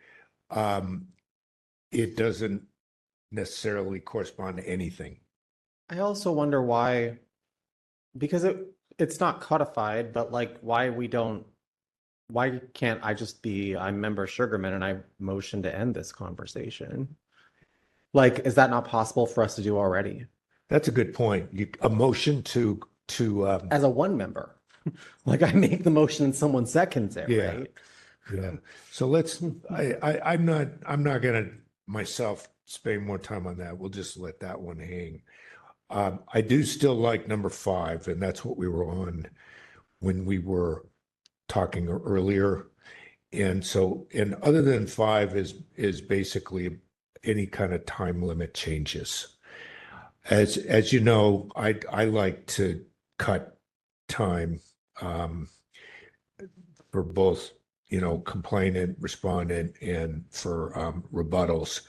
it doesn't necessarily correspond to anything. I also wonder why, because it's not codified, but like why can't I just be, I'm member Sugarman and I motion to end this conversation? Like, is that not possible for us to do already? That's a good point. A motion to as a 1 member, like I make the motion and someone seconds it, right? Yeah. So let's, I'm not gonna myself spend more time on that. We'll just let that one hang. I do still like number 5, and that's what we were on when we were talking earlier. And so, and other than 5 is basically any kind of time limit changes. As you know, I like to cut time for both, complainant, respondent, and for rebuttals.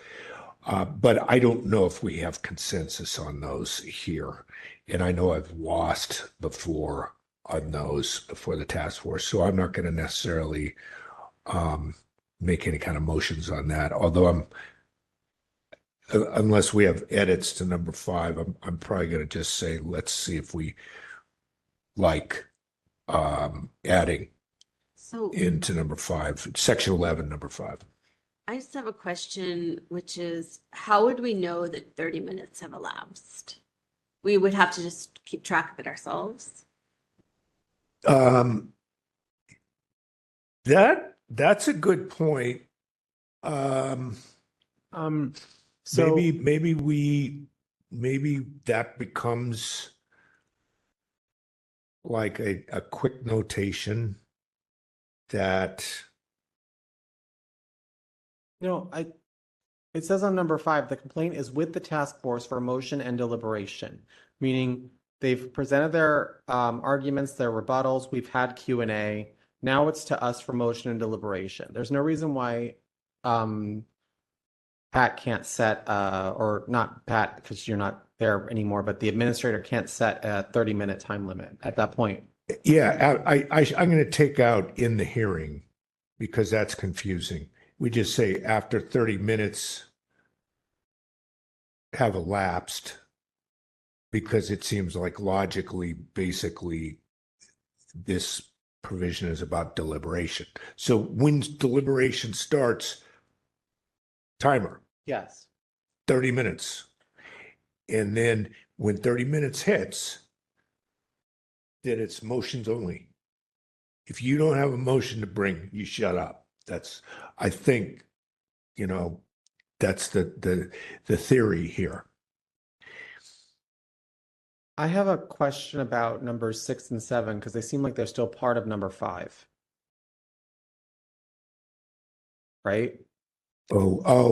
But I don't know if we have consensus on those here. And I know I've lost before on those before the task force. So I'm not going to necessarily make any kind of motions on that. Although unless we have edits to number 5, I'm probably going to just say, let's see if we like adding into number 5, section 11, number 5. I just have a question, which is, how would we know that 30 minutes have elapsed? We would have to just keep track of it ourselves. That's a good point. So maybe that becomes like a quick notation that. It says on number 5, the complaint is with the task force for motion and deliberation, meaning they've presented their arguments, their rebuttals. We've had Q&A. Now it's to us for motion and deliberation. There's no reason why Pat can't set, or not Pat, because you're not there anymore, but the administrator can't set a 30-minute time limit at that point. Yeah, I'm going to take out in the hearing because that's confusing. We just say after 30 minutes have elapsed, because it seems like logically, basically, this provision is about deliberation. So when deliberation starts, timer, Yes. 30 minutes. And then when 30 minutes hits, then it's motions only. If you don't have a motion to bring, you shut up. That's, I think, that's the theory here. I have a question about numbers 6 and 7 because they seem like they're still part of number 5. Right? Because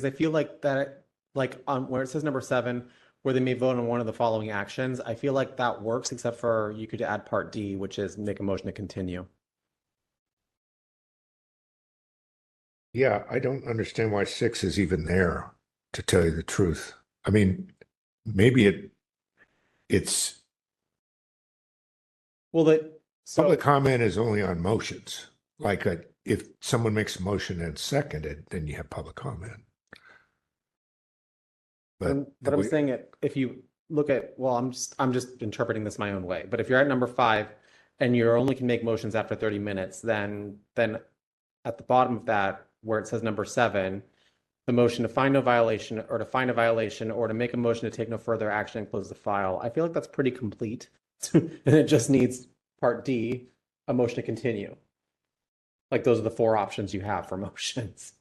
I feel like that, like on where it says number 7, where they may vote on one of the following actions, I feel like that works, except for you could add part D, which is make a motion to continue. Yeah, I don't understand why 6 is even there, to tell you the truth. I mean, maybe it's public comment is only on motions. Like if someone makes a motion and seconded, then you have public comment. But I'm saying it, if you look at, well, I'm just interpreting this my own way. But if you're at number 5 and you only can make motions after 30 minutes, then at the bottom of that, where it says number 7, the motion to find no violation or to find a violation or to make a motion to take no further action and close the file, I feel like that's pretty complete. And it just needs part D, a motion to continue. Like those are the 4 options you have for motions.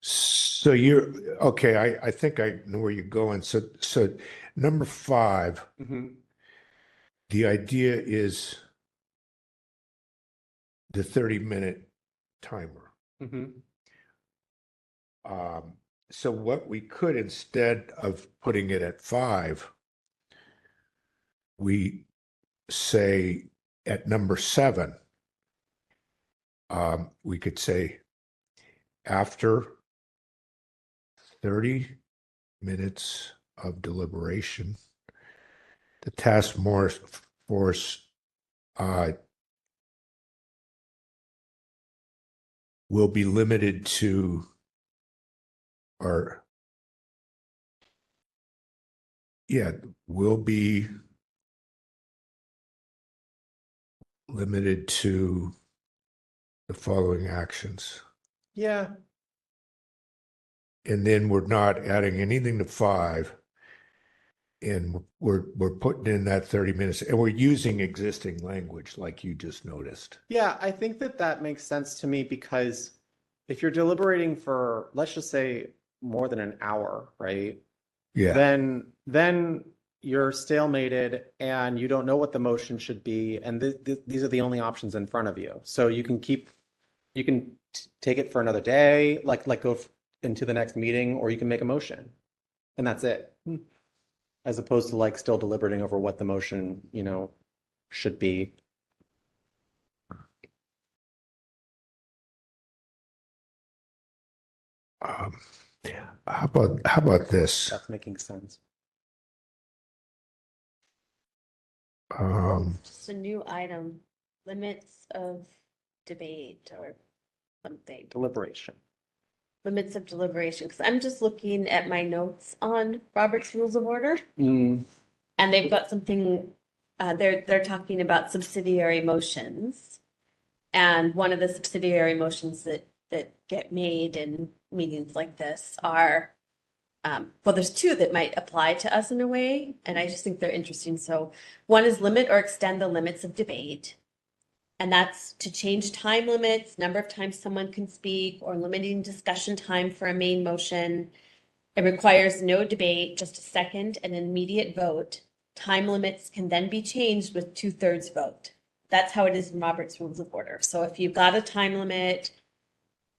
So you're okay. I think I know where you're going. So number 5, the idea is the 30-minute timer. So what we could, instead of putting it at 5, we say at number 7, we could say after 30 minutes of deliberation, the task force will be limited to, will be limited to the following actions. Yeah. And then we're not adding anything to 5. And we're putting in that 30 minutes, and we're using existing language like you just noticed. Yeah, I think that makes sense to me, because if you're deliberating for, let's just say, more than an hour, right? Yeah. Then you're stalemated and you don't know what the motion should be, and these are the only options in front of you. So you can take it for another day, like go into the next meeting, or you can make a motion, and that's it. As opposed to like still deliberating over what the motion, should be. How about this? That's making sense. Just a new item, limits of debate or something. Deliberation. Limits of deliberation, because I'm just looking at my notes on Robert's Rules of Order. And they've got something, they're talking about subsidiary motions. And one of the subsidiary motions that get made in meetings like this are, well, there's 2 that might apply to us in a way, and I just think they're interesting. So one is limit or extend the limits of debate. And that's to change time limits, number of times someone can speak, or limiting discussion time for a main motion. It requires no debate, just a second and an immediate vote. Time limits can then be changed with 2/3 vote. That's how it is in Robert's Rules of Order. So if you've got a time limit,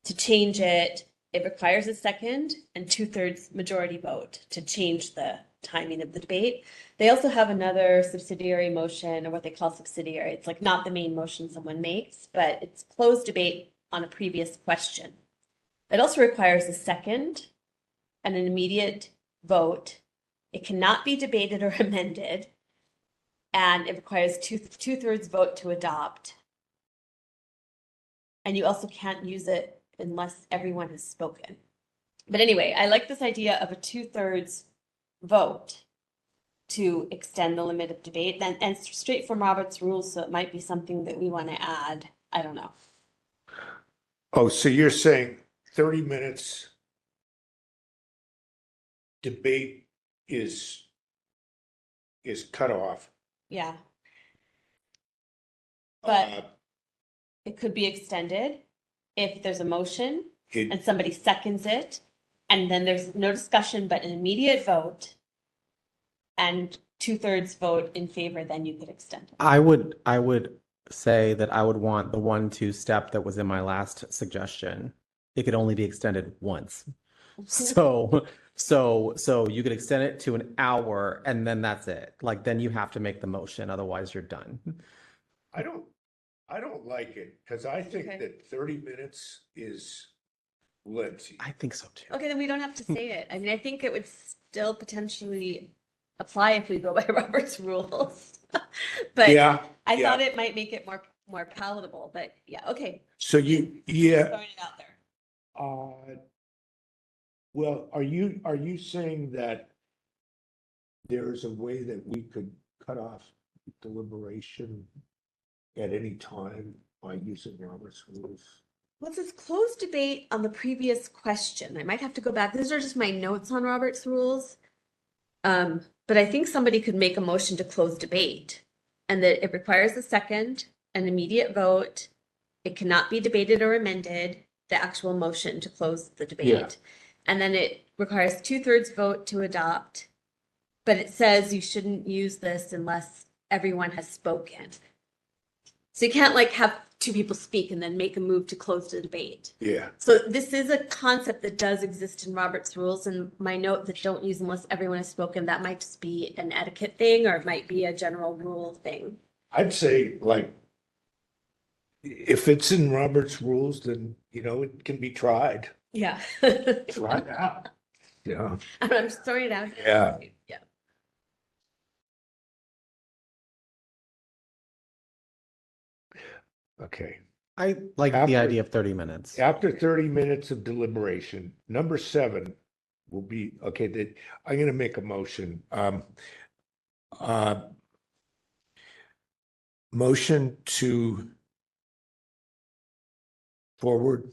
to change it, it requires a second and 2/3 majority vote to change the timing of the debate. They also have another subsidiary motion, or what they call subsidiary. It's like not the main motion someone makes, but it's closed debate on a previous question. It also requires a second and an immediate vote. It cannot be debated or amended. and it requires two-thirds vote to adopt. And you also can't use it unless everyone has spoken. But anyway, I like this idea of a two-thirds vote to extend the limit of debate, and it's straight from Robert's rules, so it might be something that we want to add. I don't know. Oh, so you're saying 30 minutes debate is cut off. Yeah. But Uh, it could be extended if there's a motion it- and somebody seconds it, and then there's no discussion but an immediate vote and two-thirds vote in favor, then you could extend it. I would say that I would want the 1-2 step that was in my last suggestion. It could only be extended once. So you could extend it to an hour and then that's it. Like, then you have to make the motion, otherwise you're done. I don't like it because I think Okay. that 30 minutes is plenty. I think so too. Okay, then we don't have to say it. I mean, I think it would still potentially apply if we go by Robert's rules. But Yeah, I yeah. thought it might make it more palatable, but yeah, okay. So yeah. Throwing it out there. Well, are you saying that there is a way that we could cut off deliberation at any time by using Robert's rules? Well, it says closed debate on the previous question. I might have to go back. These are just my notes on Robert's rules. But I think somebody could make a motion to close debate and that it requires a second, an immediate vote. It cannot be debated or amended, the actual motion to close the debate. Yeah. And then it requires two-thirds vote to adopt. But it says you shouldn't use this unless everyone has spoken. So you can't like have two people speak and then make a move to close the debate. Yeah. So this is a concept that does exist in Robert's rules, and my note that don't use unless everyone has spoken, that might just be an etiquette thing, or it might be a general rule thing. I'd say like if it's in Robert's rules, then it can be tried. Yeah. Try it out. Yeah. I'm just throwing it out. Yeah. Yeah. Okay. I like the After- idea of 30 minutes. After 30 minutes of deliberation, number 7 will be, okay, that I'm going to make a motion. Motion to forward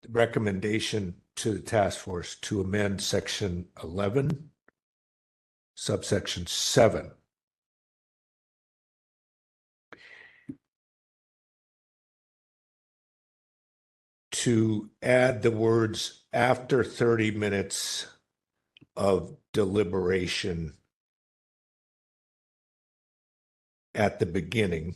the recommendation to the task force to amend section 11, subsection 7. To add the words after 30 minutes of deliberation at the beginning.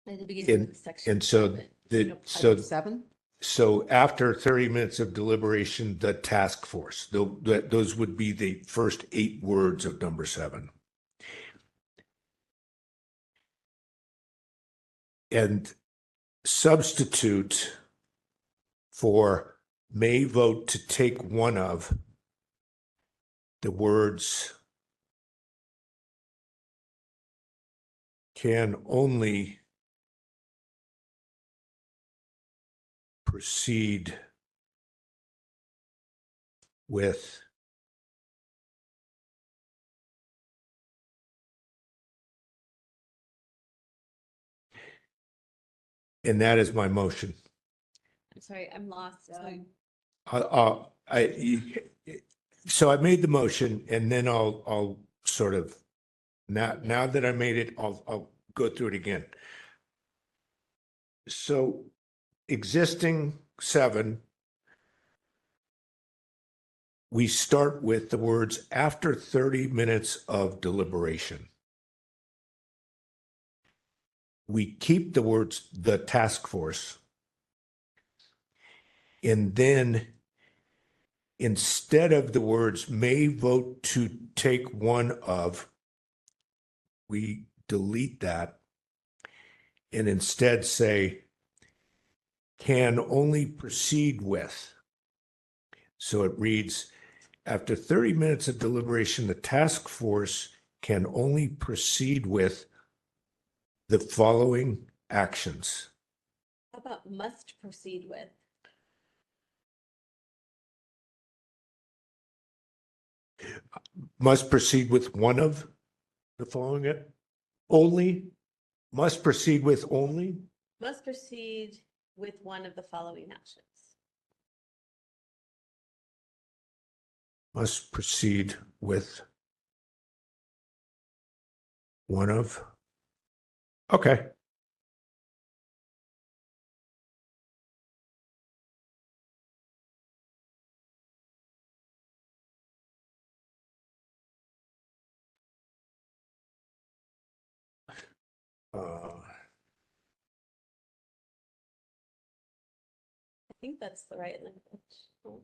At the beginning of section. And so Item 7? so after 30 minutes of deliberation, the task force, those would be the first 8 words of number 7. And substitute for may vote to take one of the words can only proceed with and that is my motion. I'm sorry, I'm lost. So I made the motion and then I'll sort of, now that I made it, I'll go through it again. So existing 7, we start with the words after 30 minutes of deliberation. We keep the words the task force. And then instead of the words may vote to take one of, we delete that and instead say can only proceed with So it reads, after 30 minutes of deliberation, the task force can only proceed with the following actions. How about must proceed with? Must proceed with one of the following, only, must proceed with only, Must proceed with one of the following actions. must proceed with one of, okay. I think that's the right language. Oh.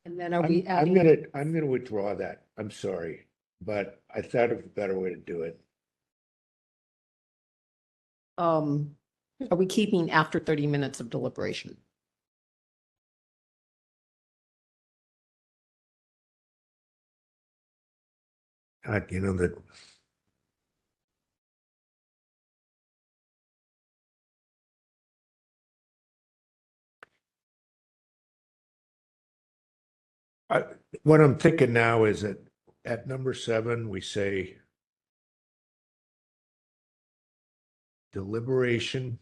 And then are we adding? I'm gonna withdraw that. I'm sorry, but I thought of a better way to do it. Are we keeping after 30 minutes of deliberation? God, you know that. What I'm thinking now is that at number 7, we say deliberation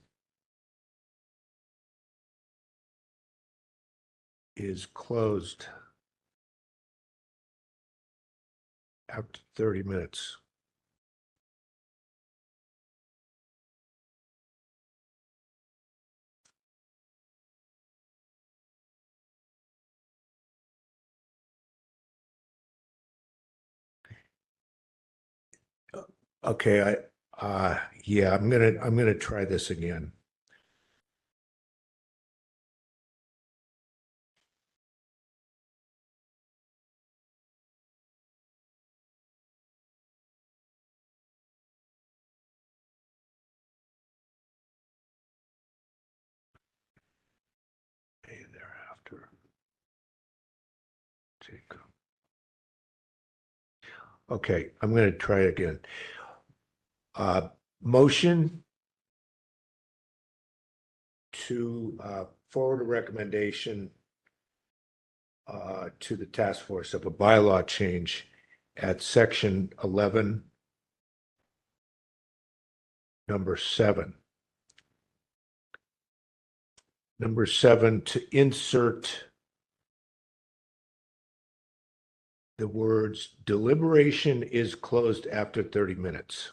is closed after 30 minutes. Okay, yeah, I'm gonna try this again. Okay, thereafter. Take. Okay, I'm gonna try again. Motion to forward a recommendation to the task force of a bylaw change at section 11, number 7. Number 7, to insert the words deliberation is closed after 30 minutes.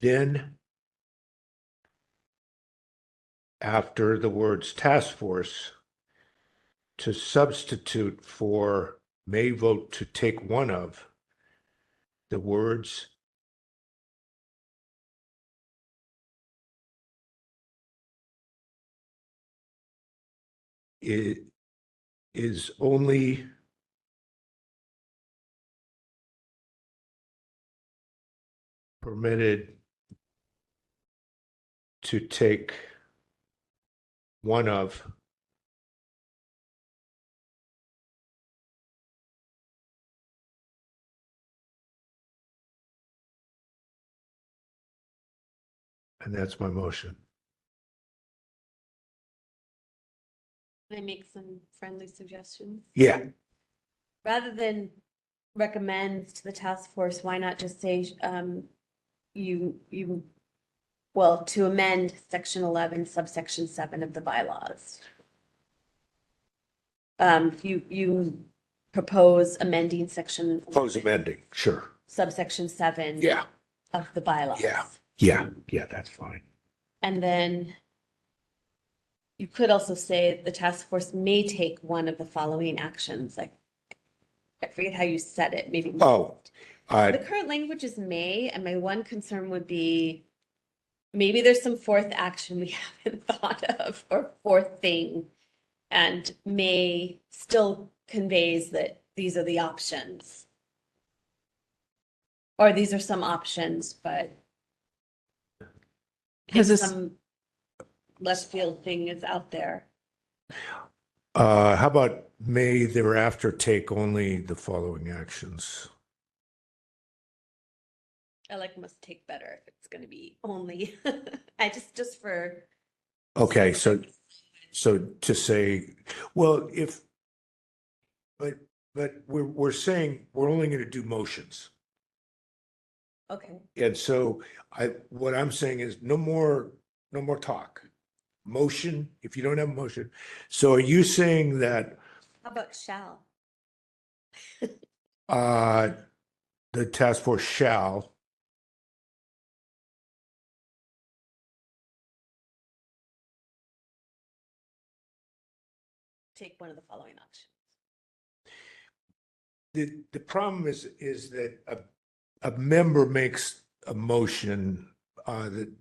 Then after the words task force, to substitute for may vote to take one of the words is only permitted to take one of and that's my motion. Can I make some friendly suggestions? Yeah. Rather than recommend to the task force, why not just say, well, to amend section 11, subsection 7 of the bylaws. You propose amending section. Propose amending, sure. Subsection 7. Yeah. Of the bylaws. Yeah, that's fine. And then you could also say the task force may take one of the following actions, like, I forget how you said it, maybe. The current language is may, and my one concern would be maybe there's some fourth action we haven't thought of, or fourth thing, and may still conveys that these are the options. Or these are some options, but Has if this- some left field thing is out there. How about may thereafter take only the following actions? I like must take better if it's gonna be only, I just for. Okay, so to say, well, but we're saying we're only going to do motions. Okay, And so what I'm saying is no more talk. Motion, if you don't have a motion. So are you saying that how about shall? the task force shall Take one of the following options. the problem is that a member makes a motion that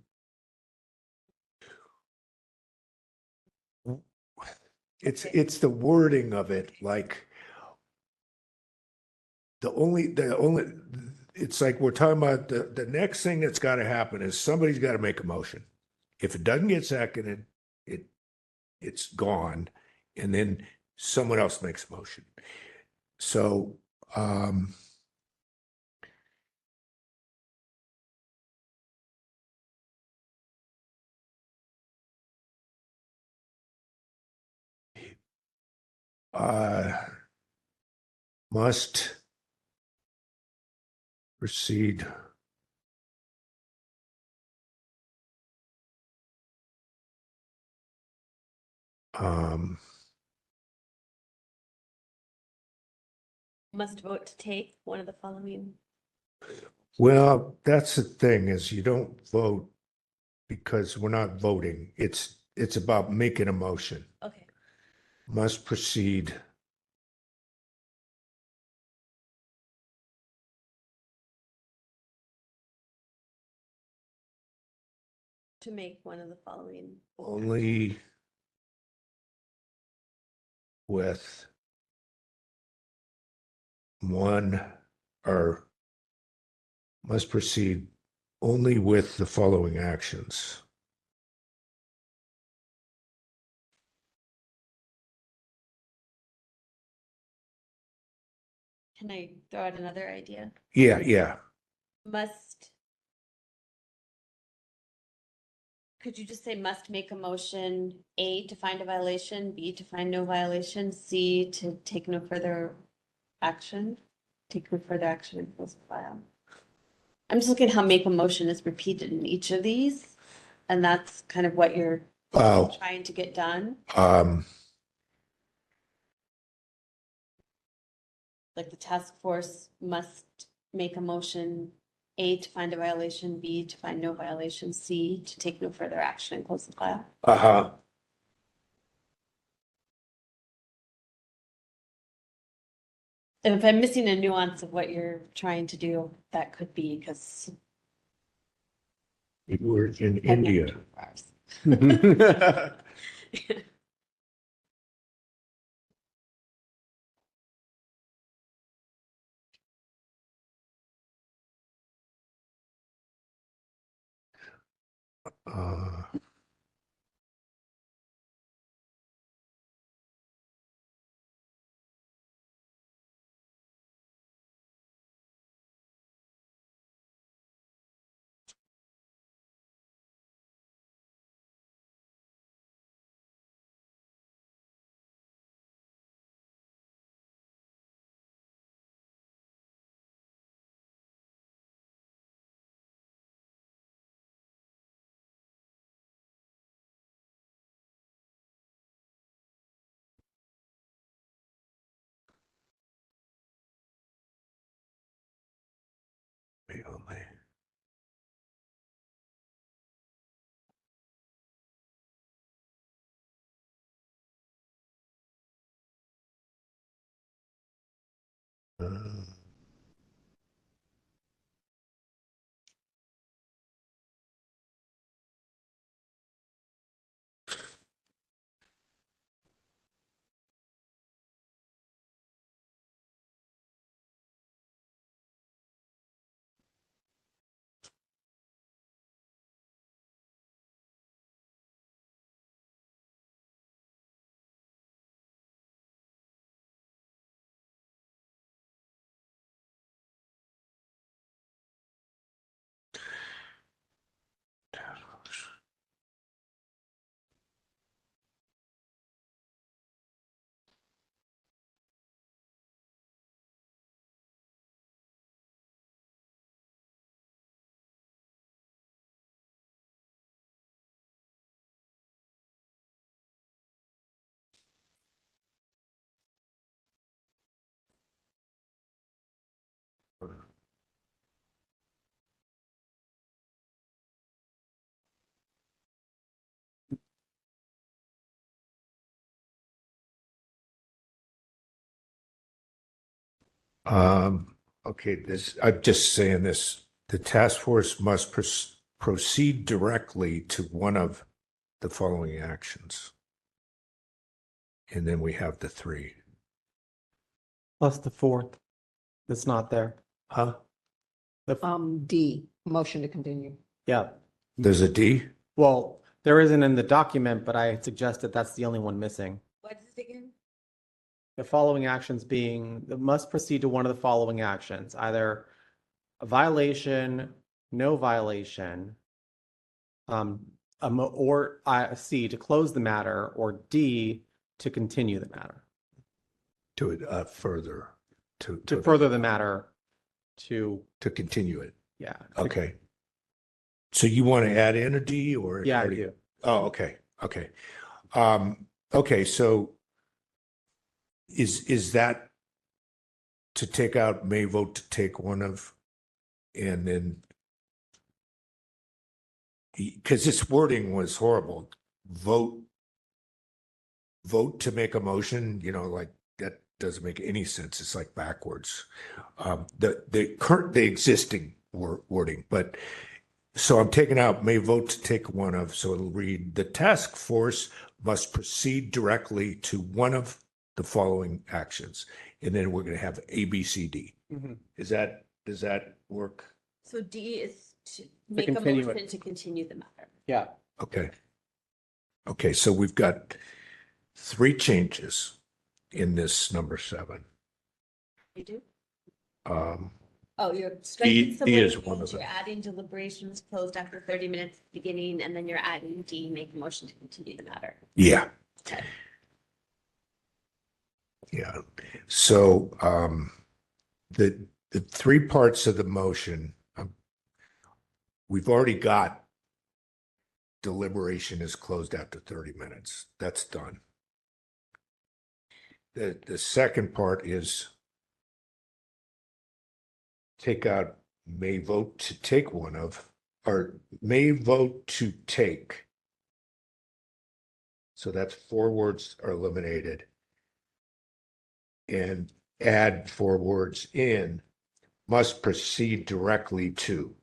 it's the wording of it, like the only it's like we're talking about the next thing that's got to happen is somebody's got to make a motion. If it doesn't get seconded, it's gone, and then someone else makes a motion. So must proceed Must vote to take one of the following. well, that's the thing, is you don't vote because we're not voting. It's about making a motion. Okay. Must proceed To make one of the following. only with one, or must proceed only with the following actions. Can I throw out another idea? Yeah. Must. Could you just say must make a motion, A, to find a violation, B, to find no violation, C, to take no further action? Take no further action and close the file. I'm just looking at how make a motion is repeated in each of these, and that's kind of what you're trying to get done. Like the task force must make a motion, A, to find a violation, B, to find no violation, C, to take no further action and close the file. And if I'm missing a nuance of what you're trying to do, that could be because We're in I'm not India. Oh man. Okay, I'm just saying this, the task force must proceed directly to one of the following actions. And then we have the three. Plus the fourth. That's not there. Huh? D, motion to continue. Yeah. There's a D? Well, there isn't in the document, but I suggested that's the only one missing. What is it again? The following actions being, must proceed to one of the following actions, either a violation, no violation, or C, to close the matter, or D, to continue the matter. To further. To further the matter, to continue it. Yeah. Okay. So you want to add in a D or? Yeah, I do. Oh, okay. Okay. Okay. So is that to take out may vote to take one of, and then, because this wording was horrible, vote to make a motion, like that doesn't make any sense. It's like backwards. The existing wording, but so I'm taking out may vote to take one of, so it'll read the task force must proceed directly to one of the following actions. And then we're going to have A, B, C, D. Mhm. Does that work? So D is to make a continue motion it. to continue the matter. Yeah. Okay. Okay, so we've got 3 changes in this number 7. You do? Oh, you're striking some D is language, one of them. you're adding deliberations closed after 30 minutes beginning, and then you're adding D, make a motion to continue the matter. Yeah. Okay. Yeah. So the 3 parts of the motion, we've already got deliberation is closed after 30 minutes. That's done. The second part is take out may vote to take one of, or may vote to take. So that's 4 words are eliminated. And add 4 words in, must proceed directly to.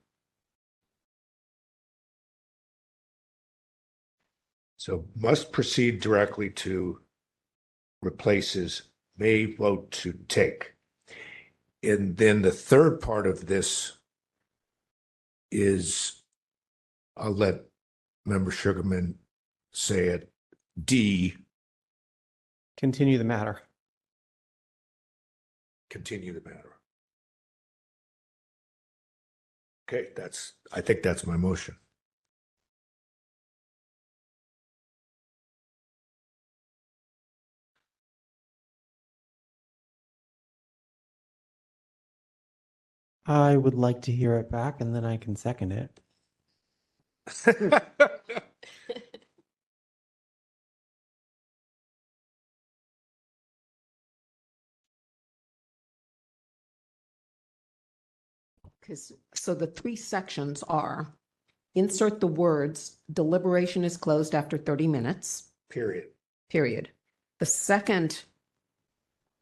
So must proceed directly to replaces may vote to take. And then the third part of this is, I'll let Member Sugarman say it, D, Continue the matter. continue the matter. Okay, I think that's my motion. I would like to hear it back and then I can second it. So the 3 sections are insert the words deliberation is closed after 30 minutes, Period. period. The second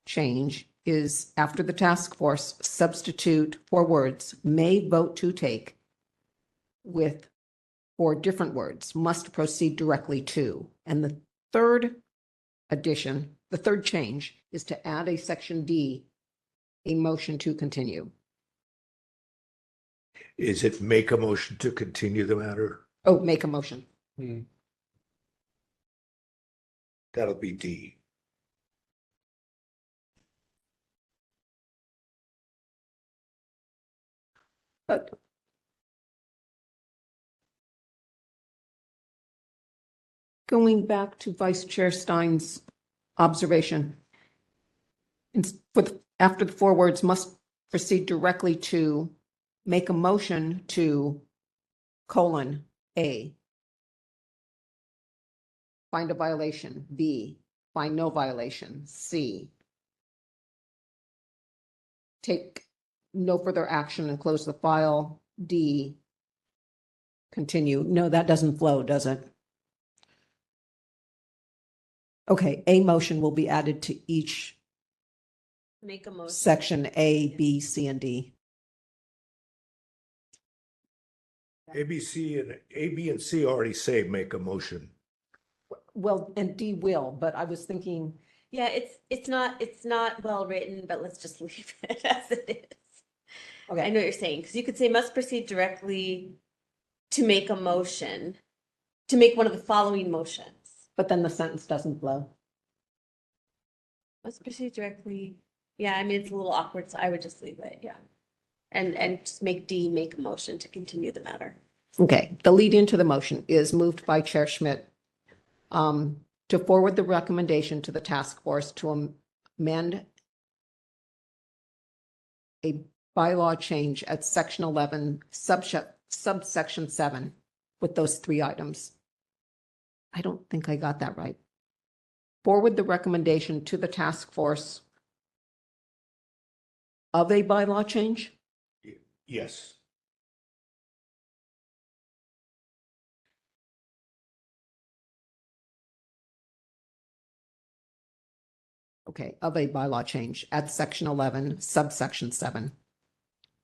change is after the task force, substitute 4 words, may vote to take with 4 different words, must proceed directly to. And the third addition, the third change is to add a section D, a motion to continue. Is it make a motion to continue the matter? Oh, make a motion. That'll be D. But going back to Vice Chair Stein's observation, after the 4 words must proceed directly to, make a motion to A, find a violation, B, find no violation, C, take no further action and close the file, D, continue. No, that doesn't flow, does it? Okay, a motion will be added to each Make a motion. section A, B, C, and D. A, B, and C already say make a motion. Well, and D will, but I was thinking, Yeah, it's not well written, but let's just leave it as it is. I okay, know what you're saying, because you could say must proceed directly to make a motion, to make one of the following motions. but then the sentence doesn't flow. Must proceed directly. Yeah, I mean, it's a little awkward, so I would just leave it, yeah. And just make D make a motion to continue the matter. Okay, the lead into the motion is moved by Chair Schmidt to forward the recommendation to the task force to amend a bylaw change at section 11, subsection 7 with those 3 items. I don't think I got that right. Forward the recommendation to the task force of a bylaw change? Yes. Okay, of a bylaw change at section 11, subsection 7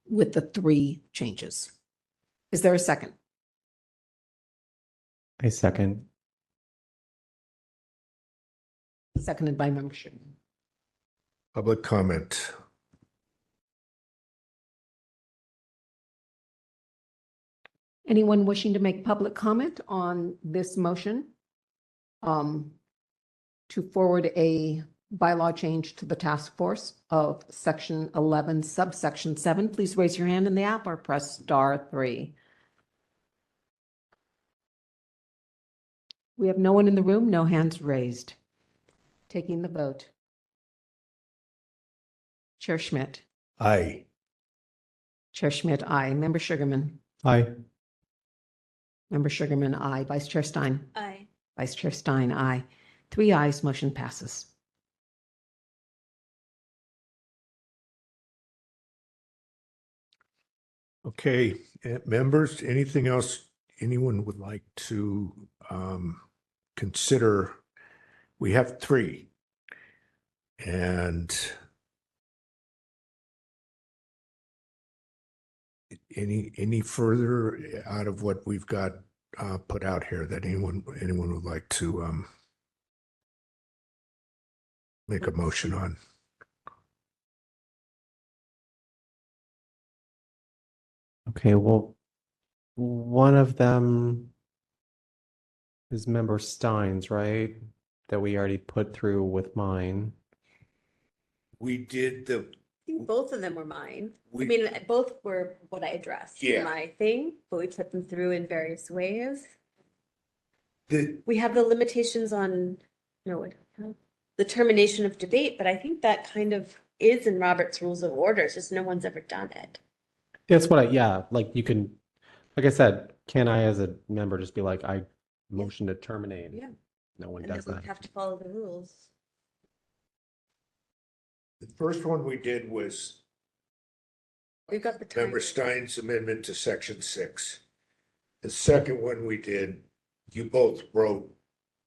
with the 3 changes. Is there a second? A second. Seconded by member Sherman. Public comment. Anyone wishing to make public comment on this motion? To forward a bylaw change to the task force of section 11, subsection 7, please raise your hand in the app or press *3. We have no one in the room, no hands raised. Taking the vote. Chair Schmidt. Aye. Chair Schmidt, aye. Member Sugarman. Aye. Member Sugarman, aye. Vice Chair Stein. Aye. Vice Chair Stein, aye. 3 ayes, motion passes. Okay, members, anything else anyone would like to consider? We have 3. And any further out of what we've got put out here that anyone would like to make a motion on? Okay, well, one of them is member Stein's, right? That we already put through with mine. We did the, I think both of them were mine. I We- mean, both were what I addressed in Yeah. my thing, but we put them through in various ways. the, We have the limitations on, no, we don't have the termination of debate, but I think that kind of is in Robert's Rules of Order, it's just no one's ever done it. That's what like you can, like I said, can I as a member just be like, I motion to terminate? Yeah. No one And does then we that. have to follow the rules. first one we did was We've got the time. Member Stein's amendment to section 6. The second one we did, you both wrote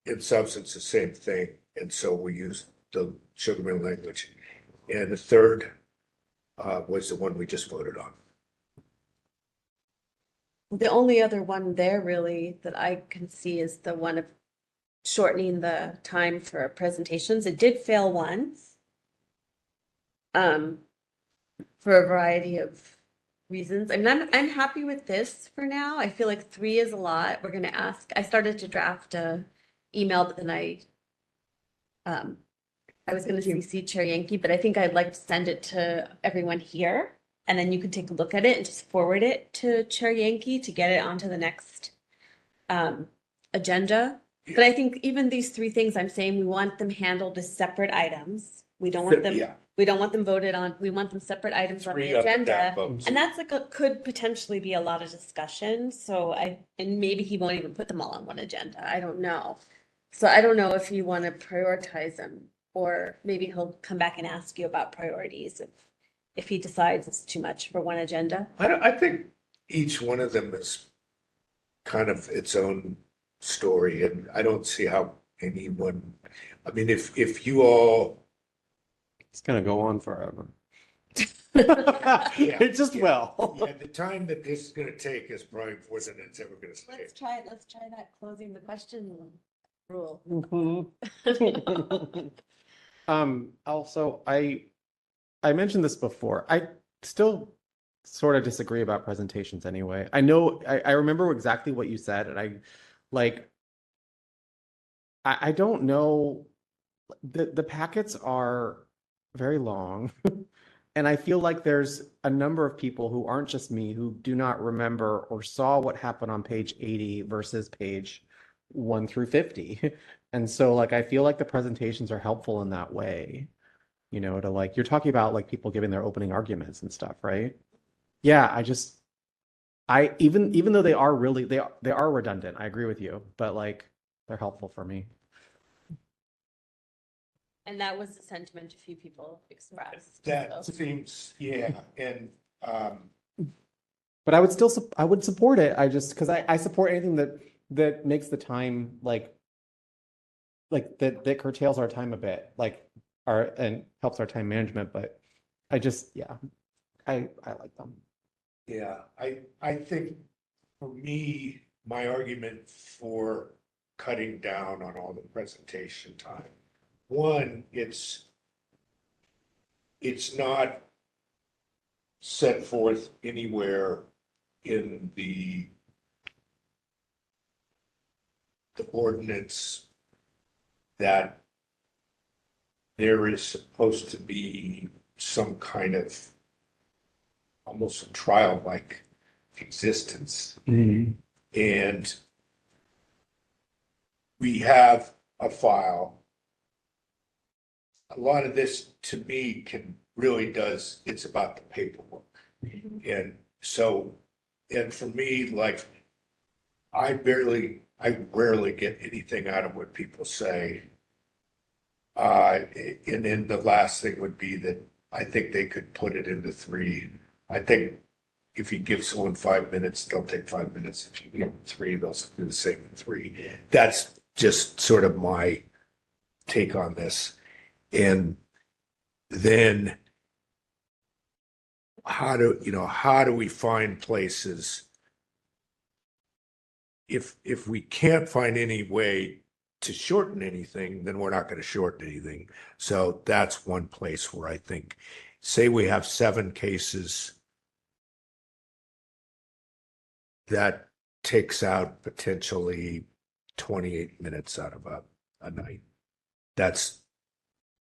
in substance the same thing, and so we used the Sugarman language. And the third was the one we just voted on. The only other one there really that I can see is the one of shortening the time for presentations. It did fail once. For a variety of reasons. I mean, I'm happy with this for now. I feel like 3 is a lot. We're gonna ask, I started to draft a email, but then I was gonna CC Chair Yankee, but I think I'd like to send it to everyone here. And then you can take a look at it and just forward it to Chair Yankee to get it onto the next agenda. But I think even these 3 things I'm saying, we want them handled as separate items. We don't want them, Yeah. we don't want them voted on. We want them separate items on the 3 up and down agenda. votes. And that's like could potentially be a lot of discussion. So and maybe he won't even put them all on one agenda. I don't know. So I don't know if you want to prioritize them, or maybe he'll come back and ask you about priorities if he decides it's too much for one agenda. I think each one of them is kind of its own story, and I don't see how anyone, I mean, if you all It's gonna go on forever. Yeah, It just will. Yeah, the time that this is gonna take is probably more than it's ever gonna take. Let's try that closing the question rule. Also, I mentioned this before. I still sort of disagree about presentations anyway. I know I remember exactly what you said, and I don't know. The packets are very long. And I feel like there's a number of people who aren't just me who do not remember or saw what happened on page 80 versus page 1 through 50. And so like I feel like the presentations are helpful in that way. You know, to like you're talking about like people giving their opening arguments and stuff, right? Yeah, I even though they are really they are redundant, I agree with you, but like they're helpful for me. And that was the sentiment a few people expressed. That so. seems, yeah, and But I would support it. I just because I support anything that makes the time like that curtails our time a bit, like and helps our time management. But I just I like them. yeah, I think for me, my argument for cutting down on all the presentation time. One, it's not set forth anywhere in the ordinance that there is supposed to be some kind of almost a trial-like existence. Mm-hmm. And we have a file. A lot of this to me it's about the paperwork. And so, and for me, like, I rarely get anything out of what people say. And then the last thing would be that I think they could put it into 3. I think if you give someone 5 minutes, they'll take 5 minutes. If you give them 3, they'll do the same in 3. That's just sort of my take on this. And then how do we find places if we can't find any way to shorten anything, then we're not going to shorten anything. So that's one place where I think, say we have 7 cases, that takes out potentially 28 minutes out of a night. That's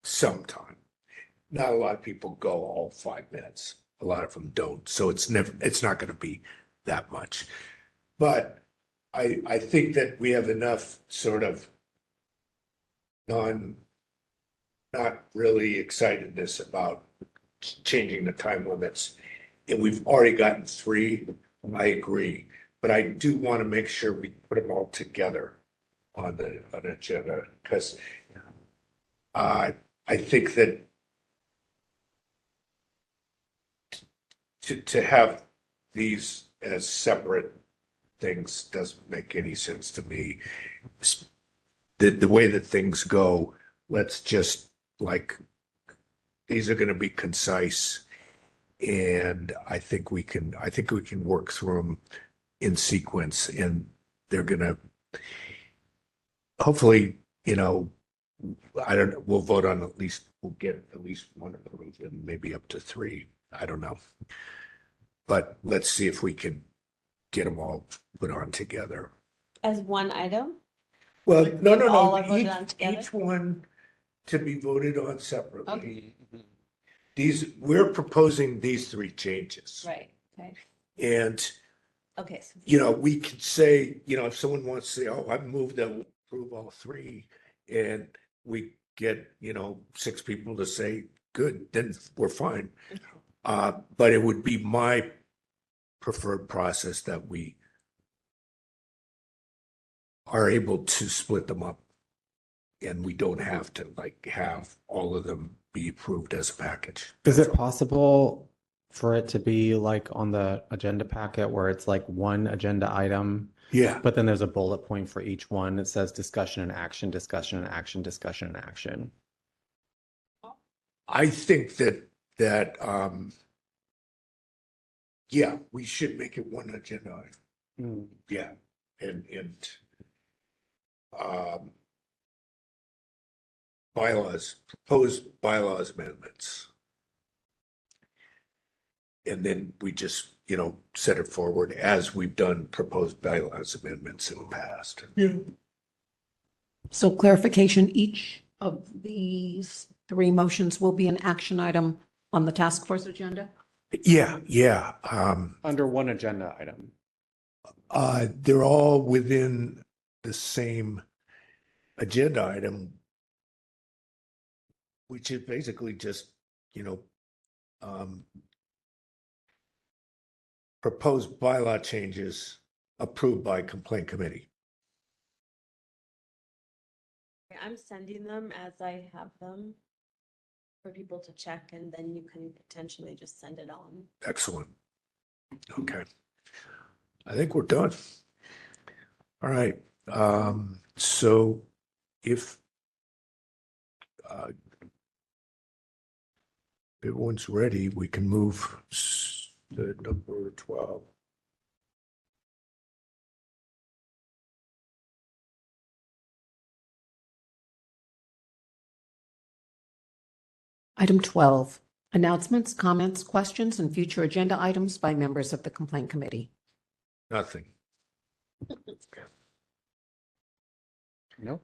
some time. Not a lot of people go all 5 minutes. A lot of them don't. So it's not going to be that much. But I think that we have enough sort of not really excitedness about changing the time limits. And we've already gotten 3. I agree. But I do want to make sure we put them all together on the agenda, because I think that to have these as separate things doesn't make any sense to me. The way that things go, let's just these are going to be concise, and I think we can work through them in sequence, and they're going to hopefully, we'll vote on we'll get at least 1 approved and maybe up to 3. I don't know. But let's see if we can get them all put on together. As one item? Well, no. All are voted on together? Each one to be voted on separately. Okay. We're proposing these 3 changes. Right, okay. And, Okay. So we could say, if someone wants to say, oh, I've moved to approve all 3, and we get, 6 people to say, good, then we're fine. But it would be my preferred process that we are able to split them up, and we don't have to have all of them be approved as a package. Is it possible for it to be like on the agenda packet where it's like one agenda item? Yeah. But then there's a bullet point for each one that says discussion and action, discussion and action, discussion and action. I think yeah, we should make it one agenda item. Yeah, and proposed bylaws amendments. And then we just, set it forward as we've done proposed bylaws amendments in the past. Yeah. So clarification, each of these three motions will be an action item on the task force agenda? Yeah. Under one agenda item. They're all within the same agenda item, which is basically just, proposed bylaw changes approved by complaint committee. I'm sending them as I have them for people to check, and then you can potentially just send it on. Excellent. Okay. I think we're done. All right. So if everyone's ready, we can move to number 12. Item 12, announcements, comments, questions, and future agenda items by members of the complaint committee. Nothing. Nope.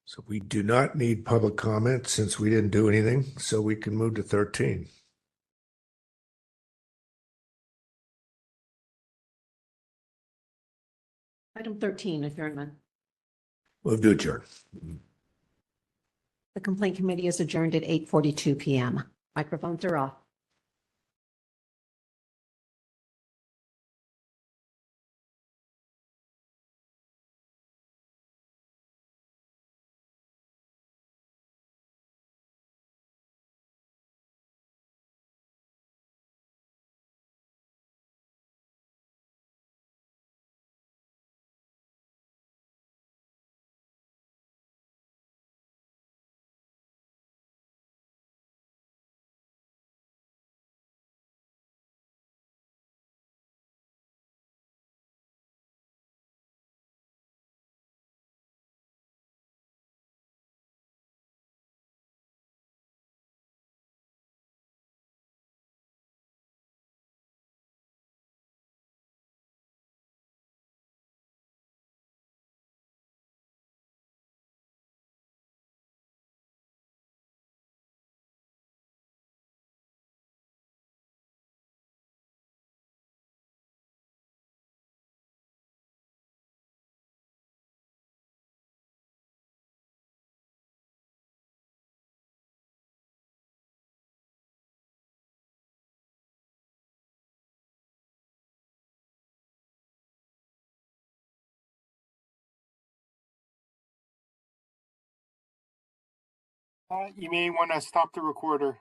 So we do not need public comment since we didn't do anything, so we can move to 13. Item 13, adjournment. Move to adjourn. The complaint committee is adjourned at 8:42 p.m. Microphones are off. You may want to stop the recorder.